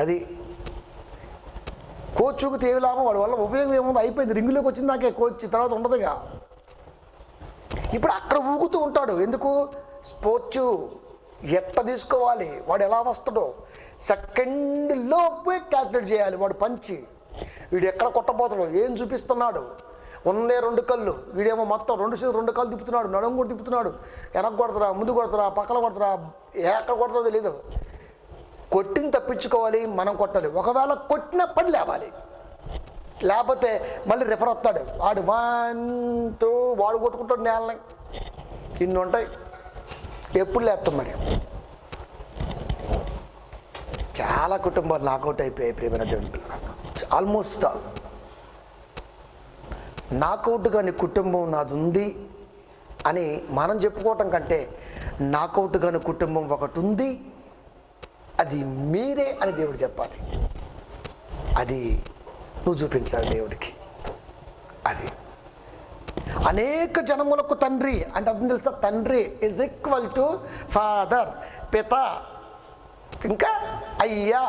అది కోచ్ ఊగితే ఏమి లాభం? వాడి వల్ల ఉపయోగం ఏముంది? అయిపోయింది. రింగులోకి వచ్చింది నాకే కోచ్, తర్వాత ఉండదుగా. ఇప్పుడు అక్కడ ఊగుతూ ఉంటాడు. ఎందుకు? స్పోర్ట్స్ ఎట్ట తీసుకోవాలి, వాడు ఎలా వస్తాడో సెకండ్లోపే క్యాల్కులేట్ చేయాలి. వాడు పంచి వీడు ఎక్కడ కొట్టబోతాడో ఏం చూపిస్తున్నాడు. ఉన్నే 2 కళ్ళు, వీడేమో మొత్తం 2 కళ్ళు తిప్పుతున్నాడు, నడుము కూడా తిప్పుతున్నాడు. వెనక కొడతారా, ముందు కొడతారా, పక్కన కొడతారా, ఎక్కడ కొడతారో తెలీదు. కొట్టిని తప్పించుకోవాలి, మనం కొట్టాలి. ఒకవేళ కొట్టినప్పుడు లేవాలి, లేకపోతే మళ్ళీ రిఫర్ వస్తాడు. వాడు 1 2 వాడు కొట్టుకుంటాడు నేలని. ఇన్ని ఉంటాయి. ఎప్పుడు లేస్తాం మరి? చాలా కుటుంబాలు నాకౌట్ అయిపోయాయి ప్రేమైన దేవుని పిల్లలు. ఆల్మోస్ట్ ఆల్ నాకౌట్ కాని కుటుంబం నాది ఉంది అని మనం చెప్పుకోవటం కంటే, నాకౌట్ కాని కుటుంబం ఒకటి ఉంది, అది మీరే అని దేవుడు చెప్పాలి. అది నువ్వు చూపించాలి దేవుడికి. అది అనేక జనములకు తండ్రి అంటే అర్థం తెలుసా? తండ్రి ఈజ్ ఈక్వల్ టు ఫాదర్, పిత, ఇంకా అయ్యా,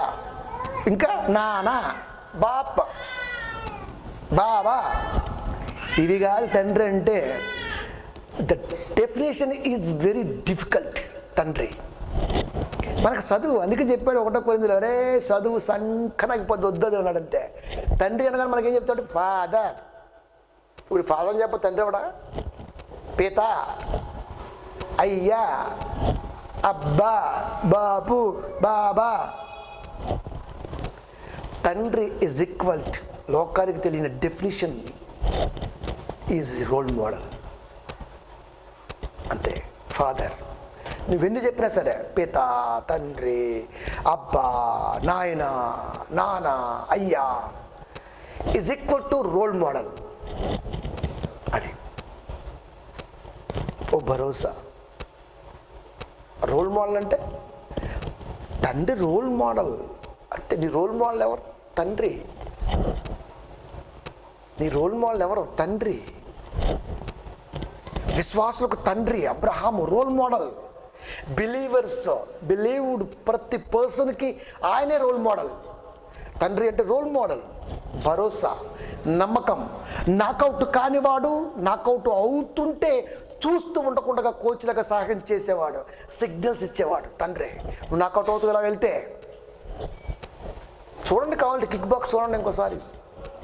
ఇంకా నాన్న, బాప్, బాబా. ఇవి కాదు తండ్రి అంటే. The definition is very difficult. తండ్రి మనకు చదువు, అందుకే చెప్పాడు 1 కొరింథీయులు, అరే చదువు సంకనకపోతే వద్దది అన్నాడంతే. తండ్రి అనగానే మనకేం చెప్తాడు? ఫాదర్. ఇప్పుడు ఫాదర్ అని చెప్ప తండ్రి ఎవడా? పిత, అయ్యా, అబ్బా, బాపు, బాబా. తండ్రి ఈజ్ ఈక్వల్ టు, లోకానికి తెలియని డెఫినేషన్ ఈజ్ రోల్ మోడల్. అంతే. ఫాదర్ నువ్వెన్ని చెప్పినా సరే, పిత, తండ్రి, అబ్బా, నాయన, నాన్న, అయ్యా is equal to role model. అది ఓ భరోసా. రోల్ మోడల్ అంటే తండ్రి రోల్ మోడల్. అంతే. నీ రోల్ మోడల్ ఎవరు? తండ్రి. నీ రోల్ మోడల్ ఎవరు? తండ్రి. విశ్వాసులకు తండ్రి Abraham role model. Believers, believed ప్రతి పర్సన్కి ఆయనే రోల్ మోడల్. తండ్రి అంటే రోల్ మోడల్, భరోసా, నమ్మకం. నాకౌట్ కానివాడు నాకౌట్ అవుతుంటే చూస్తూ ఉండకుండా కోచ్లుగా సహాయం చేసేవాడు, సిగ్నల్స్ ఇచ్చేవాడు తండ్రి. నువ్వు నాకౌట్ అవుతూ ఇలా వెళ్తే చూడండి, కావాలంటే కిక్ బాక్స్ చూడండి ఇంకోసారి.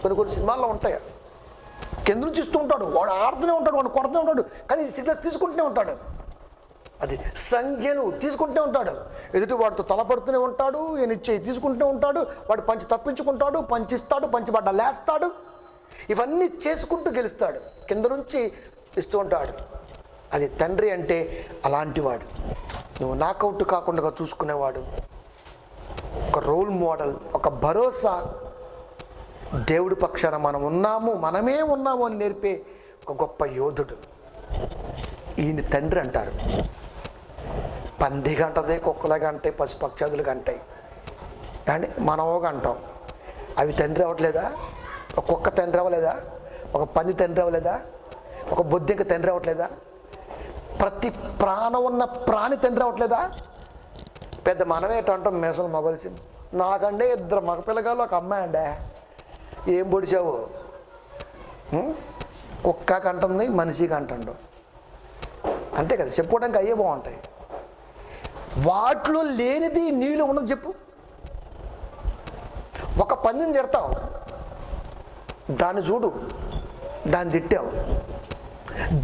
కొన్ని సినిమాల్లో ఉంటాయి, కింద నుంచి ఇస్తూ ఉంటాడు, వాడు ఆడుతూనే ఉంటాడు, వాడు కొడుతూనే ఉంటాడు, కానీ సిగ్నల్స్ తీసుకుంటూనే ఉంటాడు. అది సంజ్ఞను తీసుకుంటూనే ఉంటాడు. ఎదుటి వాడితో తలపడుతూనే ఉంటాడు, ఈయనిచ్చే తీసుకుంటూనే ఉంటాడు, వాడు పంచి తప్పించుకుంటాడు, పంచిస్తాడు, పంచిబడ్డ లేస్తాడు. ఇవన్నీ చేసుకుంటూ గెలుస్తాడు, కింద నుంచి ఇస్తూ ఉంటాడు. అది తండ్రి అంటే అలాంటివాడు. నువ్వు నాకౌట్ కాకుండా చూసుకునేవాడు, ఒక రోల్ మోడల్, ఒక భరోసా. దేవుడి పక్షాన మనం ఉన్నాము, మనమే ఉన్నాము అని నేర్పే ఒక గొప్ప యోధుడు. ఈయన తండ్రి అంటారు. పంది గంటదే, కుక్కలాగా అంటాయి, పశుపక్షాదులు గంటాయి, కానీ మనమోగా అంటాం. అవి తండ్రి అవ్వట్లేదా? ఒక కుక్క తండ్రి అవ్వలేదా? ఒక పంది తండ్రి అవ్వలేదా? ఒక బొద్దింక తండ్రి అవ్వట్లేదా? ప్రతి ప్రాణం ఉన్న ప్రాణి తండ్రి అవ్వట్లేదా? పెద్ద మనమే అంటాం, మేసలు మగలిసి. నాకంటే 2 మగపిల్లగాళ్ళు, ఒక అమ్మాయి అండే. ఏం పొడిచావు? కుక్కకి అంటుంది, మనిషికి అంటుండు. అంతే కదా, చెప్పుకోవడానికి అయ్యే బాగుంటాయి. వాటిలో లేనిది నీలో ఉన్నది చెప్పు. పందిని తిడతావు, దాన్ని చూడు, దాన్ని తిట్టావు.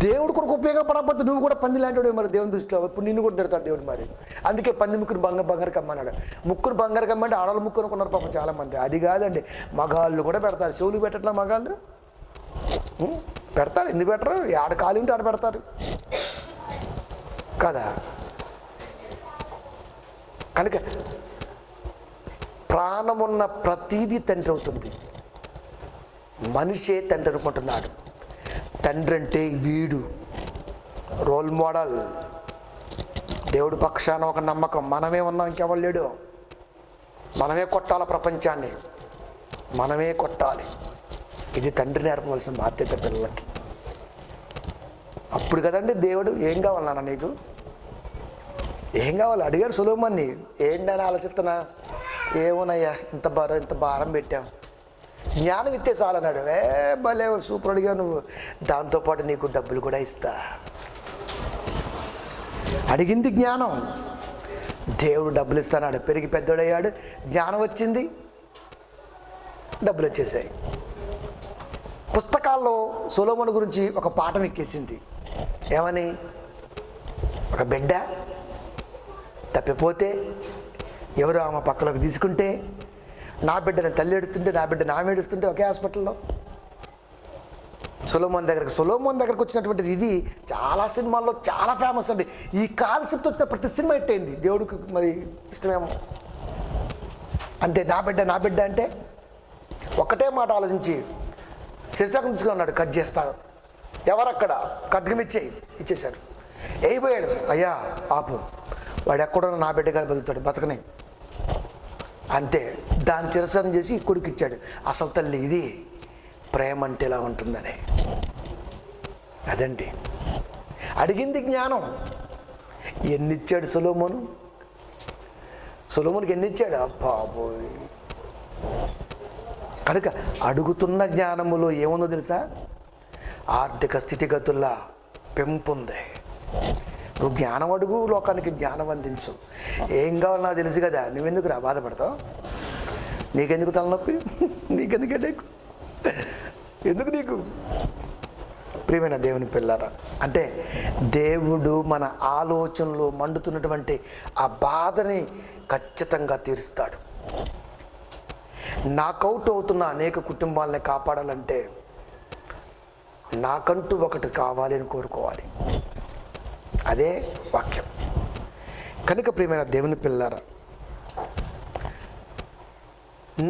దేవుడు కొరకు ఉపయోగపడకపోతే నువ్వు కూడా పంది లాంటి మరి దేవుని దృష్టిలో ఇప్పుడు నిన్ను కూడా తిడతాడు దేవుడు. మరి అందుకే పంది ముక్కురు బంగారు కమ్మన్నాడు. ముక్కురు బంగారు కమ్మంటే ఆడవాళ్ళు ముక్కు అనుకున్నారు పాపం చాలామంది. అది కాదండి, మగాళ్ళు కూడా పెడతారు. చెవులు పెట్టట్లా మగాళ్ళు పెడతారు. ఎందుకు పెట్టరు? ఆడ కాలు ఉంటే ఆడ పెడతారు కదా. కనుక ప్రాణమున్న ప్రతీది తండ్రి అవుతుంది. మనిషే తండ్రి అనుకుంటున్నాడు. తండ్రి అంటే వీడు రోల్ మోడల్, దేవుడి పక్షాన ఒక నమ్మకం. మనమే ఉన్నాం, ఇంకెవరు లేడు. మనమే కొట్టాలి ప్రపంచాన్ని, మనమే కొట్టాలి. ఇది తండ్రి నేర్పవలసిన బాధ్యత పిల్లలకి. అప్పుడు కదండి దేవుడు ఏం కావాలన్నా నీకు, ఏం కావాలి అడిగారు సులోమన్ని. ఏంటని ఆలోచిస్తున్నా, ఏమోనయ్యా ఇంత భారం పెట్టావు, జ్ఞానం ఇస్తే చాలన్నాడు. భలే సూపర్ అడిగా నువ్వు, దాంతోపాటు నీకు డబ్బులు కూడా ఇస్తా. అడిగింది జ్ఞానం, దేవుడు డబ్బులు ఇస్తాడు. పెరిగి పెద్దోడయ్యాడు, జ్ఞానం వచ్చింది, డబ్బులు వచ్చేసాయి. పుస్తకాల్లో సొలొమోను గురించి ఒక పాఠం ఎక్కేసింది. ఏమని? ఒక బిడ్డ తప్పిపోతే ఎవరు ఆమె పక్కలోకి తీసుకుంటే, నా బిడ్డని తల్లి ఏడుస్తుంటే, నా బిడ్డ నామె ఏడుస్తుంటే ఒకే హాస్పిటల్లో సొలొమోను దగ్గరకు వచ్చినటువంటిది. ఇది చాలా సినిమాల్లో చాలా ఫేమస్ అండి. ఈ కాన్సెప్ట్ వచ్చిన ప్రతి సినిమా హిట్ అయింది. దేవుడికి మరి ఇష్టమేమో అంతే. నా బిడ్డ అంటే ఒకటే మాట ఆలోచించి శిరసాకం తీసుకున్నాడు, కట్ చేస్తా. ఎవరక్కడ? ఖడ్గం ఇచ్చేశారు. అయిపోయాడు. అయ్యా ఆపు, వాడు ఎక్కడో నా బిడ్డ గారు బతుకుతాడు, బతకని అంతే. దాన్ని చిరసనం చేసి కొడుకు ఇచ్చాడు. అసలు తల్లి ఇది ప్రేమ అంటే ఇలా ఉంటుందని. అదండి అడిగింది జ్ఞానం. ఎన్నిచ్చాడు సొలొమోనుకి ఎన్నిచ్చాడు? అబ్బాబోయ్. కనుక అడుగుతున్న జ్ఞానములో ఏముందో తెలుసా? ఆర్థిక స్థితిగతుల్లో పెంపు ఉంది. నువ్వు జ్ఞానం అడుగు, లోకానికి జ్ఞానం అందించు. ఏం కావాలో నాకు తెలుసు కదా, నువ్వెందుకు రా బాధపడతావు? నీకెందుకు తలనొప్పి? నీకెందుకు హెడేక్? ఎందుకు నీకు? ప్రియమైన దేవుని పిల్లరా, అంటే దేవుడు మన ఆలోచనలో మండుతున్నటువంటి ఆ బాధని ఖచ్చితంగా తీరుస్తాడు. నాకౌట్ అవుతున్న అనేక కుటుంబాలని కాపాడాలంటే నాకంటూ ఒకటి కావాలి అని కోరుకోవాలి. అదే వాక్యం. కనుక ప్రియమైన దేవుని పిల్లరా,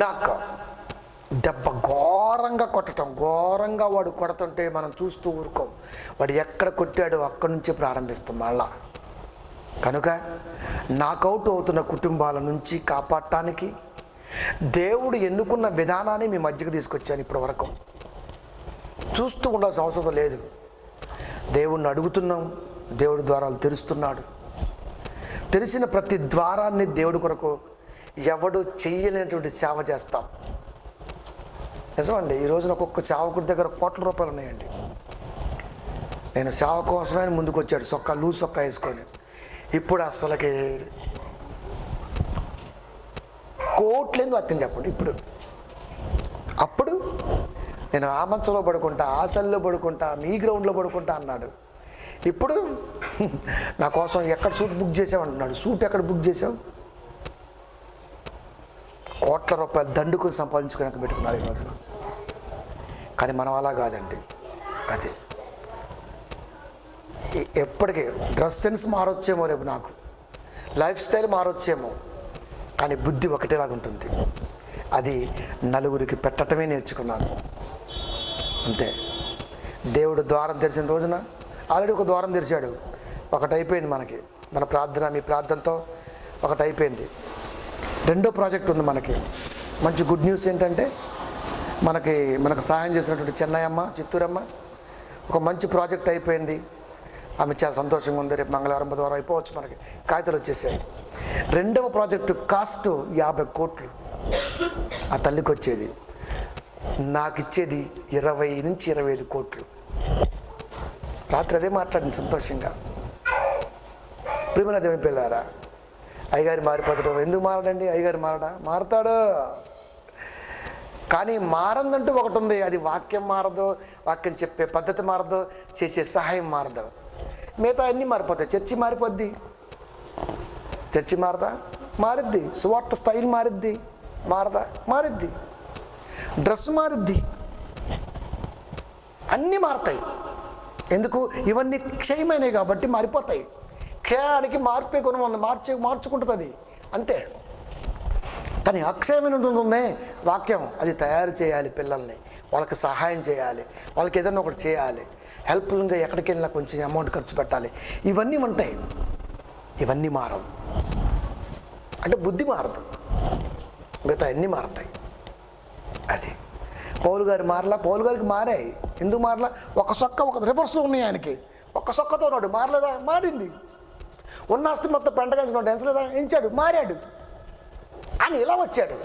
నాకు దెబ్బ ఘోరంగా వాడు కొడుతుంటే మనం చూస్తూ ఊరుకోం. వాడు ఎక్కడ కొట్టాడో అక్కడి నుంచే ప్రారంభిస్తాం మళ్ళా. కనుక నాకౌట్ అవుతున్న కుటుంబాల నుంచి కాపాడటానికి దేవుడు ఎన్నుకున్న విధానాన్ని మీ మధ్యకు తీసుకొచ్చాను. ఇప్పటి వరకు చూస్తూ ఉండాల్సిన అవసరం లేదు. దేవుణ్ణి అడుగుతున్నాం, దేవుడి ద్వారాలు తెరుస్తున్నాడు. తెరిచిన ప్రతి ద్వారాన్ని దేవుడి కొరకు ఎవడు చెయ్యలేనటువంటి సేవ చేస్తాం. నిజమండి, ఈ రోజున ఒక్కొక్క సేవకుడి దగ్గర కోట్ల రూపాయలు ఉన్నాయండి. నేను సేవ కోసమే ముందుకు వచ్చాడు, లూజ్ సొక్కా వేసుకొని. ఇప్పుడు అసలుకి కోట్లేందు అర్థం చెప్పండి. అప్పుడు నేను ఆ మంచంలో పడుకుంటా, ఆ సెల్లో పడుకుంటా, మీ గ్రౌండ్లో పడుకుంటా అన్నాడు. ఇప్పుడు నా కోసం ఎక్కడ సూట్ బుక్ చేసావు అంటున్నాడు. సూట్ ఎక్కడ బుక్ చేసావు? కోట్ల రూపాయలు దండుకుని సంపాదించుకుని పెట్టుకున్నారు ఈరోజు. కానీ మనం అలా కాదండి. అది ఎప్పటికీ డ్రెస్ సెన్స్ మారొచ్చేమో, రేపు నాకు లైఫ్ స్టైల్ మారొచ్చేమో, కానీ బుద్ధి ఒకటేలాగా ఉంటుంది. అది నలుగురికి పెట్టటమే నేర్చుకున్నాను అంతే. దేవుడు ద్వారం తెరిచిన రోజున ఆల్రెడీ ఒక ద్వారం తెరిచాడు. ఒకటి అయిపోయింది మనకి, మన ప్రార్థన, మీ ప్రార్థనతో ఒకటి అయిపోయింది. రెండో ప్రాజెక్ట్ ఉంది మనకి. మంచి గుడ్ న్యూస్ ఏంటంటే మనకు సహాయం చేసినటువంటి చెన్నయ్యమ్మ, చిత్తూరమ్మ, ఒక మంచి ప్రాజెక్ట్ అయిపోయింది. ఆమె చాలా సంతోషంగా ఉంది. రేపు మంగళవారం బుధవారం అయిపోవచ్చు, మనకి కాగితాలు వచ్చేసాయి. రెండవ ప్రాజెక్టు కాస్ట్ 50 కోట్లు ఆ తల్లికి వచ్చేది. నాకు ఇచ్చేది 20 నుంచి 25 కోట్లు. రాత్రి అదే మాట్లాడింది సంతోషంగా. ప్రియమైన దేవుని పిల్లారా, అయ్యగారు మారిపోతాడు. ఎందుకు మారడండి? అయ్యగారు మారతాడు. కానీ మారందంటూ ఒకటి ఉంది. అది వాక్యం మారదు, వాక్యం చెప్పే పద్ధతి మారదు, చేసే సహాయం మారదు. మిగతా అన్నీ మారిపోతాయి. చర్చి మారిపోద్ది, చర్చి మారదా? మారిద్ది. సువార్త స్టైల్ మారిద్ది, మారదా? మారిద్ది. డ్రెస్ మారిద్ది, అన్నీ మారుతాయి. ఎందుకు? ఇవన్నీ క్షయమైనవి కాబట్టి మారిపోతాయి. క్షయానికి మార్పే గుణం ఉంది, మార్చుకుంటుంది అంతే. కానీ అక్షయమైన ఉంటుంది వాక్యం, అది తయారు చేయాలి. పిల్లల్ని వాళ్ళకి సహాయం చేయాలి, వాళ్ళకి ఏదైనా ఒకటి చేయాలి. హెల్ప్ఫుల్గా ఎక్కడికి వెళ్ళినా కొంచెం అమౌంట్ ఖర్చు పెట్టాలి. ఇవన్నీ ఉంటాయి. ఇవన్నీ మారవు. అంటే బుద్ధి మారదు, మిగతా అన్నీ మారుతాయి. అది పౌలు గారు మారలా, పౌలు గారికి మారాయి. ఎందుకు మారలా? ఒక రివర్స్లో ఉన్నాయి ఆయనకి. ఒక్క సొక్కతో ఉన్నాడు, మారలేదా? మారింది. ఉన్న ఆస్తి మొత్తం పెంటగంచుకున్నాడు, ఎంచలేదా? ఎంచాడు, మారాడు. ఆయన ఇలా వచ్చాడు.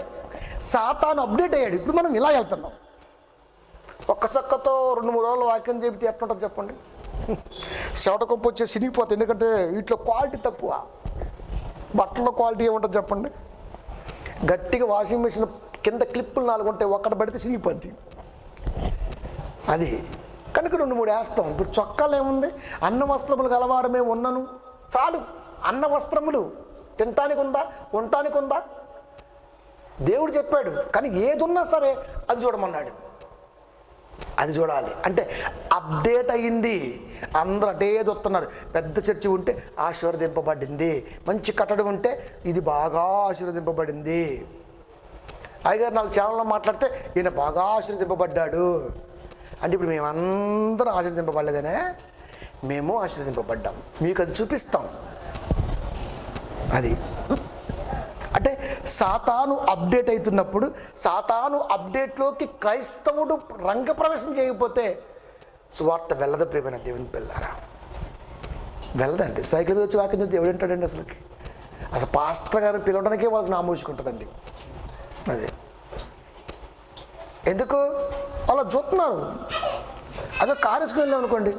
సాతాను అప్డేట్ అయ్యాడు. ఇప్పుడు మనం ఇలా వెళ్తున్నాం. ఒక్క సొక్కతో 2-3 రోజులు వాక్యం చెబితే ఎట్లుంటుంది చెప్పండి? చెవట కొంపు వచ్చే సినిగిపోతుంది. ఎందుకంటే వీటిలో క్వాలిటీ తక్కువ, బట్టల్లో క్వాలిటీ ఏముంటుంది చెప్పండి? గట్టిగా వాషింగ్ మెషిన్ కింద క్లిప్పులు 4 ఉంటాయి, ఒక్కటి పడితే సినిగిపోద్ది. అది కనుక 2-3 వేస్తాం. ఇప్పుడు చొక్కాలు ఏముంది? అన్న వస్త్రములు గలవారమే ఉన్నను చాలు. అన్న వస్త్రములు తినటానికి ఉందా, ఉండటానికి ఉందా? దేవుడు చెప్పాడు. కానీ ఏది ఉన్నా సరే అది చూడమన్నాడు. అది చూడాలి. అంటే అప్డేట్ అయ్యింది. అందరూ అటే చూస్తున్నారు. పెద్ద చర్చి ఉంటే ఆశీర్వదింపబడింది, మంచి కట్టడం ఉంటే ఇది బాగా ఆశీర్వదింపబడింది. అయ్యగారు 4 ఛానల్లో మాట్లాడితే ఈయన బాగా ఆశీర్వదింపబడ్డాడు అంటే ఇప్పుడు మేమందరం ఆశీర్వదింపబడలేదనే? మేము ఆశీర్వదింపబడ్డాం. మీకు అది చూపిస్తాం. అది అంటే సాతాను అప్డేట్ అవుతున్నప్పుడు, సాతాను అప్డేట్లోకి క్రైస్తవుడు రంగప్రవేశం చేయకపోతే సువార్త వెళ్ళదు. ప్రియమైన దేవుని పిల్లారా, వెళ్ళదండి. సైకిల్ మీద వచ్చి వాక్యం చేస్తే దేవుడు ఏంటాడండి? అసలు పాస్టర్ గారు పిలవడానికే వాళ్ళకి నామోచుకుంటుందండి. అదే ఎందుకు అలా చూస్తున్నారు? అదే కారు వేసుకుని వెళ్ళాం అనుకోండి,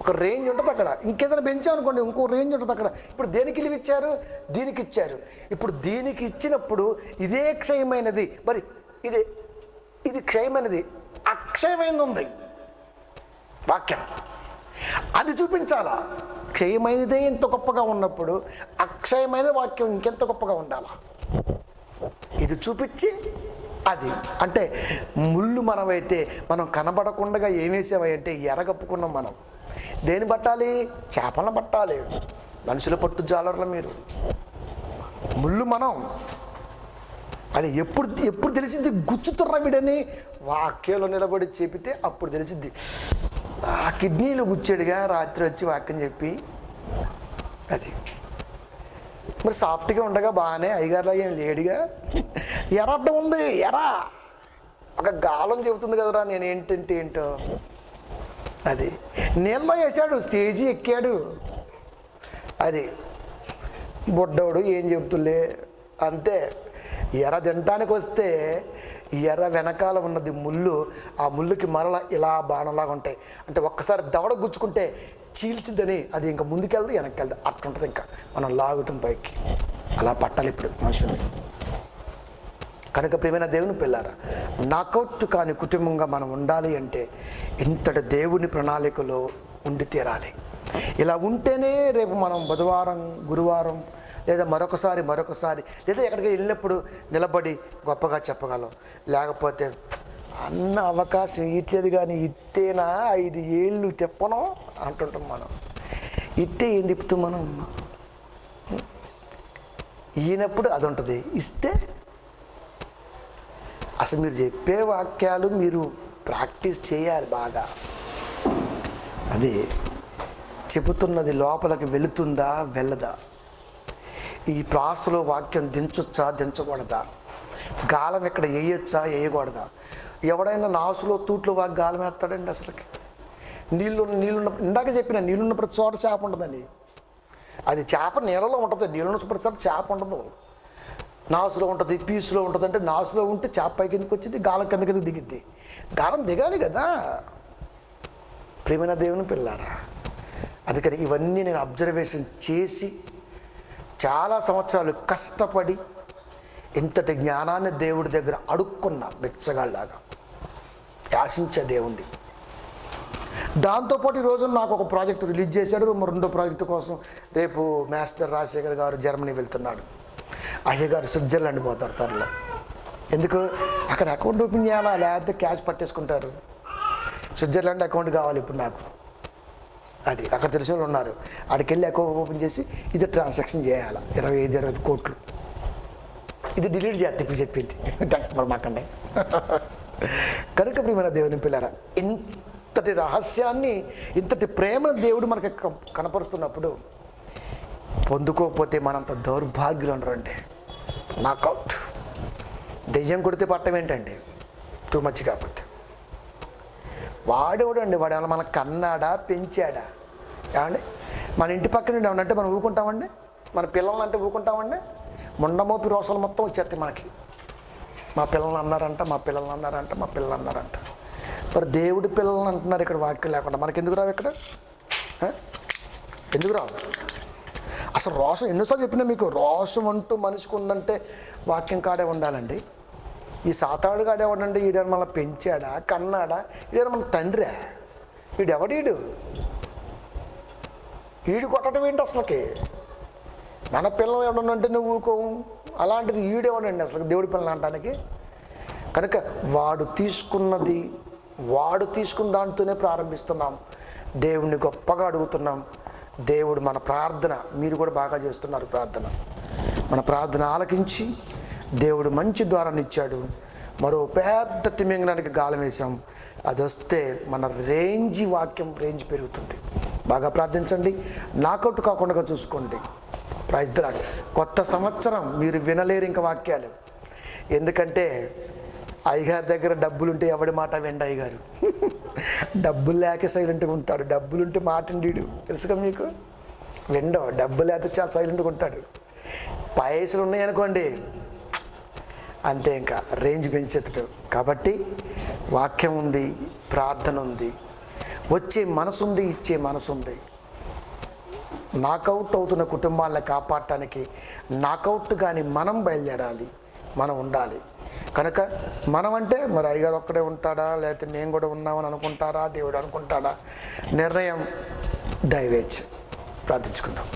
ఒక రేంజ్ ఉంటుంది అక్కడ. ఇంకేదైనా పెంచామనుకోండి, ఇంకో రేంజ్ ఉంటుంది అక్కడ. ఇప్పుడు దేనికి ఇల్లు ఇచ్చారు? దీనికి ఇచ్చారు. ఇప్పుడు దీనికి ఇచ్చినప్పుడు ఇదే క్షయమైనది, మరి ఇది క్షయమైనది, అక్షయమైనది ఉంది వాక్యం. అది చూపించాలా? క్షయమైనదే ఇంత గొప్పగా ఉన్నప్పుడు అక్షయమైన వాక్యం ఇంకెంత గొప్పగా ఉండాలా? ఇది చూపించి అది అంటే ముళ్ళు మనమైతే మనం కనబడకుండా ఏమేసామంటే ఎరగప్పుకున్నాం. మనం దేని పట్టాలి? చేపలను పట్టాలి. మనుషుల పట్టు జాలర్ల మీరు. ముళ్ళు మనం. అది ఎప్పుడు తెలిసింది? గుచ్చుతుర్ర వీడని వాక్యంలో నిలబడి చెబితే అప్పుడు తెలిసింది. ఆ కిడ్నీలు గుచ్చాడుగా రాత్రి వచ్చి వాక్యం చెప్పి. అది మరి సాఫ్ట్గా ఉండగా బాగానే, అయ్యగారులా ఏం లేడుగా. ఎరడ్డం ఉంది, ఎరా ఒక గాలం చెబుతుంది కదరా నేనేంటంటే ఏంటో. అది నీళ్ళలో వేసాడు, స్టేజీ ఎక్కాడు. అది బొడ్డోడు ఏం చెబుతులే అంతే. ఎర్ర తినటానికి వస్తే ఎర్ర వెనకాల ఉన్నది ముళ్ళు. ఆ ముళ్ళుకి మరల ఇలా బాణంలాగా ఉంటాయి. అంటే ఒక్కసారి దవడ గుచ్చుకుంటే చీల్చిద్దని అది ఇంకా ముందుకెళ్దు వెనక్కి వెళ్దు అట్లుంటుంది. ఇంకా మనం లాగుతాం పైకి. అలా పట్టాలి ఇప్పుడు మనుషుల్ని. కనుక ప్రియమైన దేవుని పిల్లారా, నాకౌట్ కాని కుటుంబంగా మనం ఉండాలి అంటే ఇంతటి దేవుని ప్రణాళికలో ఉండి తీరాలి. ఇలా ఉంటేనే రేపు మనం బుధవారం, గురువారం లేదా మరొకసారి లేదా ఎక్కడికి వెళ్ళినప్పుడు నిలబడి గొప్పగా చెప్పగలం. లేకపోతే అన్న అవకాశం ఇట్లేదు కానీ ఇత్తేనా 5 ఏళ్ళు తిప్పను అంటుంటాం మనం. ఇత్తే ఏం తిప్పుతాం మనం? ఈయనప్పుడు అది ఉంటుంది. ఇస్తే అసలు మీరు చెప్పే వాక్యాలు మీరు ప్రాక్టీస్ చేయాలి బాగా. అది చెబుతున్నది లోపలికి వెళుతుందా వెళ్ళదా? ఈ ప్రాసలో వాక్యం దించొచ్చా దించకూడదా? గాలం ఎక్కడ వేయొచ్చా వేయకూడదా? ఎవడైనా నాసులో తూట్లో గాలం వేస్తాడండి? అసలుకి నీళ్ళున్న ఇందాక చెప్పిన నీళ్ళున్న ప్రతి చోట చేప ఉంటుందండి. అది చేప నీళ్ళలో ఉంటుంది, నీళ్ళున్న ప్రతి చోట చేప ఉండదు. నాసులో ఉంటుంది, పీసులో ఉంటుంది. అంటే నాసులో ఉంటే చేప పై కిందకి వచ్చింది, గాలం కిందకి దిగిద్ది. గాలం దిగాలి కదా ప్రియమైన దేవుని పిల్లారా. అందుకని ఇవన్నీ నేను అబ్జర్వేషన్ చేసి చాలా సంవత్సరాలు కష్టపడి ఇంతటి జ్ఞానాన్ని దేవుడి దగ్గర అడుక్కున్న బిచ్చగాళ్ళలాగా యాశించే దేవుణ్ణి. దాంతోపాటు ఈరోజు నాకు ఒక ప్రాజెక్ట్ రిలీజ్ చేశాడు. రెండో ప్రాజెక్టు కోసం రేపు మాస్టర్ రాజశేఖర్ గారు జర్మనీ వెళ్తున్నాడు. అయ్యగారు స్విట్జర్లాండ్ పోతారు త్వరలో. ఎందుకు? అక్కడ అకౌంట్ ఓపెన్ చేయాలా, లేకపోతే క్యాష్ పట్టేసుకుంటారు. స్విట్జర్లాండ్ అకౌంట్ కావాలి ఇప్పుడు నాకు. అది అక్కడ తెలిసిన వాళ్ళు ఉన్నారు. అక్కడికి వెళ్ళి అకౌంట్ ఓపెన్ చేసి ఇది ట్రాన్సాక్షన్ చేయాలి 25 కోట్లు. ఇది డిలీట్ చేస్తే ఇప్పుడు చెప్పింది మాకండి. కనుక ప్రియమైన దేవుని పిల్లరా, ఇంతటి రహస్యాన్ని, ఇంతటి ప్రేమను దేవుడు మనకి కనపరుస్తున్నప్పుడు పొందుకోకపోతే మనంత దౌర్భాగ్యులు ఉండరండి. నాకౌట్. దెయ్యం కొడితే పట్టం ఏంటండి? Too much. కాకపోతే వాడేవాడండి, వాడు ఏమన్నా మన కన్నాడా, పెంచాడా? ఏమండి, మన ఇంటి పక్కన ఏమన్నంటే మనం ఊరుకుంటామండి? మన పిల్లల్ని అంటే ఊరుకుంటామండి? మొండమోపి రోసాలు మొత్తం వచ్చేస్తాయి మనకి. మా పిల్లల్ని అన్నారంట, మా పిల్లల్ని అన్నారంట, మా పిల్లలు అన్నారంట. మరి దేవుడి పిల్లల్ని అంటున్నారు ఇక్కడ వాక్యం లేకుండా. మనకి ఎందుకు రావు ఇక్కడ? ఎందుకు రావు? అసలు రోషం ఎన్నోసార్లు చెప్పినా మీకు, రోషం అంటూ మనిషికి ఉందంటే వాక్యం కాడే ఉండాలండి. ఈ సాతాడు కాడే ఉండండి. ఈడని మన పెంచాడా, కన్నాడా? ఈడని మన తండ్రా? ఈడెవడీడు? ఈడు కొట్టడం ఏంటి అసలుకి? మన పిల్లలు ఎవడన్నంటే నువ్వు ఊరుకోవు. అలాంటిది ఈడేవాడండి అసలు దేవుడి పిల్లలు అనడానికి. కనుక వాడు తీసుకున్న దాంతోనే ప్రారంభిస్తున్నాం. దేవుణ్ణి గొప్పగా అడుగుతున్నాం. దేవుడు మన ప్రార్థన, మీరు కూడా బాగా చేస్తున్నారు ప్రార్థన, మన ప్రార్థన ఆలకించి దేవుడు మంచి ద్వారాన్ని ఇచ్చాడు. మరో పెద్ద తిమింగడానికి గాలం వేసాం. అది వస్తే మన వాక్యం రేంజ్ పెరుగుతుంది. బాగా ప్రార్థించండి. నాకౌట్ కాకుండా చూసుకోండి. Praise the lord. కొత్త సంవత్సరం మీరు వినలేరు ఇంకా వాక్యాలు. ఎందుకంటే అయ్యగారి దగ్గర డబ్బులుంటే ఎవడి మాట వెండి అయ్యగారు. డబ్బులు లేక సైలెంట్గా ఉంటాడు. డబ్బులుంటే మాటండీడు. తెలుసుగా మీకు? వెండో డబ్బు లేకపోతే చాలా సైలెంట్గా ఉంటాడు. పైసలు ఉన్నాయనుకోండి అంతే, ఇంకా రేంజ్ పెంచెత్తడు. కాబట్టి వాక్యం ఉంది, ప్రార్థన ఉంది, వచ్చే మనసు ఉంది, ఇచ్చే మనసు ఉంది. నాకౌట్ అవుతున్న కుటుంబాలను కాపాడటానికి నాకౌట్ కానీ మనం బయలుదేరాలి, మనం ఉండాలి. కనుక మనం అంటే మరి అయ్యగారు ఒక్కడే ఉంటాడా, లేకపోతే నేను కూడా ఉన్నామని అనుకుంటారా, దేవుడు అనుకుంటాడా? నిర్ణయం దైవేచ్ఛ. ప్రార్థించుకుందాం.